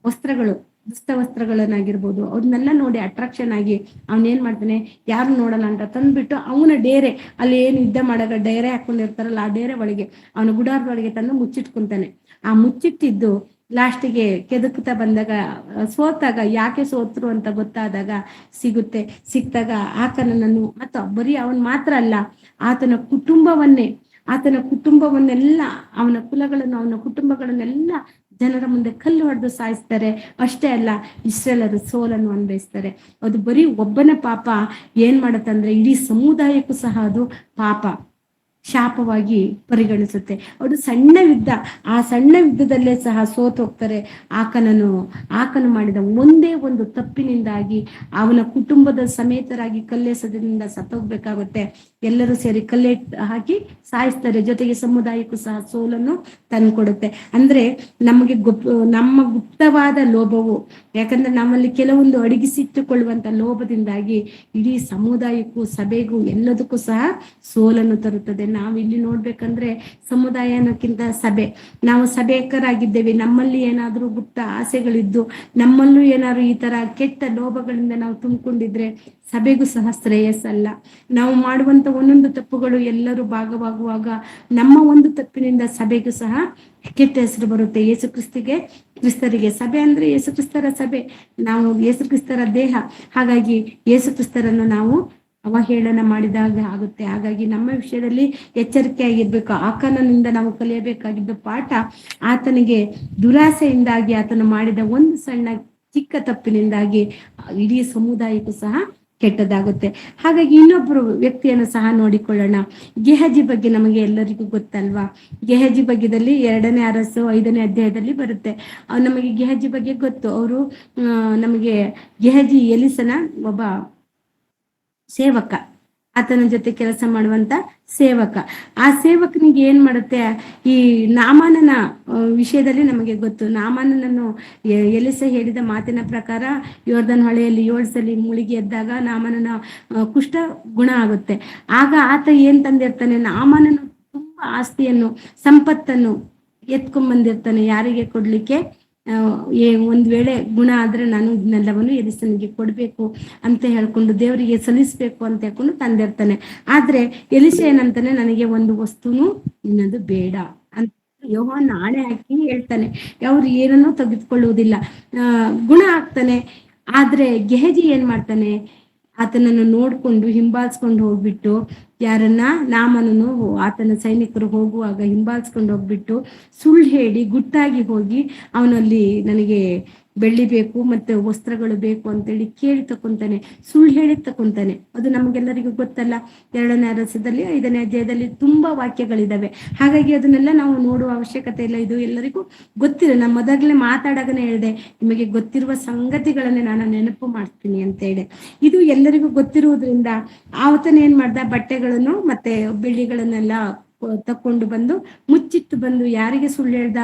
ವಸ್ತ್ರಗಳು ದುಷ್ಟ ವಸ್ತ್ರಗಳನ್ನಾಗಿರ್ಬೋದು ಅವ್ರನ್ನೆಲ್ಲ ನೋಡಿ ಅಟ್ರಾಕ್ಷನ್ ಆಗಿ ಅವನೇನ್ ಮಾಡ್ತಾನೆ, ಯಾರು ನೋಡಲ್ಲ ಅಂತ ತಂದ್ಬಿಟ್ಟು ಅವನ ಡೇರೆ ಅಲ್ಲಿ ಏನು ಯುದ್ಧ ಮಾಡಾಗ ಡೇರೆ ಹಾಕೊಂಡಿರ್ತಾರಲ್ಲ ಆ ಡೇರೆ ಒಳಗೆ ಅವನ ಗುಡಾರದ ಒಳಗೆ ತಂದು ಮುಚ್ಚಿಟ್ಕೊಂತಾನೆ. ಆ ಮುಚ್ಚಿಟ್ಟಿದ್ದು ಲಾಸ್ಟಿಗೆ ಕೆದಕ್ತಾ ಬಂದಾಗ, ಸೋತಾಗ ಯಾಕೆ ಸೋತ್ರು ಅಂತ ಗೊತ್ತಾದಾಗ ಸಿಕ್ತಾಗ ಆಕನನ್ನು ಮತ್ತು ಬರೀ ಅವನ್ ಮಾತ್ರ ಅಲ್ಲ, ಆತನ ಕುಟುಂಬವನ್ನೆಲ್ಲ ಅವನ ಕುಟುಂಬಗಳನ್ನೆಲ್ಲ ಜನರ ಮುಂದೆ ಕಲ್ಲು ಹೊಡೆದು ಸಾಯಿಸ್ತಾರೆ. ಅಷ್ಟೇ ಅಲ್ಲ, ಇಸ್ರೇಲರು ಸೋಲನ್ನು ಅನುಭವಿಸ್ತಾರೆ. ಅದು ಬರೀ ಒಬ್ಬನ ಪಾಪ ಏನ್ ಮಾಡತ್ತಂದ್ರೆ ಇಡೀ ಸಮುದಾಯಕ್ಕೂ ಸಹ ಅದು ಪಾಪ ಶಾಪವಾಗಿ ಪರಿಗಣಿಸುತ್ತೆ. ಅದು ಸಣ್ಣ ಯುದ್ಧ, ಆ ಸಣ್ಣ ಯುದ್ಧದಲ್ಲೇ ಸಹ ಸೋತು ಹೋಗ್ತಾರೆ. ಆಕನು ಮಾಡಿದ ಒಂದೇ ಒಂದು ತಪ್ಪಿನಿಂದಾಗಿ ಅವನ ಕುಟುಂಬದ ಸಮೇತರಾಗಿ ಕಲ್ಲೆಸದಿಂದ ಸತ್ತೋಗ್ಬೇಕಾಗುತ್ತೆ. ಎಲ್ಲರೂ ಸೇರಿ ಕಲ್ಲೆ ಹಾಕಿ ಸಾಯಿಸ್ತಾರೆ. ಜೊತೆಗೆ ಸಮುದಾಯಕ್ಕೂ ಸಹ ಸೋಲನ್ನು ತಂದ್ಕೊಡುತ್ತೆ. ಅಂದ್ರೆ ನಮ್ಮ ಗುಪ್ತವಾದ ಲೋಭವು, ಯಾಕಂದ್ರೆ ನಮ್ಮಲ್ಲಿ ಕೆಲವೊಂದು ಅಡಗಿಸಿಟ್ಟುಕೊಳ್ಳುವಂತ ಲೋಭದಿಂದಾಗಿ ಇಡೀ ಸಮುದಾಯಕ್ಕೂ ಸಭೆಗೂ ಎಲ್ಲದಕ್ಕೂ ಸಹ ಸೋಲನ್ನು ತರುತ್ತದೆ. ನಾವು ಇಲ್ಲಿ ನೋಡ್ಬೇಕಂದ್ರೆ ಸಮುದಾಯ ಅನ್ನೋಕ್ಕಿಂತ ಸಭೆ, ನಾವು ಸಭೆಕರಾಗಿದ್ದೇವೆ, ನಮ್ಮಲ್ಲಿ ಏನಾದ್ರೂ ಗುಪ್ತ ಆಸೆಗಳಿದ್ದು ನಮ್ಮಲ್ಲೂ ಏನಾದ್ರು ಈ ತರ ಕೆಟ್ಟ ಲೋಭಗಳಿಂದ ನಾವು ತುಂಬಿಕೊಂಡಿದ್ರೆ ಸಭೆಗೂ ಸಹ ಶ್ರೇಯಸ್ಸಲ್ಲ. ನಾವು ಮಾಡುವಂತ ಒಂದೊಂದು ತಪ್ಪುಗಳು ಎಲ್ಲರೂ ಭಾಗವಾಗುವಾಗ ನಮ್ಮ ಒಂದು ತಪ್ಪಿನಿಂದ ಸಭೆಗೂ ಸಹ ಕೆಟ್ಟ ಹೆಸರು ಬರುತ್ತೆ. ಕ್ರಿಸ್ತರಿಗೆ ಸಭೆ ಅಂದ್ರೆ ಯೇಸು ಕ್ರಿಸ್ತರ ಸಭೆ, ನಾವು ಯೇಸು ಕ್ರಿಸ್ತರ ದೇಹ. ಹಾಗಾಗಿ ಯೇಸು ಕ್ರಿಸ್ತರನ್ನು ನಾವು ಅವಹೇಳನ ಮಾಡಿದಾಗ ಆಗುತ್ತೆ. ಹಾಗಾಗಿ ನಮ್ಮ ವಿಷಯದಲ್ಲಿ ಎಚ್ಚರಿಕೆಯಾಗಿರ್ಬೇಕು. ಆಕನನಿಂದ ನಾವು ಕಲಿಯಬೇಕಾಗಿದ್ದ ಪಾಠ, ಆತನಿಗೆ ದುರಾಸೆಯಿಂದಾಗಿ ಆತನು ಮಾಡಿದ ಒಂದು ಸಣ್ಣ ಚಿಕ್ಕ ತಪ್ಪಿನಿಂದಾಗಿ ಇಡೀ ಸಮುದಾಯಕ್ಕೂ ಸಹ ಕೆಟ್ಟದಾಗುತ್ತೆ. ಹಾಗಾಗಿ ಇನ್ನೊಬ್ರು ವ್ಯಕ್ತಿಯನ್ನು ಸಹ ನೋಡಿಕೊಳ್ಳೋಣ. ಗೆಹಜಿ ಬಗ್ಗೆ ನಮಗೆ ಎಲ್ಲರಿಗೂ ಗೊತ್ತಲ್ವಾ? ಗೆಹಜಿ ಬಗ್ಗೆದಲ್ಲಿ 2ನೇ ಅರಸು 5ನೇ ಅಧ್ಯಾಯದಲ್ಲಿ ಬರುತ್ತೆ. ನಮಗೆ ಗೆಹಜಿ ಬಗ್ಗೆ ಗೊತ್ತು. ಅವರು ನಮಗೆ ಗೆಹಜಿ ಎಲಿಸನ ಒಬ್ಬ ಸೇವಕ, ಆತನ ಜೊತೆ ಕೆಲಸ ಮಾಡುವಂತ ಸೇವಕ. ಆ ಸೇವಕನಿಗೆ ಏನ್ ಮಾಡುತ್ತೆ, ಈ ನಾಮಾನನ ವಿಷಯದಲ್ಲಿ ನಮಗೆ ಗೊತ್ತು. ನಾಮಾನನನ್ನು ಎಲಿಸ ಹೇಳಿದ ಮಾತಿನ ಪ್ರಕಾರ ಯೋರ್ದನ್ ಹೊಳೆಯಲ್ಲಿ 7 ಸಲ ಮುಳುಗಿ ಎದ್ದಾಗ ನಾಮಾನನ ಕುಷ್ಠ ಗುಣ ಆಗುತ್ತೆ. ಆಗ ಆತ ಏನ್ ತಂದಿರ್ತಾನೆ, ನಾಮಾನನು ತುಂಬಾ ಆಸ್ತಿಯನ್ನು ಸಂಪತ್ತನ್ನು ಎತ್ಕೊಂಡ್ ಬಂದಿರ್ತಾನೆ. ಯಾರಿಗೆ ಕೊಡ್ಲಿಕ್ಕೆ, ಒಂದ್ ವೇಳೆ ಗುಣ ಆದ್ರೆ ನಾನು ಇದನ್ನೆಲ್ಲವನ್ನು ಎಲಿಸನಿಗೆ ಕೊಡ್ಬೇಕು ಅಂತ ಹೇಳ್ಕೊಂಡು ದೇವರಿಗೆ ಸಲ್ಲಿಸ್ಬೇಕು ಅಂತ ಹೇಳ್ಕೊಂಡು ತಂದಿರ್ತಾನೆ. ಆದ್ರೆ ಎಲಿಸ ಏನಂತಾನೆ, ನನಗೆ ಒಂದು ವಸ್ತುನು ನಿನ್ನದು ಬೇಡ ಅಂತ ಯೆಹೋವನ ಆಣೆ ಹಾಕಿ ಹೇಳ್ತಾನೆ. ಅವ್ರು ಏನನ್ನೂ ತೆಗೆದುಕೊಳ್ಳುವುದಿಲ್ಲ, ಗುಣ ಆಗ್ತಾನೆ. ಆದ್ರೆ ಗೆಹಜಿ ಏನ್ ಮಾಡ್ತಾನೆ, ಆತನನ್ನು ನೋಡ್ಕೊಂಡು ಹಿಂಬಾಲಿಸ್ಕೊಂಡು ಹೋಗ್ಬಿಟ್ಟು, ಯಾರನ್ನ ನಾಮನನು ಆತನ ಸೈನಿಕರು ಹೋಗುವಾಗ ಹಿಂಬಾಲಿಸ್ಕೊಂಡು ಹೋಗ್ಬಿಟ್ಟು ಸುಳ್ಳು ಹೇಳಿ ಗುಟ್ಟಾಗಿ ಹೋಗಿ ಅವನಲ್ಲಿ ನನಗೆ ಬೆಳ್ಳಿ ಬೇಕು ಮತ್ತೆ ವಸ್ತ್ರಗಳು ಬೇಕು ಅಂತೇಳಿ ಕೇಳಿ ತಕೊಂತಾನೆ, ಸುಳ್ಳು ಹೇಳಿ ತಕೊಂತಾನೆ. ಅದು ನಮಗೆಲ್ಲರಿಗೂ ಗೊತ್ತಲ್ಲ. 2ನೇ ಅರಸದಲ್ಲಿ 5ನೇ ಅಧ್ಯಾಯದಲ್ಲಿ ತುಂಬಾ ವಾಕ್ಯಗಳಿದಾವೆ. ಹಾಗಾಗಿ ಅದನ್ನೆಲ್ಲ ನಾವು ನೋಡುವ ಅವಶ್ಯಕತೆ ಇಲ್ಲ, ಇದು ಎಲ್ಲರಿಗೂ ಗೊತ್ತಿಲ್ಲ. ನಾನು ಮೊದಲೇ ಮಾತಾಡಾಗನೇ ಹೇಳಿದೆ, ನಿಮಗೆ ಗೊತ್ತಿರುವ ಸಂಗತಿಗಳನ್ನೇ ನಾನು ನೆನಪು ಮಾಡ್ತೀನಿ ಅಂತ ಹೇಳಿ. ಇದು ಎಲ್ಲರಿಗೂ ಗೊತ್ತಿರುವುದರಿಂದ ಆತನ ಏನ್ ಮಾಡ್ದ, ಬಟ್ಟೆಗಳನ್ನು ಮತ್ತೆ ಬೆಳ್ಳಿಗಳನ್ನೆಲ್ಲ ತಕೊಂಡು ಬಂದು ಮುಚ್ಚಿಟ್ಟು ಬಂದು ಯಾರಿಗೆ ಸುಳ್ಳು ಹೇಳ್ದ,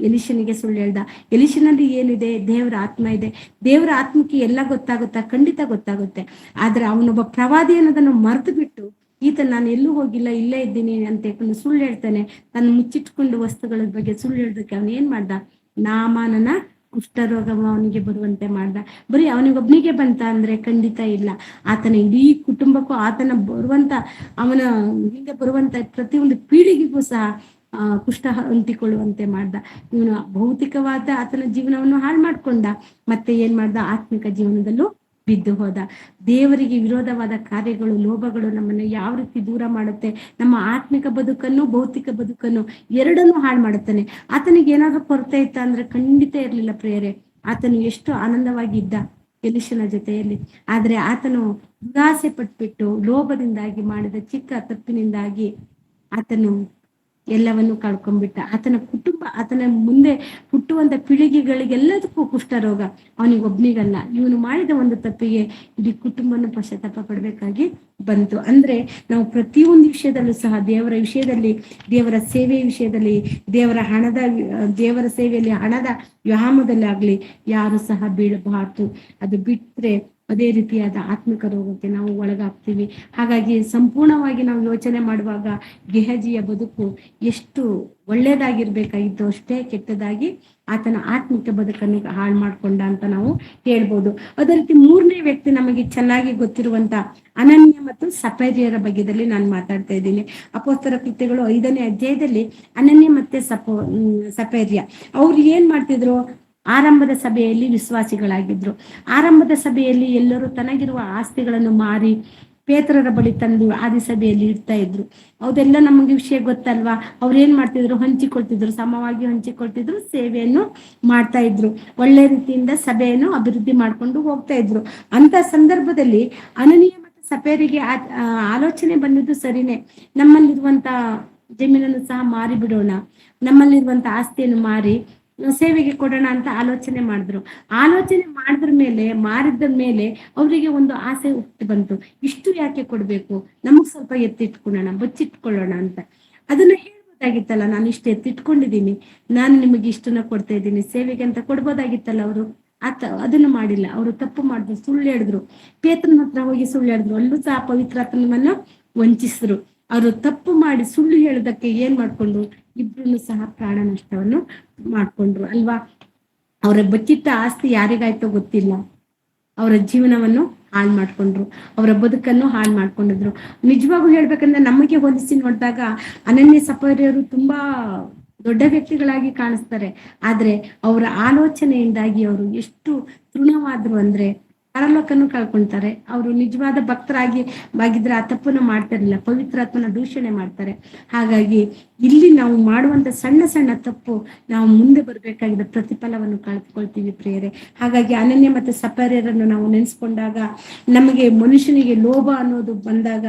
ಎಲಿಶನಿಗೆ ಸುಳ್ಳು ಹೇಳ್ದ. ಎಲಿಶನಲ್ಲಿ ಏನಿದೆ, ದೇವರ ಆತ್ಮ ಇದೆ. ದೇವರ ಆತ್ಮಕ್ಕೆ ಎಲ್ಲ ಗೊತ್ತಾಗುತ್ತಾ? ಖಂಡಿತ ಗೊತ್ತಾಗುತ್ತೆ. ಆದ್ರೆ ಅವನೊಬ್ಬ ಪ್ರವಾದಿ ಅನ್ನೋದನ್ನು ಮರೆತು ಬಿಟ್ಟು ಈತ ನಾನು ಎಲ್ಲೂ ಹೋಗಿಲ್ಲ, ಇಲ್ಲೇ ಇದ್ದೀನಿ ಅಂತ ಹೇಳ್ಕೊಂಡು ಸುಳ್ಳು ಹೇಳ್ತಾನೆ. ತನ್ನ ಮುಚ್ಚಿಟ್ಕೊಂಡು ವಸ್ತುಗಳ ಬಗ್ಗೆ ಸುಳ್ಳು ಹೇಳೋದಕ್ಕೆ ಅವನು ಏನ್ ಮಾಡ್ದ, ನಾಮಾನನ ಕುಷ್ಠರೋಗ ಅವನಿಗೆ ಬರುವಂತೆ ಮಾಡ್ದ. ಬರೀ ಅವನಿಗೊಬ್ನಿಗೆ ಬಂತ ಅಂದ್ರೆ ಖಂಡಿತ ಇಲ್ಲ, ಆತನ ಇಡೀ ಕುಟುಂಬಕ್ಕೂ, ಆತನ ಬರುವಂತ ಅವನ ಹಿಂದೆ ಬರುವಂತ ಪ್ರತಿಯೊಂದು ಪೀಳಿಗೆಗೂ ಸಹ ಕುಷ್ಠ ಅಂಟಿಕೊಳ್ಳುವಂತೆ ಮಾಡ್ದ. ಇವನು ಭೌತಿಕವಾದ ಆತನ ಜೀವನವನ್ನು ಹಾಳು ಮಾಡ್ಕೊಂಡ, ಮತ್ತೆ ಏನ್ ಮಾಡ್ದ, ಆತ್ಮಿಕ ಜೀವನದಲ್ಲೂ ಬಿದ್ದು ಹೋದ. ದೇವರಿಗೆ ವಿರೋಧವಾದ ಕಾರ್ಯಗಳು, ಲೋಭಗಳು ನಮ್ಮನ್ನು ಯಾವ ರೀತಿ ದೂರ ಮಾಡುತ್ತೆ, ನಮ್ಮ ಆತ್ಮಿಕ ಬದುಕನ್ನು ಭೌತಿಕ ಬದುಕನ್ನು ಎರಡನ್ನೂ ಹಾಳು ಮಾಡುತ್ತಾನೆ. ಆತನಿಗೆ ಏನಾದ್ರೂ ಕೊರತೆ ಇತ್ತ ಅಂದ್ರೆ ಖಂಡಿತ ಇರ್ಲಿಲ್ಲ ಪ್ರಿಯರೇ. ಆತನು ಎಷ್ಟು ಆನಂದವಾಗಿದ್ದ ಎಲಿಷನ ಜೊತೆಯಲ್ಲಿ. ಆದ್ರೆ ಆತನು ದುರಾಸೆ ಪಟ್ಬಿಟ್ಟು ಲೋಭದಿಂದಾಗಿ ಮಾಡಿದ ಚಿಕ್ಕ ತಪ್ಪಿನಿಂದಾಗಿ ಆತನು ಎಲ್ಲವನ್ನು ಕಳ್ಕೊಂಡ್ಬಿಟ್ಟ. ಆತನ ಕುಟುಂಬ, ಆತನ ಮುಂದೆ ಹುಟ್ಟುವಂತ ಪೀಳಿಗೆಗಳಿಗೆಲ್ಲದಕ್ಕೂ ಕುಷ್ಠರೋಗ, ಅವನಿಗೊಬ್ನಿಗಲ್ಲ. ಇವನು ಮಾಡಿದ ಒಂದು ತಪ್ಪಿಗೆ ಇಡೀ ಕುಟುಂಬನ ಪಶ್ಚಾತ್ತಾಪ ಪಡ್ಬೇಕಾಗಿ ಬಂತು. ಅಂದ್ರೆ ನಾವು ಪ್ರತಿಯೊಂದು ವಿಷಯದಲ್ಲೂ ಸಹ ದೇವರ ವಿಷಯದಲ್ಲಿ, ದೇವರ ಸೇವೆಯ ವಿಷಯದಲ್ಲಿ, ದೇವರ ಸೇವೆಯಲ್ಲಿ ಹಣದ ವ್ಯಾಮೋಹದಲ್ಲಾಗ್ಲಿ ಯಾರು ಸಹ ಬೀಳಬಾರ್ದು. ಅದು ಬಿಟ್ರೆ ಅದೇ ರೀತಿಯಾದ ಆತ್ಮಿಕ ರೋಗಕ್ಕೆ ನಾವು ಒಳಗಾಗ್ತೀವಿ. ಹಾಗಾಗಿ ಸಂಪೂರ್ಣವಾಗಿ ನಾವು ಯೋಚನೆ ಮಾಡುವಾಗ ಗೆಹಜಿಯ ಬದುಕು ಎಷ್ಟು ಒಳ್ಳೇದಾಗಿರ್ಬೇಕಾಗಿತ್ತು, ಅಷ್ಟೇ ಕೆಟ್ಟದಾಗಿ ಆತನ ಆತ್ಮಿಕ ಬದುಕನ್ನು ಹಾಳು ಮಾಡ್ಕೊಂಡ ಅಂತ ನಾವು ಹೇಳ್ಬೋದು. ಅದೇ ರೀತಿ ಮೂರನೇ ವ್ಯಕ್ತಿ ನಮಗೆ ಚೆನ್ನಾಗಿ ಗೊತ್ತಿರುವಂತ ಅನನ್ಯ ಮತ್ತು ಸಫೈರ್ಯರ ಬಗ್ಗೆದಲ್ಲಿ ನಾನು ಮಾತಾಡ್ತಾ ಇದ್ದೀನಿ. ಅಪೊಸ್ತಲ ಕೃತ್ಯಗಳು 5ನೇ ಅಧ್ಯಾಯದಲ್ಲಿ ಅನನ್ಯ ಮತ್ತೆ ಸಫೈರ್ಯ ಅವ್ರು ಏನ್ ಮಾಡ್ತಿದ್ರು, ಆರಂಭದ ಸಭೆಯಲ್ಲಿ ವಿಶ್ವಾಸಿಗಳಾಗಿದ್ರು. ಆರಂಭದ ಸಭೆಯಲ್ಲಿ ಎಲ್ಲರೂ ತನಗಿರುವ ಆಸ್ತಿಗಳನ್ನು ಮಾರಿ ಪೇತ್ರರ ಬಳಿ ತಂದು ಆದಿಸಭೆಯಲ್ಲಿ ಇಡ್ತಾ ಇದ್ರು. ಅದೆಲ್ಲ ನಮಗೆ ವಿಷಯ ಗೊತ್ತಲ್ವಾ. ಅವ್ರು ಏನ್ ಮಾಡ್ತಿದ್ರು, ಹಂಚಿಕೊಳ್ತಿದ್ರು, ಸಮವಾಗಿ ಹಂಚಿಕೊಳ್ತಿದ್ರು, ಸೇವೆಯನ್ನು ಮಾಡ್ತಾ ಇದ್ರು, ಒಳ್ಳೆ ರೀತಿಯಿಂದ ಸಭೆಯನ್ನು ಅಭಿವೃದ್ಧಿ ಮಾಡ್ಕೊಂಡು ಹೋಗ್ತಾ ಇದ್ರು. ಅಂತ ಸಂದರ್ಭದಲ್ಲಿ ಅನನೀಯ ಮತ್ತು ಸಫೇರಿಗೆ ಆಲೋಚನೆ ಬಂದಿದ್ದು ಸರಿನೇ, ನಮ್ಮಲ್ಲಿರುವಂತ ಜಮೀನನ್ನು ಸಹ ಮಾರಿ ಬಿಡೋಣ, ನಮ್ಮಲ್ಲಿರುವಂತ ಆಸ್ತಿಯನ್ನು ಮಾರಿ ಸೇವೆಗೆ ಕೊಡೋಣ ಅಂತ ಆಲೋಚನೆ ಮಾಡಿದ್ರು. ಆಲೋಚನೆ ಮಾಡಿದ್ರ ಮೇಲೆ, ಮಾರಿದ ಮೇಲೆ ಅವರಿಗೆ ಒಂದು ಆಸೆ ಹುಟ್ಟಿ ಬಂತು, ಇಷ್ಟು ಯಾಕೆ ಕೊಡ್ಬೇಕು, ನಮಗ್ ಸ್ವಲ್ಪ ಎತ್ತಿಟ್ಕೊಳ್ಳೋಣ, ಬಚ್ಚಿಟ್ಕೊಳ್ಳೋಣ ಅಂತ. ಅದನ್ನ ಹೇಳ್ಬೋದಾಗಿತ್ತಲ್ಲ, ನಾನು ಇಷ್ಟು ಎತ್ತಿಟ್ಕೊಂಡಿದ್ದೀನಿ, ನಾನು ನಿಮಗೆ ಇಷ್ಟನ್ನ ಕೊಡ್ತಾ ಇದ್ದೀನಿ ಸೇವೆಗೆ ಅಂತ ಕೊಡ್ಬೋದಾಗಿತ್ತಲ್ಲ ಅವರು. ಅದನ್ನು ಮಾಡಿಲ್ಲ. ಅವರು ತಪ್ಪು ಮಾಡಿದ್ರು, ಸುಳ್ಳು ಹೇಳಿದ್ರು, ಪೇತ್ರನ ಹತ್ರ ಹೋಗಿ ಸುಳ್ಳು ಹೇಳಿದ್ರು, ಅಲ್ಲೂ ಸಹ ಪವಿತ್ರಾತ್ಮನನ್ನ ವಂಚಿಸಿದ್ರು. ಅವರು ತಪ್ಪು ಮಾಡಿ ಸುಳ್ಳು ಹೇಳೋದಕ್ಕೆ ಏನ್ ಮಾಡ್ಕೊಂಡು ಇಬ್ರು ಸಹ ಪ್ರಾಣ ನಷ್ಟವನ್ನು ಮಾಡ್ಕೊಂಡ್ರು ಅಲ್ವಾ. ಅವರ ಬಚ್ಚಿಟ್ಟ ಆಸ್ತಿ ಯಾರಿಗಾಯ್ತೋ ಗೊತ್ತಿಲ್ಲ, ಅವರ ಜೀವನವನ್ನು ಹಾಳು ಮಾಡ್ಕೊಂಡ್ರು, ಅವರ ಬದುಕನ್ನು ಹಾಳು ಮಾಡ್ಕೊಂಡಿದ್ರು. ನಿಜವಾಗೂ ಹೇಳ್ಬೇಕಂದ್ರೆ ನಮಗೆ ಹೋಲಿಸಿ ನೋಡಿದಾಗ ಅನನ್ಯ ಸಫೈರ್ಯರು ತುಂಬಾ ದೊಡ್ಡ ವ್ಯಕ್ತಿಗಳಾಗಿ ಕಾಣಿಸ್ತಾರೆ. ಆದ್ರೆ ಅವರ ಆಲೋಚನೆಯಿಂದಾಗಿ ಅವರು ಎಷ್ಟು ತೃಣವಾದ್ರು ಅಂದ್ರೆ ಪರಲೋಕನ್ನು ಕಳ್ಕೊಂತಾರೆ. ಅವರು ನಿಜವಾದ ಭಕ್ತರಾಗಿದ್ರೆ ಆ ತಪ್ಪನ್ನು ಮಾಡ್ತಾರಿಲ್ಲ, ಪವಿತ್ರಾತ್ಮನ ದೂಷಣೆ ಮಾಡ್ತಾರೆ. ಹಾಗಾಗಿ ಇಲ್ಲಿ ನಾವು ಮಾಡುವಂತ ಸಣ್ಣ ಸಣ್ಣ ತಪ್ಪು ನಾವು ಮುಂದೆ ಬರ್ಬೇಕಾಗಿದ್ದ ಪ್ರತಿಫಲವನ್ನು ಕಳೆದುಕೊಳ್ತೀವಿ ಪ್ರಿಯರೇ. ಹಾಗಾಗಿ ಅನನ್ಯ ಮತ್ತು ಸಫೈರ್ಯರನ್ನು ನಾವು ನೆನೆಸ್ಕೊಂಡಾಗ, ನಮಗೆ ಮನುಷ್ಯನಿಗೆ ಲೋಭ ಅನ್ನೋದು ಬಂದಾಗ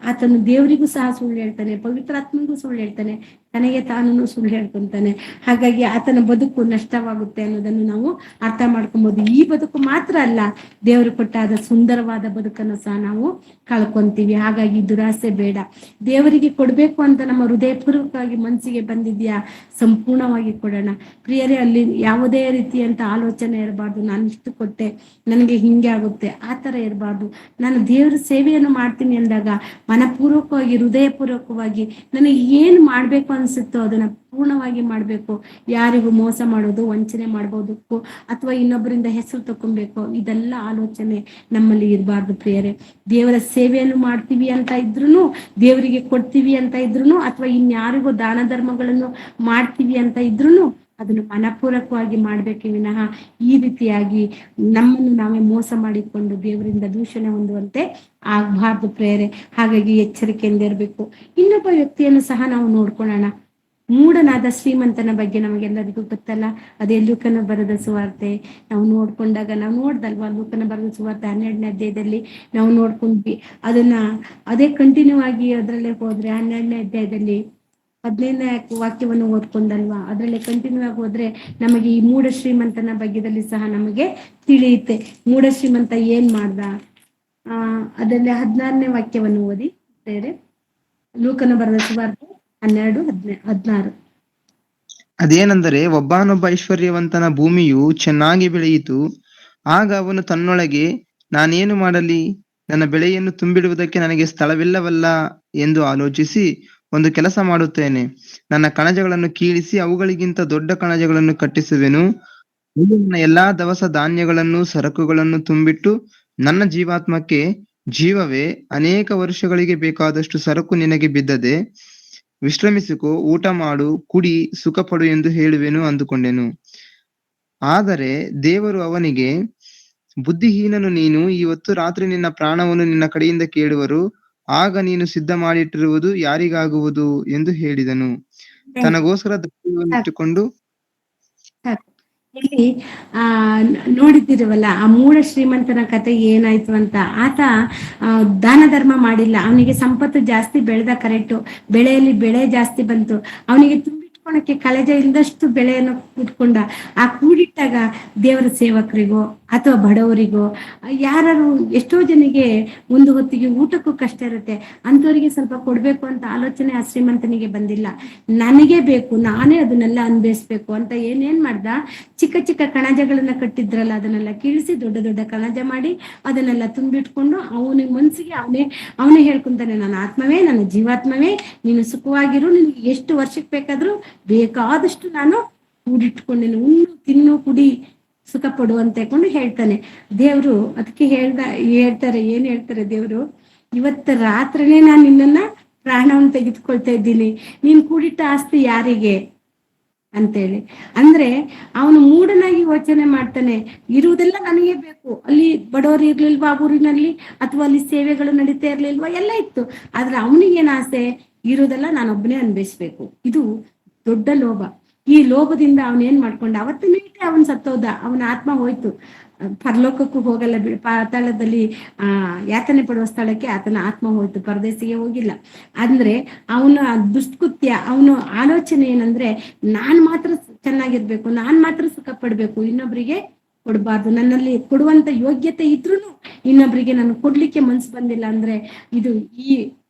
ಆತನು ದೇವರಿಗೂ ಸಹ ಸುಳ್ಳು ಹೇಳ್ತಾನೆ, ಪವಿತ್ರಾತ್ಮನಿಗೂ ಸುಳ್ಳು ಹೇಳ್ತಾನೆ, ತನಗೆ ತಾನು ಸುಳ್ಳು ಹೇಳ್ಕೊಂತಾನೆ. ಹಾಗಾಗಿ ಆತನ ಬದುಕು ನಷ್ಟವಾಗುತ್ತೆ ಅನ್ನೋದನ್ನು ನಾವು ಅರ್ಥ ಮಾಡ್ಕೊಬಹುದು. ಈ ಬದುಕು ಮಾತ್ರ ಅಲ್ಲ, ದೇವರು ಕೊಟ್ಟಾದ ಸುಂದರವಾದ ಬದುಕನ್ನು ಸಹ ನಾವು ಕಳ್ಕೊಂತೀವಿ. ಹಾಗಾಗಿ ದುರಾಸೆ ಬೇಡ. ದೇವರಿಗೆ ಕೊಡ್ಬೇಕು ಅಂತ ನಮ್ಮ ಹೃದಯಪೂರ್ವಕವಾಗಿ ಮನಸ್ಸಿಗೆ ಬಂದಿದ್ಯಾ, ಸಂಪೂರ್ಣವಾಗಿ ಕೊಡೋಣ ಪ್ರಿಯರೇ. ಅಲ್ಲಿ ಯಾವುದೇ ರೀತಿಯಂತ ಆಲೋಚನೆ ಇರಬಾರ್ದು, ನಾನು ಇಷ್ಟು ಕೊಟ್ಟೆ ನನಗೆ ಹಿಂಗೆ ಆಗುತ್ತೆ, ಆ ತರ ಇರಬಾರ್ದು. ನಾನು ದೇವರ ಸೇವೆಯನ್ನು ಮಾಡ್ತೀನಿ ಅಂದಾಗ ಮನಪೂರ್ವಕವಾಗಿ, ಹೃದಯಪೂರ್ವಕವಾಗಿ ನನಗೆ ಏನು ಮಾಡ್ಬೇಕು ಅನ್ಸುತ್ತೋ ಅದನ್ನ ಪೂರ್ಣವಾಗಿ ಮಾಡ್ಬೇಕು. ಯಾರಿಗೂ ಮೋಸ ಮಾಡೋದು, ವಂಚನೆ ಮಾಡ್ಬೋದಕ್ಕೂ ಅಥವಾ ಇನ್ನೊಬ್ಬರಿಂದ ಹೆಸರು ತಕೊಬೇಕು, ಇದೆಲ್ಲ ಆಲೋಚನೆ ನಮ್ಮಲ್ಲಿ ಇರಬಾರ್ದು ಪ್ರಿಯರೇ. ದೇವರ ಸೇವೆಯನ್ನು ಮಾಡ್ತೀವಿ ಅಂತ ಇದ್ರು, ದೇವರಿಗೆ ಕೊಡ್ತೀವಿ ಅಂತ ಇದ್ರು, ಅಥವಾ ಇನ್ಯಾರಿಗೂ ದಾನ ಧರ್ಮಗಳನ್ನು ಮಾಡ್ತೀವಿ ಅಂತ ಇದ್ರು ಅದನ್ನು ಮನಪೂರ್ವಕವಾಗಿ ಮಾಡ್ಬೇಕೆ ವಿನಃ ಈ ರೀತಿಯಾಗಿ ನಮ್ಮನ್ನು ನಾವೇ ಮೋಸ ಮಾಡಿಕೊಂಡು ದೇವರಿಂದ ದೂಷಣೆ ಹೊಂದುವಂತೆ ಆಗ್ಬಾರ್ದು ಪ್ರೇರೆ. ಹಾಗಾಗಿ ಎಚ್ಚರಿಕೆಯಿಂದ ಇರಬೇಕು. ಇನ್ನೊಬ್ಬ ವ್ಯಕ್ತಿಯನ್ನು ಸಹ ನಾವು ನೋಡ್ಕೊಳ್ಳೋಣ. ಮೂಢನಾದ ಶ್ರೀಮಂತನ ಬಗ್ಗೆ ನಮಗೆಲ್ಲರಿಗೂ ಗೊತ್ತಲ್ಲ. ಅದೇ ಲೂಕನ ಬರೆದ ಸುವಾರ್ತೆ ನಾವು ನೋಡ್ಕೊಂಡಾಗ ನಾವು ನೋಡ್ದಲ್ವಾ, ಲೂಕನ ಬರೆದ ಸುವಾರ್ತೆ 12ನೇ ಅಧ್ಯಾಯದಲ್ಲಿ ನಾವು ನೋಡ್ಕೊಂಡ್ವಿ. ಅದೇ ಕಂಟಿನ್ಯೂ ಆಗಿ ಅದರಲ್ಲೇ ಹೋದ್ರೆ 12ನೇ ಅಧ್ಯಾಯದಲ್ಲಿ 15ನೇ ವಾಕ್ಯವನ್ನು ಓದ್ಕೊಂಡಲ್ವಾ, ಅದರಲ್ಲೇ ಕಂಟಿನ್ಯೂ ಆಗಿ ಹೋದ್ರೆ ನಮಗೆ ಈ ಮೂಢ ಶ್ರೀಮಂತನ ಬಗ್ಗೆದಲ್ಲಿ ಸಹ ನಮಗೆ ತಿಳಿಯುತ್ತೆ. ಮೂಢ ಶ್ರೀಮಂತ ಏನ್ ಮಾಡ್ದ, ಅದರಲ್ಲಿ 16ನೇ ವಾಕ್ಯವನ್ನು ಓದಿ ಬೇರೆ. ಲೂಕನ ಬರೆದ ಸುವಾರ್ತೆ 12:16. ಅದೇನೆಂದರೆ, ಒಬ್ಬನೊಬ್ಬ ಐಶ್ವರ್ಯವಂತನ ಭೂಮಿಯು ಚೆನ್ನಾಗಿ ಬೆಳೆಯಿತು. ಆಗ ಅವನು ತನ್ನೊಳಗೆ, ನಾನೇನು ಮಾಡಲಿ, ನನ್ನ ಬೆಳೆಯನ್ನು ತುಂಬಿಡುವುದಕ್ಕೆ ನನಗೆ ಸ್ಥಳವಿಲ್ಲವಲ್ಲ ಎಂದು ಆಲೋಚಿಸಿ ಒಂದು ಕೆಲಸ ಮಾಡುತ್ತೇನೆ. ನನ್ನ ಕಣಜಗಳನ್ನು ಕೀಳಿಸಿ ಅವುಗಳಿಗಿಂತ ದೊಡ್ಡ ಕಣಜಗಳನ್ನು ಕಟ್ಟಿಸುವೆನು. ಇಲ್ಲಿ ನನ್ನ ಎಲ್ಲಾ ದವಸ ಧಾನ್ಯಗಳನ್ನು ಸರಕುಗಳನ್ನು ತುಂಬಿಟ್ಟು ನನ್ನ ಜೀವಾತ್ಮಕ್ಕೆ ಜೀವವೇ, ಅನೇಕ ವರ್ಷಗಳಿಗೆ ಬೇಕಾದಷ್ಟು ಸರಕು ನಿನಗೆ ಬಿದ್ದದೆ. ವಿಶ್ರಮಿಸಿಕೋ, ಊಟ ಮಾಡು, ಕುಡಿ, ಸುಖಪಡು ಎಂದು ಹೇಳುವೆನು ಅಂದುಕೊಂಡೆನು. ಆದರೆ ದೇವರು ಅವನಿಗೆ, ಬುದ್ಧಿಹೀನನು ನೀನು, ಇವತ್ತು ರಾತ್ರಿ ನಿನ್ನ ಪ್ರಾಣವನ್ನು ನಿನ್ನ ಕಡೆಯಿಂದ ಕೇಳುವರು. ಆಗ ನೀನು ಸಿದ್ಧ ಮಾಡಿಟ್ಟಿರುವುದು ಯಾರಿಗಾಗುವುದು ಎಂದು ಹೇಳಿದನು. ತನಗೋಸ್ಕರ ದಾರಿಯನ್ನಿಟ್ಟುಕೊಂಡು ಸಾಕು. ಇಲ್ಲಿ ಆ ನೋಡಿದಿರುವಲ್ಲ ಆ ಮೂಢ ಶ್ರೀಮಂತನ ಕತೆ ಏನಾಯ್ತು ಅಂತ. ಆತ ದಾನ ಧರ್ಮ ಮಾಡಿಲ್ಲ. ಅವನಿಗೆ ಸಂಪತ್ತು ಜಾಸ್ತಿ ಬೆಳೆದ ಕರೆಕ್ಟು, ಬೆಳೆಯಲ್ಲಿ ಬೆಳೆ ಜಾಸ್ತಿ ಬಂತು. ಅವನಿಗೆ ತುಂಬಿಟ್ಕೊಳಕ್ಕೆ ಕಳೆಜ ಇಲ್ಲದಷ್ಟು ಬೆಳೆಯನ್ನು ಕೂಡ್ಕೊಂಡ. ಆ ಕೂಡಿಟ್ಟಾಗ ದೇವರ ಸೇವಕರಿಗೋ ಅಥವಾ ಬಡವರಿಗೋ ಯಾರು ಎಷ್ಟೋ ಜನಿಗೆ ಒಂದು ಹೊತ್ತಿಗೆ ಊಟಕ್ಕೂ ಕಷ್ಟ ಇರುತ್ತೆ, ಅಂಥವರಿಗೆ ಸ್ವಲ್ಪ ಕೊಡ್ಬೇಕು ಅಂತ ಆಲೋಚನೆ ಆ ಶ್ರೀಮಂತನಿಗೆ ಬಂದಿಲ್ಲ. ನನಗೆ ಬೇಕು, ನಾನೇ ಅದನ್ನೆಲ್ಲ ಅನ್ಭವಿಸ್ಬೇಕು ಅಂತ ಏನೇನ್ ಮಾಡ್ದ, ಚಿಕ್ಕ ಚಿಕ್ಕ ಕಣಜಗಳನ್ನ ಕಟ್ಟಿದ್ರಲ್ಲ ಅದನ್ನೆಲ್ಲ ಕೀಳಿಸಿ ದೊಡ್ಡ ದೊಡ್ಡ ಕಣಜ ಮಾಡಿ ಅದನ್ನೆಲ್ಲ ತುಂಬಿಟ್ಕೊಂಡು ಅವನಿಗೆ ಮನ್ಸಿಗೆ ಅವನೇ ಹೇಳ್ಕೊಂತಾನೆ, ನನ್ನ ಆತ್ಮವೇ, ನನ್ನ ಜೀವಾತ್ಮವೇ, ನೀನು ಸುಖವಾಗಿರು, ನಿನಗೆ ಎಷ್ಟು ವರ್ಷಕ್ಕೆ ಬೇಕಾದ್ರೂ ಬೇಕಾದಷ್ಟು ನಾನು ಕೂಡಿಟ್ಕೊಂಡಿನಿ, ಉಣ್ಣು ತಿನ್ನು ಕುಡಿ ಸುಖ ಪಡು ಅಂತ ಹೇಳ್ಕೊಂಡು ಹೇಳ್ತಾನೆ. ದೇವ್ರು ಅದಕ್ಕೆ ಏನ್ ಹೇಳ್ತಾರೆ ದೇವ್ರು, ಇವತ್ತ ರಾತ್ರಿನೇ ನಾನು ನಿನ್ನನ್ನ ಪ್ರಾಣವನ್ನು ತೆಗೆದುಕೊಳ್ತಾ ಇದ್ದೀನಿ, ನೀನ್ ಕೂಡಿಟ್ಟ ಆಸ್ತಿ ಯಾರಿಗೆ ಅಂತೇಳಿ. ಅಂದ್ರೆ ಅವನು ಮೂಢನಾಗಿ ಯೋಚನೆ ಮಾಡ್ತಾನೆ, ಇರುವುದೆಲ್ಲ ನನಗೆ ಬೇಕು. ಅಲ್ಲಿ ಬಡವರು ಇರ್ಲಿಲ್ವಾ ಆ ಊರಿನಲ್ಲಿ, ಅಥವಾ ಅಲ್ಲಿ ಸೇವೆಗಳು ನಡೀತಾ ಇರ್ಲಿಲ್ವಾ, ಎಲ್ಲ ಇತ್ತು. ಆದ್ರೆ ಅವನಿಗೇನ್ ಆಸೆ, ಇರುವುದೆಲ್ಲ ನಾನೊಬ್ಬನೇ ಅನ್ಭವಿಸ್ಬೇಕು. ಇದು ದೊಡ್ಡ ಲೋಭ. ಈ ಲೋಭದಿಂದ ಅವನೇನ್ ಮಾಡ್ಕೊಂಡ, ಅವತ್ತಿನ ನೈಟೇ ಅವನ್ ಸತ್ತೋದ, ಅವನ ಆತ್ಮ ಹೋಯ್ತು, ಪರಲೋಕಕ್ಕೂ ಹೋಗಲ್ಲ, ಪಾತಾಳದಲ್ಲಿ ಯಾತನೆ ಪಡುವ ಸ್ಥಳಕ್ಕೆ ಆತನ ಆತ್ಮ ಹೋಯ್ತು, ಪರದೇಶಿಗೆ ಹೋಗಿಲ್ಲ. ಅಂದ್ರೆ ಅವನ ದುಷ್ಕೃತ್ಯ, ಅವನ ಆಲೋಚನೆ ಏನಂದ್ರೆ, ನಾನ್ ಮಾತ್ರ ಚೆನ್ನಾಗಿರ್ಬೇಕು, ನಾನ್ ಮಾತ್ರ ಸುಖ ಪಡ್ಬೇಕು, ಇನ್ನೊಬ್ರಿಗೆ ಕೊಡ್ಬಾರ್ದು, ನನ್ನಲ್ಲಿ ಕೊಡುವಂತ ಯೋಗ್ಯತೆ ಇದ್ರೂ ಇನ್ನೊಬ್ರಿಗೆ ನಾನು ಕೊಡ್ಲಿಕ್ಕೆ ಮನ್ಸು ಬಂದಿಲ್ಲ ಅಂದ್ರೆ ಇದು ಈ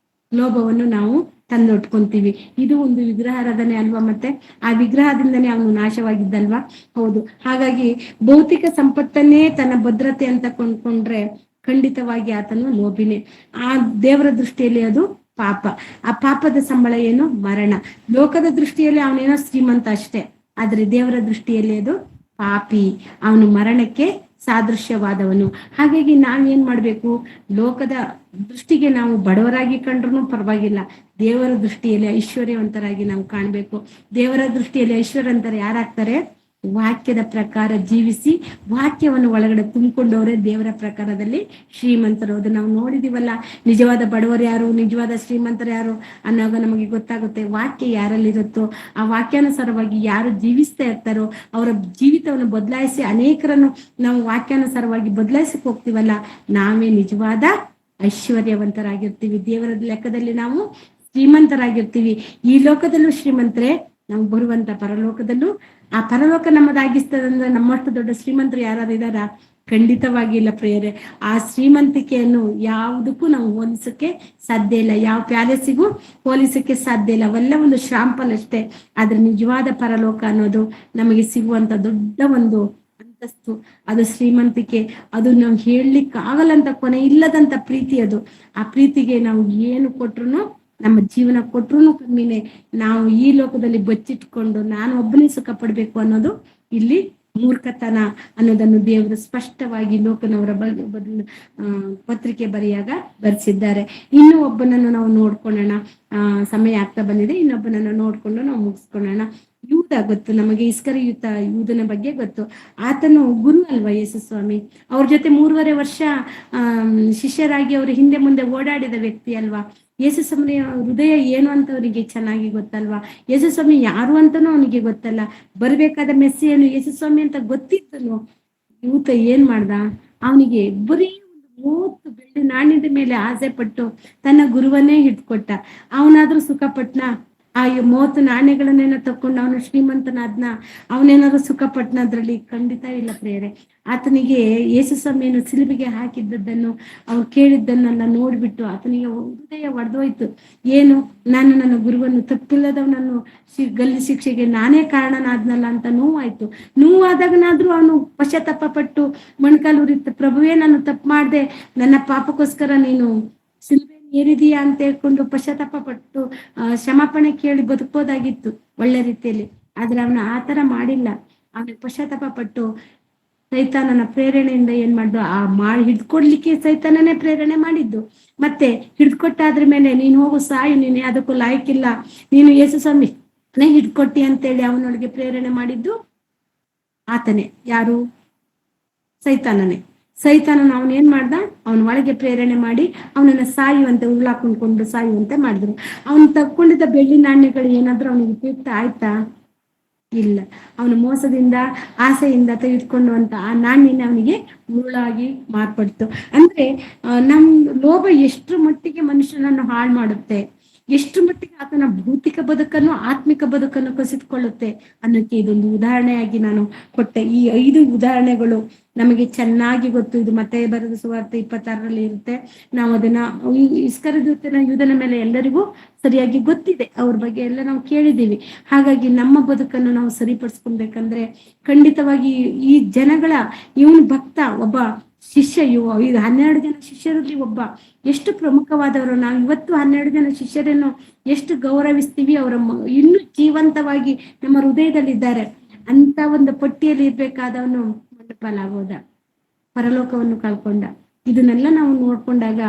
ಲೋಭವನ್ನು ನಾವು ತಂದೊಟ್ಕೊಂತೀವಿ. ಇದು ಒಂದು ವಿಗ್ರಹಾರಾಧನೆ ಅಲ್ವಾ? ಮತ್ತೆ ಆ ವಿಗ್ರಹದಿಂದನೇ ಅವನು ನಾಶವಾಗಿದ್ದಲ್ವಾ? ಹೌದು. ಹಾಗಾಗಿ ಭೌತಿಕ ಸಂಪತ್ತನ್ನೇ ತನ್ನ ಭದ್ರತೆ ಅಂತ ಕೊಂಡ್ಕೊಂಡ್ರೆ ಖಂಡಿತವಾಗಿ ಆತನು ಲೋಭಿನೇ. ಆ ದೇವರ ದೃಷ್ಟಿಯಲ್ಲಿ ಅದು ಪಾಪ. ಆ ಪಾಪದ ಸಂಬಳ ಏನು? ಮರಣ. ಲೋಕದ ದೃಷ್ಟಿಯಲ್ಲಿ ಅವನೇನೋ ಶ್ರೀಮಂತ ಅಷ್ಟೇ, ಆದ್ರೆ ದೇವರ ದೃಷ್ಟಿಯಲ್ಲಿ ಅದು ಪಾಪಿ, ಅವನು ಮರಣಕ್ಕೆ ಸಾದೃಶ್ಯವಾದವನು. ಹಾಗಾಗಿ ನಾವೇನ್ ಮಾಡ್ಬೇಕು, ಲೋಕದ ದೃಷ್ಟಿಗೆ ನಾವು ಬಡವರಾಗಿ ಕಂಡ್ರು ಪರವಾಗಿಲ್ಲ, ದೇವರ ದೃಷ್ಟಿಯಲ್ಲಿ ಐಶ್ವರ್ಯವಂತರಾಗಿ ನಾವು ಕಾಣ್ಬೇಕು. ದೇವರ ದೃಷ್ಟಿಯಲ್ಲಿ ಐಶ್ವರ್ಯವಂತರ ಯಾರಾಗ್ತಾರೆ? ವಾಕ್ಯದ ಪ್ರಕಾರ ಜೀವಿಸಿ ವಾಕ್ಯವನ್ನು ಒಳಗಡೆ ತುಂಬಿಕೊಂಡವರೇ ದೇವರ ಪ್ರಕಾರದಲ್ಲಿ ಶ್ರೀಮಂತರು. ಅದು ನಾವು ನೋಡಿದೀವಲ್ಲ, ನಿಜವಾದ ಬಡವರು ಯಾರು, ನಿಜವಾದ ಶ್ರೀಮಂತರು ಯಾರು ಅನ್ನೋವಾಗ ನಮಗೆ ಗೊತ್ತಾಗುತ್ತೆ. ವಾಕ್ಯ ಯಾರಲ್ಲಿರುತ್ತೋ, ಆ ವಾಕ್ಯಾನುಸಾರವಾಗಿ ಯಾರು ಜೀವಿಸ್ತಾ ಇರ್ತಾರೋ ಅವರ ಜೀವಿತವನ್ನು ಬದಲಾಯಿಸಿ ಅನೇಕರನ್ನು ನಾವು ವಾಕ್ಯಾನುಸಾರವಾಗಿ ಬದಲಾಯಿಸಕ್ ಹೋಗ್ತೀವಲ್ಲ, ನಾವೇ ನಿಜವಾದ ಐಶ್ವರ್ಯವಂತರಾಗಿರ್ತೀವಿ. ದೇವರ ಲೆಕ್ಕದಲ್ಲಿ ನಾವು ಶ್ರೀಮಂತರಾಗಿರ್ತೀವಿ. ಈ ಲೋಕದಲ್ಲೂ ಶ್ರೀಮಂತರೇ, ನಾವು ಬರುವಂತ ಪರಲೋಕದಲ್ಲೂ ಆ ಪರಲೋಕ ನಮ್ಮದಾಗಿಸ್ತದಂದ್ರೆ ನಮ್ಮಷ್ಟು ದೊಡ್ಡ ಶ್ರೀಮಂತರು ಯಾರು ಇದಾರ? ಖಂಡಿತವಾಗಿ ಇಲ್ಲ ಪ್ರಿಯರೇ. ಆ ಶ್ರೀಮಂತಿಕೆಯನ್ನು ಯಾವುದಕ್ಕೂ ನಾವು ಹೋಲಿಸಕ್ಕೆ ಸಾಧ್ಯ ಇಲ್ಲ, ಯಾವ ಪ್ಯಾಲೇಸಿಗೂ ಹೋಲಿಸಕ್ಕೆ ಸಾಧ್ಯ ಇಲ್ಲ. ಅವೆಲ್ಲ ಒಂದು ಶಾಂಪಲ್ ಅಷ್ಟೇ. ಆದ್ರೆ ನಿಜವಾದ ಪರಲೋಕ ಅನ್ನೋದು ನಮಗೆ ಸಿಗುವಂತ ದೊಡ್ಡ ಒಂದು ಅಂತಸ್ತು, ಅದು ಶ್ರೀಮಂತಿಕೆ. ಅದು ನಾವು ಹೇಳಲಿಕ್ಕೆ ಆಗಲ್ಲಂತ ಕೊನೆ ಇಲ್ಲದಂತ ಪ್ರೀತಿ ಅದು. ಆ ಪ್ರೀತಿಗೆ ನಾವು ಏನು ಕೊಟ್ರು, ನಮ್ಮ ಜೀವನ ಕೊಟ್ರು ಕಮ್ಮಿನೇ. ನಾವು ಈ ಲೋಕದಲ್ಲಿ ಬಚ್ಚಿಟ್ಕೊಂಡು ನಾನು ಒಬ್ಬನೇ ಸುಖ ಪಡ್ಬೇಕು ಅನ್ನೋದು ಇಲ್ಲಿ ಮೂರ್ಖತನ ಅನ್ನೋದನ್ನು ದೇವರು ಸ್ಪಷ್ಟವಾಗಿ ಲೋಕನವರ ಪತ್ರಿಕೆ ಬರೆಯಾಗ ಬರೆಸಿದ್ದಾರೆ. ಇನ್ನು ಒಬ್ಬನನ್ನು ನಾವು ನೋಡ್ಕೊಳ್ಳೋಣ. ಸಮಯ ಆಗ್ತಾ ಬಂದಿದೆ. ಇನ್ನೊಬ್ಬನನ್ನು ನೋಡ್ಕೊಂಡು ನಾವು ಮುಗಿಸ್ಕೊಳ್ಳೋಣ. ಯೂದ ಗೊತ್ತು ನಮಗೆ, ಇಸ್ಕರಿಯುತ ಯೂದನ ಬಗ್ಗೆ ಗೊತ್ತು. ಆತನು ಗುರು ಅಲ್ವಾ ಯೇಸು ಸ್ವಾಮಿ. ಅವ್ರ ಜೊತೆ 3.5 ವರ್ಷ ಶಿಷ್ಯರಾಗಿ ಅವ್ರ ಹಿಂದೆ ಮುಂದೆ ಓಡಾಡಿದ ವ್ಯಕ್ತಿ ಅಲ್ವಾ. ಯೇಸು ಸ್ವಾಮಿ ಹೃದಯ ಏನು ಅಂತ ಅವನಿಗೆ ಚೆನ್ನಾಗಿ ಗೊತ್ತಲ್ವಾ. ಯೇಸು ಸ್ವಾಮಿ ಯಾರು ಅಂತಾನೂ ಅವನಿಗೆ ಗೊತ್ತಲ್ಲ. ಬರ್ಬೇಕಾದ ಮೆಸ್ಸಿಯನ್ನು ಯೇಸು ಸ್ವಾಮಿ ಅಂತ ಗೊತ್ತಿತ್ತನು. ಯೂತ ಏನ್ ಮಾಡ್ದ? ಅವನಿಗೆ ಬರೀ 30 ಬೆಳ್ಳಿ ನಾಣ್ಯದ ಮೇಲೆ ಆಸೆ ಪಟ್ಟು ತನ್ನ ಗುರುವನ್ನೇ ಹಿಡ್ಕೊಟ್ಟ. ಅವನಾದ್ರೂ ಸುಖ ಪಟ್ನ? ಆ 30 ನಾಣ್ಯಗಳನ್ನೇನೋ ತಕೊಂಡು ಅವನು ಶ್ರೀಮಂತನಾದ್ನ, ಅವನೇನಾದ್ರು ಸುಖ ಪಟ್ನದ್ರಲ್ಲಿ ಖಂಡಿತ ಇಲ್ಲ ಪ್ರಿಯರೇ. ಆತನಿಗೆ ಯೇಸು ಸ್ವಾಮಿಯನ್ನು ಸಿಲುಬೆಗೆ ಹಾಕಿದ್ದನ್ನು ಅವ್ರು ಕೇಳಿದ್ದನ್ನೆಲ್ಲ ನೋಡ್ಬಿಟ್ಟು ಆತನಿಗೆ ಹೃದಯ ಒಡೆದೋಯ್ತು. ಏನು, ನಾನು ನನ್ನ ಗುರುವನ್ನು ತಪ್ಪಿಲ್ಲದವನನ್ನು ಗಲ್ಲಿ ಶಿಕ್ಷೆಗೆ ನಾನೇ ಕಾರಣನಾದ್ನಲ್ಲ ಅಂತ ನೋವಾಯ್ತು. ನೋವಾದಾಗನಾದ್ರೂ ಅವನು ಪಶ್ಚಾತ್ತಾಪ ಪಟ್ಟು ಮೊಣಕಾಲೂರಿತ್ತು, ಪ್ರಭುವೇ ನಾನು ತಪ್ಪು ಮಾಡ್ದೆ, ನನ್ನ ಪಾಪಕ್ಕೋಸ್ಕರ ನೀನು ಸಿಲುಬೆ ಏರಿದೀಯಾ ಅಂತ ಹೇಳ್ಕೊಂಡು ಪಶ್ಚಾತ್ತಾಪ ಪಟ್ಟು ಕ್ಷಮಾಪಣೆ ಕೇಳಿ ಬದುಕೋದಾಗಿತ್ತು ಒಳ್ಳೆ ರೀತಿಯಲ್ಲಿ. ಆದ್ರೆ ಅವನು ಆತರ ಮಾಡಿಲ್ಲ. ಅವನಿಗೆ ಪಶ್ಚಾತ್ತಾಪ ಪಟ್ಟು ಸೈತಾನನ ಪ್ರೇರಣೆಯಿಂದ ಏನ್ ಮಾಡ್ದು, ಹಿಡ್ಕೊಡ್ಲಿಕ್ಕೆ ಸೈತಾನನೇ ಪ್ರೇರಣೆ ಮಾಡಿದ್ದು. ಮತ್ತೆ ಹಿಡ್ಕೊಟ್ಟಾದ್ರ ಮೇಲೆ ನೀನ್ ಹೋಗು ಸಾಯು, ನೀನು ಅದಕ್ಕೂ ಲಾಯಕ್ಕಿಲ್ಲ, ನೀನು ಯೇಸು ಸ್ವಾಮಿ ಹಿಡ್ಕೊಟ್ಟಿ ಅಂತೇಳಿ ಅವನೊಳಗೆ ಪ್ರೇರಣೆ ಮಾಡಿದ್ದು ಆತನೇ. ಯಾರು? ಸೈತಾನನೇ. ಸೈತಾನನ ಅವನ್ ಏನ್ ಮಾಡ್ದ, ಅವನ ಒಳಗೆ ಪ್ರೇರಣೆ ಮಾಡಿ ಅವನನ್ನ ಸಾಯುವಂತೆ ಉರುಳಾಕೊಂಡ್ಕೊಂಡು ಸಾಯುವಂತೆ ಮಾಡಿದ್ರು. ಅವನು ತಕ್ಕೊಂಡಿದ್ದ ಬೆಳ್ಳಿ ನಾಣ್ಯಗಳು ಏನಾದ್ರೂ ಅವನಿಗೆ ಉಪಯುಕ್ತ ಆಯ್ತಾ? ಇಲ್ಲ. ಅವನು ಮೋಸದಿಂದ ಆಸೆಯಿಂದ ತೆಗೆದುಕೊಂಡುವಂತ ಆ ನಾಣ್ಯನ ಅವನಿಗೆ ಮುರುಳಾಗಿ ಮಾರ್ಪಡ್ತು. ಅಂದ್ರೆ ನಮ್ ಲೋಭ ಎಷ್ಟು ಮಟ್ಟಿಗೆ ಮನುಷ್ಯನನ್ನು ಹಾಳು ಮಾಡುತ್ತೆ, ಎಷ್ಟು ಮಟ್ಟಿಗೆ ಆತನ ಭೌತಿಕ ಬದುಕನ್ನು ಆತ್ಮಿಕ ಬದುಕನ್ನು ಕಸಿದುಕೊಳ್ಳುತ್ತೆ ಅನ್ನೋಕೆ ಇದೊಂದು ಉದಾಹರಣೆಯಾಗಿ ನಾನು ಕೊಟ್ಟೆ. ಈ 5 ಉದಾಹರಣೆಗಳು ನಮಗೆ ಚೆನ್ನಾಗಿ ಗೊತ್ತು. ಇದು ಮತ್ತೆ ಬರೆದ ಸುವಾರ್ತೆ 26ರಲ್ಲಿ ಇರುತ್ತೆ. ನಾವು ಅದನ್ನ ಇಸ್ಕರಿಯೋತನ ಯೂದನ ಮೇಲೆ ಎಲ್ಲರಿಗೂ ಸರಿಯಾಗಿ ಗೊತ್ತಿದೆ, ಅವ್ರ ಬಗ್ಗೆ ಎಲ್ಲ ನಾವು ಕೇಳಿದ್ದೀವಿ. ಹಾಗಾಗಿ ನಮ್ಮ ಬದುಕನ್ನು ನಾವು ಸರಿಪಡಿಸ್ಕೊಬೇಕಂದ್ರೆ ಖಂಡಿತವಾಗಿ ಈ ಜನಗಳ ಇವನು ಭಕ್ತ, ಒಬ್ಬ ಶಿಷ್ಯ, ಈಗ 12 ಜನ ಶಿಷ್ಯರಲ್ಲಿ ಒಬ್ಬ ಎಷ್ಟು ಪ್ರಮುಖವಾದವರು. ನಾವು ಇವತ್ತು 12 ಜನ ಶಿಷ್ಯರನ್ನು ಎಷ್ಟು ಗೌರವಿಸ್ತೀವಿ, ಅವರ ಇನ್ನೂ ಜೀವಂತವಾಗಿ ನಮ್ಮ ಹೃದಯದಲ್ಲಿದ್ದಾರೆ. ಅಂತ ಒಂದು ಪಟ್ಟಿಯಲ್ಲಿ ಇರ್ಬೇಕಾದವನು ಮಂಡಪಾಲಾಗೋದ, ಪರಲೋಕವನ್ನು ಕಳ್ಕೊಂಡ. ಇದನ್ನೆಲ್ಲ ನಾವು ನೋಡ್ಕೊಂಡಾಗ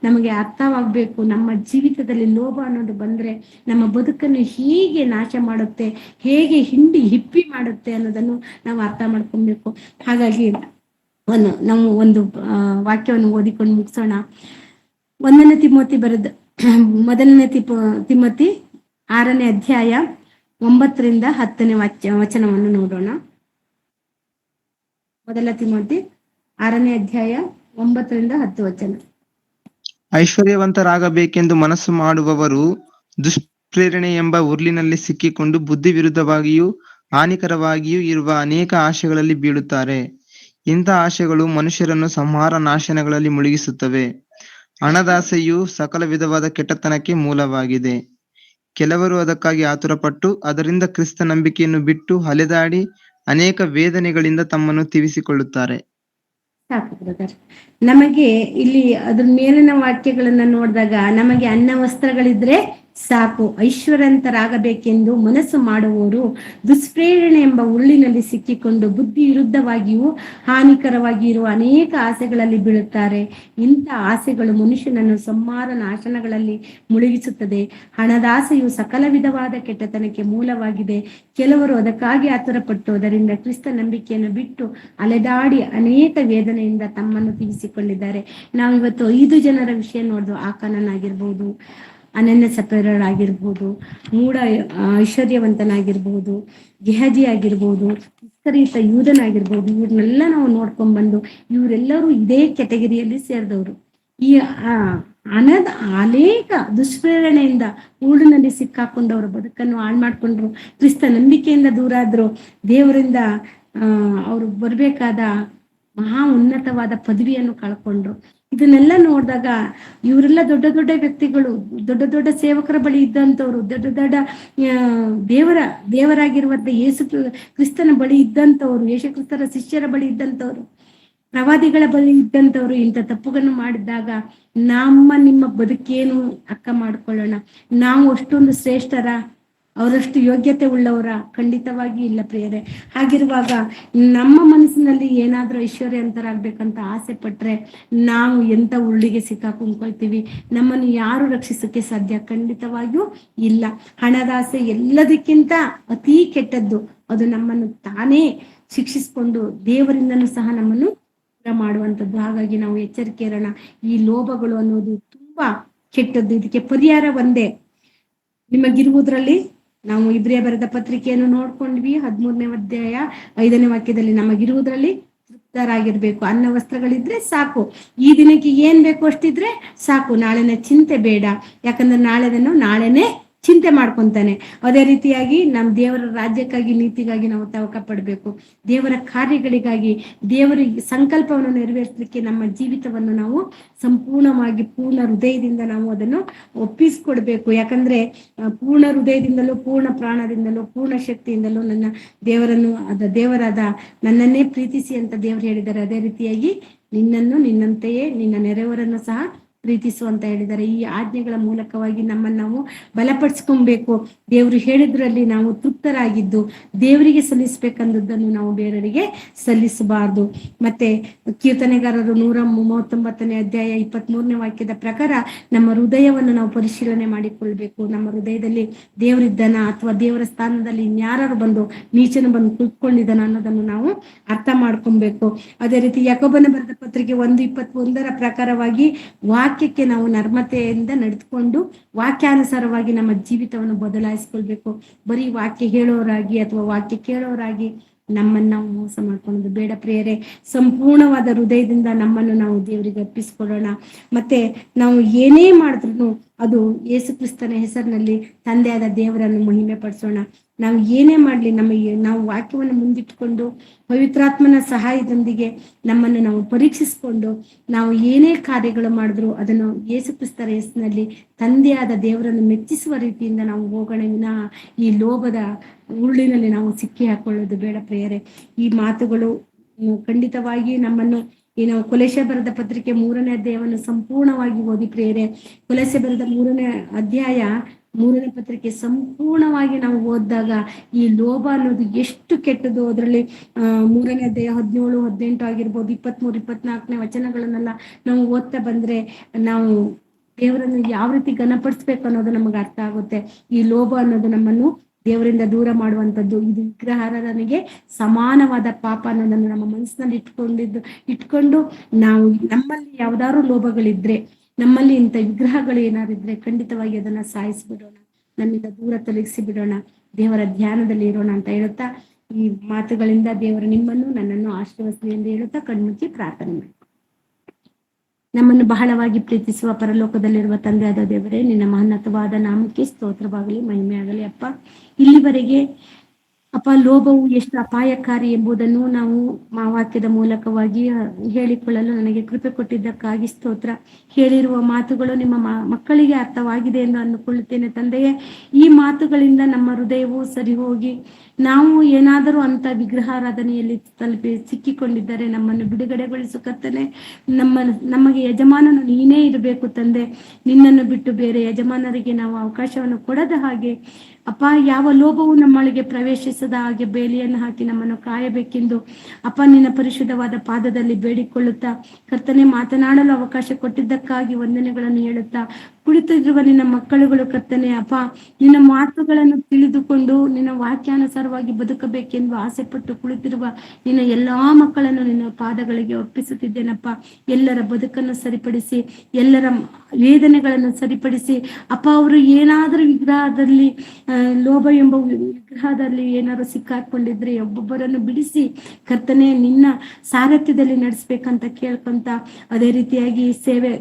ನಮಗೆ ಅರ್ಥವಾಗ್ಬೇಕು, ನಮ್ಮ ಜೀವಿತದಲ್ಲಿ ಲೋಭ ಅನ್ನೋದು ಬಂದ್ರೆ ನಮ್ಮ ಬದುಕನ್ನು ಹೇಗೆ ನಾಶ ಮಾಡುತ್ತೆ, ಹೇಗೆ ಹಿಪ್ಪಿ ಮಾಡುತ್ತೆ ಅನ್ನೋದನ್ನು ನಾವು ಅರ್ಥ ಮಾಡ್ಕೊಬೇಕು. ಹಾಗಾಗಿ ನಾವು ಒಂದು ವಾಕ್ಯವನ್ನು ಓದಿಕೊಂಡು ಮುಗಿಸೋಣ. 1ನೇ ತಿಮೋತಿ ಬರೆದ 1ನೇ ತಿಮೋತಿ 6ನೇ ಅಧ್ಯಾಯ 9ರಿಂದ 10ನೇ ವಚನವನ್ನು ನೋಡೋಣ. 1 ತಿಮೋತಿ 6ನೇ ಅಧ್ಯಾಯ 9ರಿಂದ 10 ವಚನ. ಐಶ್ವರ್ಯವಂತರಾಗಬೇಕೆಂದು ಮನಸ್ಸು ಮಾಡುವವರು ದುಷ್ಪ್ರೇರಣೆ ಎಂಬ ಉರ್ಲಿನಲ್ಲಿ ಸಿಕ್ಕಿಕೊಂಡು ಬುದ್ಧಿ ವಿರುದ್ಧವಾಗಿಯೂ ಹಾನಿಕರವಾಗಿಯೂ ಇರುವ ಅನೇಕ ಆಶೆಗಳಲ್ಲಿ ಬೀಳುತ್ತಾರೆ. ಇಂಥ ಆಶೆಗಳು ಮನುಷ್ಯರನ್ನು ಸಂಹಾರ ನಾಶನಗಳಲ್ಲಿ ಮುಳುಗಿಸುತ್ತವೆ. ಹಣದಾಸೆಯು ಸಕಲ ವಿಧವಾದ ಕೆಟ್ಟತನಕ್ಕೆ ಮೂಲವಾಗಿದೆ. ಕೆಲವರು ಅದಕ್ಕಾಗಿ ಆತುರಪಟ್ಟು ಅದರಿಂದ ಕ್ರಿಸ್ತ ನಂಬಿಕೆಯನ್ನು ಬಿಟ್ಟು ಅಲೆದಾಡಿ ಅನೇಕ ವೇದನೆಗಳಿಂದ ತಮ್ಮನ್ನು ತಿವಿಸಿಕೊಳ್ಳುತ್ತಾರೆ. ಸಾಕು ಬ್ರದರ್. ನಮಗೆ ಇಲ್ಲಿ ಅದ್ರ ಮೇಲಿನ ವಾಕ್ಯಗಳನ್ನ ನೋಡಿದಾಗ ನಮಗೆ ಅನ್ನ ವಸ್ತ್ರಗಳಿದ್ರೆ ಸಾಕು, ಐಶ್ವರ್ಯವಂತರಾಗಬೇಕೆಂದು ಮನಸ್ಸು ಮಾಡುವವರು ದುಷ್ಪ್ರೇರಣೆ ಎಂಬ ಉರುಳಿನಲ್ಲಿ ಸಿಕ್ಕಿಕೊಂಡು ಬುದ್ಧಿ ವಿರುದ್ಧವಾಗಿಯೂ ಹಾನಿಕರವಾಗಿ ಇರುವ ಅನೇಕ ಆಸೆಗಳಲ್ಲಿ ಬೀಳುತ್ತಾರೆ. ಇಂಥ ಆಸೆಗಳು ಮನುಷ್ಯನನ್ನು ಸಂಹಾರ ನಾಶನಗಳಲ್ಲಿ ಮುಳುಗಿಸುತ್ತದೆ. ಹಣದಾಸೆಯು ಸಕಲ ವಿಧವಾದ ಕೆಟ್ಟತನಕ್ಕೆ ಮೂಲವಾಗಿದೆ. ಕೆಲವರು ಅದಕ್ಕಾಗಿ ಆತುರಪಟ್ಟು ಅದರಿಂದ ಕ್ರಿಸ್ತ ನಂಬಿಕೆಯನ್ನು ಬಿಟ್ಟು ಅಲೆದಾಡಿ ಅನೇಕ ವೇದನೆಯಿಂದ ತಮ್ಮನ್ನು ತೀರಿಸಿಕೊಂಡಿದ್ದಾರೆ. ನಾವು ಇವತ್ತು 5 ಜನರ ವಿಷಯ ನೋಡಿದ್ವು. ಆಕಾನನಾಗಿರ್ಬೋದು, ಅನನ್ಯ ಸಪೇರರಾಗಿರ್ಬೋದು, ಮೂಢ ಐಶ್ವರ್ಯವಂತನಾಗಿರ್ಬೋದು, ಗೆಹಜಿ ಆಗಿರ್ಬೋದು, ಇಸ್ಕರಿಯೋತ ಯೂದನಾಗಿರ್ಬೋದು, ಇವ್ರನ್ನೆಲ್ಲ ನಾವು ನೋಡ್ಕೊಂಡ್ ಬಂದು ಇವರೆಲ್ಲರೂ ಇದೇ ಕೆಟಗರಿಯಲ್ಲಿ ಸೇರಿದವರು. ಈ ಅನೇಕ ದುಷ್ಪ್ರೇರಣೆಯಿಂದ ಊರಿನಲ್ಲಿ ಸಿಕ್ಕಾಕೊಂಡವರು ಬದುಕನ್ನು ಹಾಳು ಮಾಡ್ಕೊಂಡ್ರು, ಕ್ರಿಸ್ತ ನಂಬಿಕೆಯಿಂದ ದೂರ ಆದ್ರು, ದೇವರಿಂದ ಅವ್ರು ಬರ್ಬೇಕಾದ ಮಹಾ ಉನ್ನತವಾದ ಪದವಿಯನ್ನು ಕಳ್ಕೊಂಡ್ರು. ಇದನ್ನೆಲ್ಲ ನೋಡಿದಾಗ ಇವರೆಲ್ಲ ದೊಡ್ಡ ದೊಡ್ಡ ವ್ಯಕ್ತಿಗಳು, ದೊಡ್ಡ ದೊಡ್ಡ ಸೇವಕರ ಬಳಿ ಇದ್ದಂಥವ್ರು, ದೊಡ್ಡ ದೊಡ್ಡ ದೇವರಾಗಿರುವಂತ ಯೇಸು ಕ್ರಿಸ್ತನ ಬಳಿ ಇದ್ದಂಥವ್ರು, ಯೇಸು ಕ್ರಿಸ್ತರ ಶಿಷ್ಯರ ಬಳಿ ಇದ್ದಂಥವ್ರು, ಪ್ರವಾದಿಗಳ ಬಳಿ ಇದ್ದಂಥವ್ರು ಇಂಥ ತಪ್ಪುಗಳನ್ನು ಮಾಡಿದಾಗ ನಿಮ್ಮ ಬದುಕೇನು ಅಕ್ಕ ಮಾಡ್ಕೊಳ್ಳೋಣ? ನಾವು ಅಷ್ಟೊಂದು ಶ್ರೇಷ್ಠರ, ಅವರಷ್ಟು ಯೋಗ್ಯತೆ ಉಳ್ಳವರ? ಖಂಡಿತವಾಗಿ ಇಲ್ಲ ಪ್ರಿಯರೇ. ಹಾಗಿರುವಾಗ ನಮ್ಮ ಮನಸ್ಸಿನಲ್ಲಿ ಏನಾದ್ರೂ ಐಶ್ವರ್ಯವಂತರಾಗ್ಬೇಕಂತ ಆಸೆ ಪಟ್ರೆ ನಾವು ಎಂತ ಉರುಳಿಗೆ ಸಿಕ್ಕಾಕೊಂಡ್ಕೊಳ್ತೀವಿ. ನಮ್ಮನ್ನು ಯಾರು ರಕ್ಷಿಸಕ್ಕೆ ಸಾಧ್ಯ? ಖಂಡಿತವಾಗಿಯೂ ಇಲ್ಲ. ಹಣದಾಸೆ ಎಲ್ಲದಕ್ಕಿಂತ ಅತೀ ಕೆಟ್ಟದ್ದು. ಅದು ನಮ್ಮನ್ನು ತಾನೇ ಶಿಕ್ಷಿಸ್ಕೊಂಡು ದೇವರಿಂದನೂ ಸಹ ನಮ್ಮನ್ನು ಮಾಡುವಂಥದ್ದು. ಹಾಗಾಗಿ ನಾವು ಎಚ್ಚರಿಕೆ ಇರೋಣ. ಈ ಲೋಭಗಳು ಅನ್ನೋದು ತುಂಬಾ ಕೆಟ್ಟದ್ದು. ಇದಕ್ಕೆ ಪರಿಹಾರ ಒಂದೇ. ನಿಮಗಿರುವುದರಲ್ಲಿ ನಾವು ಇಬ್ರಿಯ ಬರೆದ ಪತ್ರಿಕೆಯನ್ನು ನೋಡ್ಕೊಂಡ್ವಿ. 13ನೇ ಅಧ್ಯಾಯ 5ನೇ ವಾಕ್ಯದಲ್ಲಿ ನಮಗಿರುವುದರಲ್ಲಿ ತೃಪ್ತರಾಗಿರ್ಬೇಕು. ಅನ್ನ ವಸ್ತ್ರಗಳಿದ್ರೆ ಸಾಕು, ಈ ದಿನಕ್ಕೆ ಏನ್ ಬೇಕು ಅಷ್ಟಿದ್ರೆ ಸಾಕು, ನಾಳೆನ ಚಿಂತೆ ಬೇಡ. ಯಾಕಂದ್ರೆ ನಾಳೆದನ್ನು ನಾಳೆನೆ ಚಿಂತೆ ಮಾಡ್ಕೊಂತಾನೆ. ಅದೇ ರೀತಿಯಾಗಿ ನಮ್ಮ ದೇವರ ರಾಜ್ಯಕ್ಕಾಗಿ ನೀತಿಗಾಗಿ ನಾವು ತವಕ ಪಡಬೇಕು. ದೇವರ ಕಾರ್ಯಗಳಿಗಾಗಿ ದೇವರ ಸಂಕಲ್ಪವನ್ನು ನೆರವೇರಿಸಲಿಕ್ಕೆ ನಮ್ಮ ಜೀವಿತವನ್ನು ನಾವು ಸಂಪೂರ್ಣವಾಗಿ ಪೂರ್ಣ ಹೃದಯದಿಂದ ನಾವು ಅದನ್ನು ಒಪ್ಪಿಸ್ಕೊಡ್ಬೇಕು. ಯಾಕಂದ್ರೆ ಪೂರ್ಣ ಹೃದಯದಿಂದಲೂ ಪೂರ್ಣ ಪ್ರಾಣದಿಂದಲೂ ಪೂರ್ಣ ಶಕ್ತಿಯಿಂದಲೂ ನನ್ನ ದೇವರನ್ನು ದೇವರಾದ ನನ್ನನ್ನೇ ಪ್ರೀತಿಸಿ ಅಂತ ದೇವರು ಹೇಳಿದ್ದಾರೆ. ಅದೇ ರೀತಿಯಾಗಿ ನಿನ್ನನ್ನು ನಿನ್ನಂತೆಯೇ ನಿನ್ನ ನೆರೆಯವರನ್ನು ಸಹ ಪ್ರೀತಿಸು ಅಂತ ಹೇಳಿದ್ದಾರೆ. ಈ ಆಜ್ಞೆಗಳ ಮೂಲಕವಾಗಿ ನಮ್ಮನ್ನು ನಾವು ಬಲಪಡಿಸ್ಕೊಬೇಕು. ದೇವರು ಹೇಳಿದ್ರಲ್ಲಿ ನಾವು ತೃಪ್ತರಾಗಿದ್ದು ದೇವರಿಗೆ ಸಲ್ಲಿಸ್ಬೇಕಂದದ್ದನ್ನು ನಾವು ಬೇರೆಯವರಿಗೆ ಸಲ್ಲಿಸಬಾರ್ದು. ಮತ್ತೆ ಕೀರ್ತನೆಗಾರರು 139ನೇ ಅಧ್ಯಾಯ 23ನೇ ವಾಕ್ಯದ ಪ್ರಕಾರ ನಮ್ಮ ಹೃದಯವನ್ನು ನಾವು ಪರಿಶೀಲನೆ ಮಾಡಿಕೊಳ್ಬೇಕು. ನಮ್ಮ ಹೃದಯದಲ್ಲಿ ದೇವರಿದ್ದಾನ ಅಥವಾ ದೇವರ ಸ್ಥಾನದಲ್ಲಿ ಇನ್ಯಾರು ಬಂದು ನೀಚನು ಬಂದು ಕುತ್ಕೊಂಡಿದ್ದಾನ ಅನ್ನೋದನ್ನು ನಾವು ಅರ್ಥ ಮಾಡ್ಕೊಬೇಕು. ಅದೇ ರೀತಿ ಯಾಕೋಬನ ಬರೆದ ಪತ್ರಿಕೆ 1:21 ಪ್ರಕಾರವಾಗಿ ವಾಕ್ಯಕ್ಕೆ ನಾವು ನರ್ಮತೆಯಿಂದ ನಡೆದುಕೊಂಡು ವಾಕ್ಯಾನುಸಾರವಾಗಿ ನಮ್ಮ ಜೀವಿತವನ್ನು ಬದಲಾಯಿಸ್ಕೊಳ್ಬೇಕು. ಬರೀ ವಾಕ್ಯ ಹೇಳೋರಾಗಿ ಅಥವಾ ವಾಕ್ಯ ಕೇಳೋರಾಗಿ ನಮ್ಮನ್ನು ನಾವು ಮೋಸ ಮಾಡ್ಕೊಳ್ಳೋದು ಬೇಡ ಪ್ರಿಯರೇ. ಸಂಪೂರ್ಣವಾದ ಹೃದಯದಿಂದ ನಮ್ಮನ್ನು ನಾವು ದೇವರಿಗೆ ಅರ್ಪಿಸ್ಕೊಳ್ಳೋಣ. ಮತ್ತೆ ನಾವು ಏನೇ ಮಾಡಿದ್ರು ಅದು ಯೇಸು ಕ್ರಿಸ್ತನ ಹೆಸರಿನಲ್ಲಿ ತಂದೆಯಾದ ದೇವರನ್ನು ಮಹಿಮೆ ಪಡಿಸೋಣ. ನಾವು ಏನೇ ಮಾಡ್ಲಿ ನಾವು ವಾಕ್ಯವನ್ನು ಮುಂದಿಟ್ಕೊಂಡು ಪವಿತ್ರಾತ್ಮನ ಸಹಾಯದೊಂದಿಗೆ ನಮ್ಮನ್ನು ನಾವು ಪರೀಕ್ಷಿಸ್ಕೊಂಡು ನಾವು ಏನೇ ಕಾರ್ಯಗಳು ಮಾಡಿದ್ರು ಅದನ್ನು ಯೇಸು ಕ್ರಿಸ್ತರ ಹೆಸರಿನಲ್ಲಿ ತಂದೆಯಾದ ದೇವರನ್ನು ಮೆಚ್ಚಿಸುವ ರೀತಿಯಿಂದ ನಾವು ಹೋಗೋಣ. ವಿನಃ ಈ ಲೋಭದ ಉರುಳಿನಲ್ಲಿ ನಾವು ಸಿಕ್ಕಿ ಹಾಕೊಳ್ಳೋದು ಬೇಡ ಪ್ರಿಯರೇ. ಈ ಮಾತುಗಳು ಖಂಡಿತವಾಗಿ ನಮ್ಮನ್ನು ಕೊಲೆಸೆ ಬರೆದ ಪತ್ರಿಕೆ 3ನೇ ಅಧ್ಯಾಯವನ್ನು ಸಂಪೂರ್ಣವಾಗಿ ಓದಿ ಪ್ರಿಯರೇ. ಕೊಲೆಸೆ ಬರೆದ 3ನೇ ಅಧ್ಯಾಯ 3ನೇ ಪತ್ರಿಕೆ ಸಂಪೂರ್ಣವಾಗಿ ನಾವು ಓದಿದಾಗ ಈ ಲೋಭ ಅನ್ನೋದು ಎಷ್ಟು ಕೆಟ್ಟದು. ಅದರಲ್ಲಿ 3ನೇ ಅಧ್ಯಾಯ 17, 18 ಆಗಿರ್ಬೋದು, 23, 24ನೇ ವಚನಗಳನ್ನೆಲ್ಲ ನಾವು ಓದ್ತಾ ಬಂದ್ರೆ ನಾವು ದೇವರನ್ನು ಯಾವ ರೀತಿ ಘನಪಡಿಸ್ಬೇಕು ಅನ್ನೋದು ನಮಗೆ ಅರ್ಥ ಆಗುತ್ತೆ. ಈ ಲೋಭ ಅನ್ನೋದು ನಮ್ಮನ್ನು ದೇವರಿಂದ ದೂರ ಮಾಡುವಂಥದ್ದು. ಇದು ವಿಗ್ರಹಾರಾಧನೆಗೆ ಸಮಾನವಾದ ಪಾಪ ಅನ್ನೋದನ್ನು ನಮ್ಮ ಮನಸ್ಸಿನಲ್ಲಿ ಇಟ್ಕೊಂಡು ನಾವು ನಮ್ಮಲ್ಲಿ ಯಾವ್ದಾದ್ರು ಲೋಭಗಳಿದ್ರೆ, ನಮ್ಮಲ್ಲಿ ಇಂಥ ವಿಗ್ರಹಗಳು ಏನಾರಿದ್ರೆ ಖಂಡಿತವಾಗಿ ಅದನ್ನ ಸಾಯಿಸಿಬಿಡೋಣ, ನಮ್ಮಿಂದ ದೂರ ತೊಲಗಿಸಿ ಬಿಡೋಣ, ದೇವರ ಧ್ಯಾನದಲ್ಲಿ ಇರೋಣ ಅಂತ ಹೇಳುತ್ತಾ ಈ ಮಾತುಗಳಿಂದ ದೇವರು ನಿಮ್ಮನ್ನು ನನ್ನನ್ನು ಆಶೀರ್ವದಿಸಲಿ ಎಂದು ಹೇಳುತ್ತಾ ಕಣ್ಮುಚ್ಚಿ ಪ್ರಾರ್ಥನೆ ಮಾಡಿ. ನಮ್ಮನ್ನು ಬಹಳವಾಗಿ ಪ್ರೀತಿಸುವ ಪರಲೋಕದಲ್ಲಿರುವ ತಂದೆಯಾದ ದೇವರೇ, ನಿನ್ನ ಮಹೋನ್ನತವಾದ ನಾಮಕ್ಕೆ ಸ್ತೋತ್ರವಾಗಲಿ, ಮಹಿಮೆ ಆಗಲಿ. ಅಪ್ಪ, ಇಲ್ಲಿವರೆಗೆ ಅಪ್ಪ ಲೋಭವು ಎಷ್ಟು ಅಪಾಯಕಾರಿ ಎಂಬುದನ್ನು ನಾವು ವಾಕ್ಯದ ಮೂಲಕವಾಗಿ ಹೇಳಿಕೊಳ್ಳಲು ನನಗೆ ಕೃಪೆ ಕೊಟ್ಟಿದ್ದಕ್ಕಾಗಿ ಸ್ತೋತ್ರ. ಹೇಳಿರುವ ಮಾತುಗಳು ನಿಮ್ಮ ಮಕ್ಕಳಿಗೆ ಅರ್ಥವಾಗಿದೆ ಎಂದು ಅಂದುಕೊಳ್ಳುತ್ತೇನೆ ತಂದೆಯೇ. ಈ ಮಾತುಗಳಿಂದ ನಮ್ಮ ಹೃದಯವು ಸರಿ ಹೋಗಿ ನಾವು ಏನಾದರೂ ಅಂತ ವಿಗ್ರಹಾರಾಧನೆಯಲ್ಲಿ ಸಿಕ್ಕಿಕೊಂಡಿದ್ದರೆ ನಮ್ಮನ್ನು ಬಿಡುಗಡೆಗೊಳಿಸು ಕರ್ತನೆ. ನಮಗೆ ಯಜಮಾನನು ನೀನೇ ಇರಬೇಕು ತಂದೆ. ನಿನ್ನನ್ನು ಬಿಟ್ಟು ಬೇರೆ ಯಜಮಾನರಿಗೆ ನಾವು ಅವಕಾಶವನ್ನು ಕೊಡದ ಹಾಗೆ ಅಪ್ಪ, ಯಾವ ಲೋಭವು ನಮ್ಮೊಳಗೆ ಪ್ರವೇಶಿಸದ ಹಾಗೆ ಬೇಲಿಯನ್ನು ಹಾಕಿ ನಮ್ಮನ್ನು ಕಾಯಬೇಕೆಂದು ಅಪ್ಪ ನಿನ್ನ ಪರಿಶುದ್ಧವಾದ ಪಾದದಲ್ಲಿ ಬೇಡಿಕೊಳ್ಳುತ್ತಾ ಕರ್ತನೆ, ಮಾತನಾಡಲು ಅವಕಾಶ ಕೊಟ್ಟಿದ್ದಕ್ಕಾಗಿ ವಂದನೆಗಳನ್ನು ಹೇಳುತ್ತಾ ಕುಳಿತಿರುವ ನಿನ್ನ ಮಕ್ಕಳುಗಳು ಕರ್ತನೆ ಅಪ್ಪ, ನಿನ್ನ ಮಾತುಗಳನ್ನು ತಿಳಿದುಕೊಂಡು ನಿನ್ನ ವಾಕ್ಯಾನುಸಾರವಾಗಿ ಬದುಕಬೇಕೆಂದು ಆಸೆ ಪಟ್ಟು ಕುಳಿತಿರುವ ನಿನ್ನ ಎಲ್ಲಾ ಮಕ್ಕಳನ್ನು ನಿನ್ನ ಪಾದಗಳಿಗೆ ಒಪ್ಪಿಸುತ್ತಿದ್ದೇನಪ್ಪ. ಎಲ್ಲರ ಬದುಕನ್ನು ಸರಿಪಡಿಸಿ, ಎಲ್ಲರ ವೇದನೆಗಳನ್ನು ಸರಿಪಡಿಸಿ ಅಪ್ಪ, ಅವರು ಏನಾದರೂ ವಿಗ್ರಹದಲ್ಲಿ ಲೋಭ ಎಂಬ ವಿಗ್ರಹದಲ್ಲಿ ಏನಾದ್ರು ಸಿಕ್ಕಾಕೊಂಡಿದ್ರೆ ಒಬ್ಬೊಬ್ಬರನ್ನು ಬಿಡಿಸಿ ಕರ್ತನೆ ನಿನ್ನ ಸಾರಥ್ಯದಲ್ಲಿ ನಡೆಸ್ಬೇಕಂತ ಕೇಳ್ಕೊಂತ, ಅದೇ ರೀತಿಯಾಗಿ ಸೇವೆ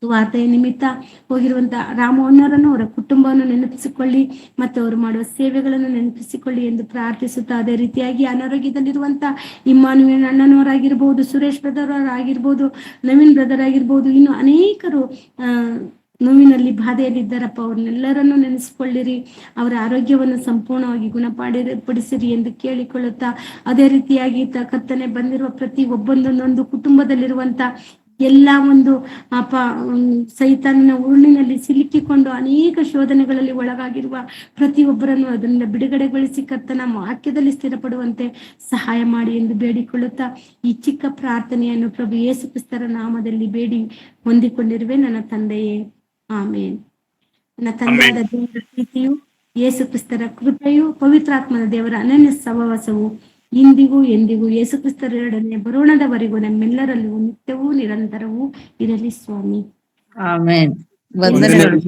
ವಾರ್ತೆಯ ನಿಮಿತ್ತ ಹೋಗಿರುವಂತ ರಾಮವನ್ನರನ್ನು ಅವರ ಕುಟುಂಬವನ್ನು ನೆನಪಿಸಿಕೊಳ್ಳಿ ಮತ್ತು ಅವರು ಮಾಡುವ ಸೇವೆಗಳನ್ನು ನೆನಪಿಸಿಕೊಳ್ಳಿ ಎಂದು ಪ್ರಾರ್ಥಿಸುತ್ತಾ, ಅದೇ ರೀತಿಯಾಗಿ ಅನಾರೋಗ್ಯದಲ್ಲಿರುವಂತ ಇಮ್ಮಾನುವೇಲ್ ಅಣ್ಣನವರಾಗಿರ್ಬೋದು, ಸುರೇಶ್ ಬ್ರದರ್ ಆಗಿರ್ಬೋದು, ನವೀನ್ ಬ್ರದರ್ ಆಗಿರ್ಬೋದು, ಇನ್ನು ಅನೇಕರು ನೋವಿನಲ್ಲಿ ಬಾಧೆಯಲ್ಲಿದ್ದಾರಪ್ಪ. ಅವ್ರನ್ನೆಲ್ಲರನ್ನು ನೆನೆಸಿಕೊಳ್ಳಿರಿ, ಅವರ ಆರೋಗ್ಯವನ್ನು ಸಂಪೂರ್ಣವಾಗಿ ಗುಣಪಡಿಸಿರಿ ಎಂದು ಕೇಳಿಕೊಳ್ಳುತ್ತಾ, ಅದೇ ರೀತಿಯಾಗಿ ಕರ್ತನೆ ಬಂದಿರುವ ಪ್ರತಿ ಒಬ್ಬೊಂದೊಂದೊಂದು ಕುಟುಂಬದಲ್ಲಿರುವಂತ ಎಲ್ಲ ಒಂದು ಸೈತಾನನ ಉರುಳಿನಲ್ಲಿ ಸಿಲುಕಿಕೊಂಡು ಅನೇಕ ಶೋಧನೆಗಳಲ್ಲಿ ಒಳಗಾಗಿರುವ ಪ್ರತಿಯೊಬ್ಬರನ್ನು ಅದರಿಂದ ಬಿಡುಗಡೆಗೊಳಿಸಿ ಕರ್ತನ ವಾಕ್ಯದಲ್ಲಿ ಸ್ಥಿರಪಡುವಂತೆ ಸಹಾಯ ಮಾಡಿ ಎಂದು ಬೇಡಿಕೊಳ್ಳುತ್ತಾ ಈ ಚಿಕ್ಕ ಪ್ರಾರ್ಥನೆಯನ್ನು ಪ್ರಭು ಯೇಸು ಕ್ರಿಸ್ತರ ನಾಮದಲ್ಲಿ ಬೇಡಿ ಹೊಂದಿಕೊಂಡಿರುವೆ ನನ್ನ ತಂದೆಯೇ, ಆಮೇನ್. ನನ್ನ ತಂದೆಯಾದ ದೇವರ ಪ್ರೀತಿಯು, ಯೇಸು ಕ್ರಿಸ್ತರ ಕೃಪೆಯು, ಪವಿತ್ರಾತ್ಮನ ದೇವರ ಅನನ್ಯ ಸಹವಾಸವು ಇಂದಿಗೂ ಎಂದಿಗೂ ಯೇಸು ಕ್ರಿಸ್ತರೊಡನೆ ಬರೋಣದವರೆಗೂ ನಮ್ಮೆಲ್ಲರಲ್ಲೂ ನಿತ್ಯವೂ ನಿರಂತರವೂ ಇರಲಿ ಸ್ವಾಮಿ. ಆಮೇನ್. ವಂದನೆಗಳು.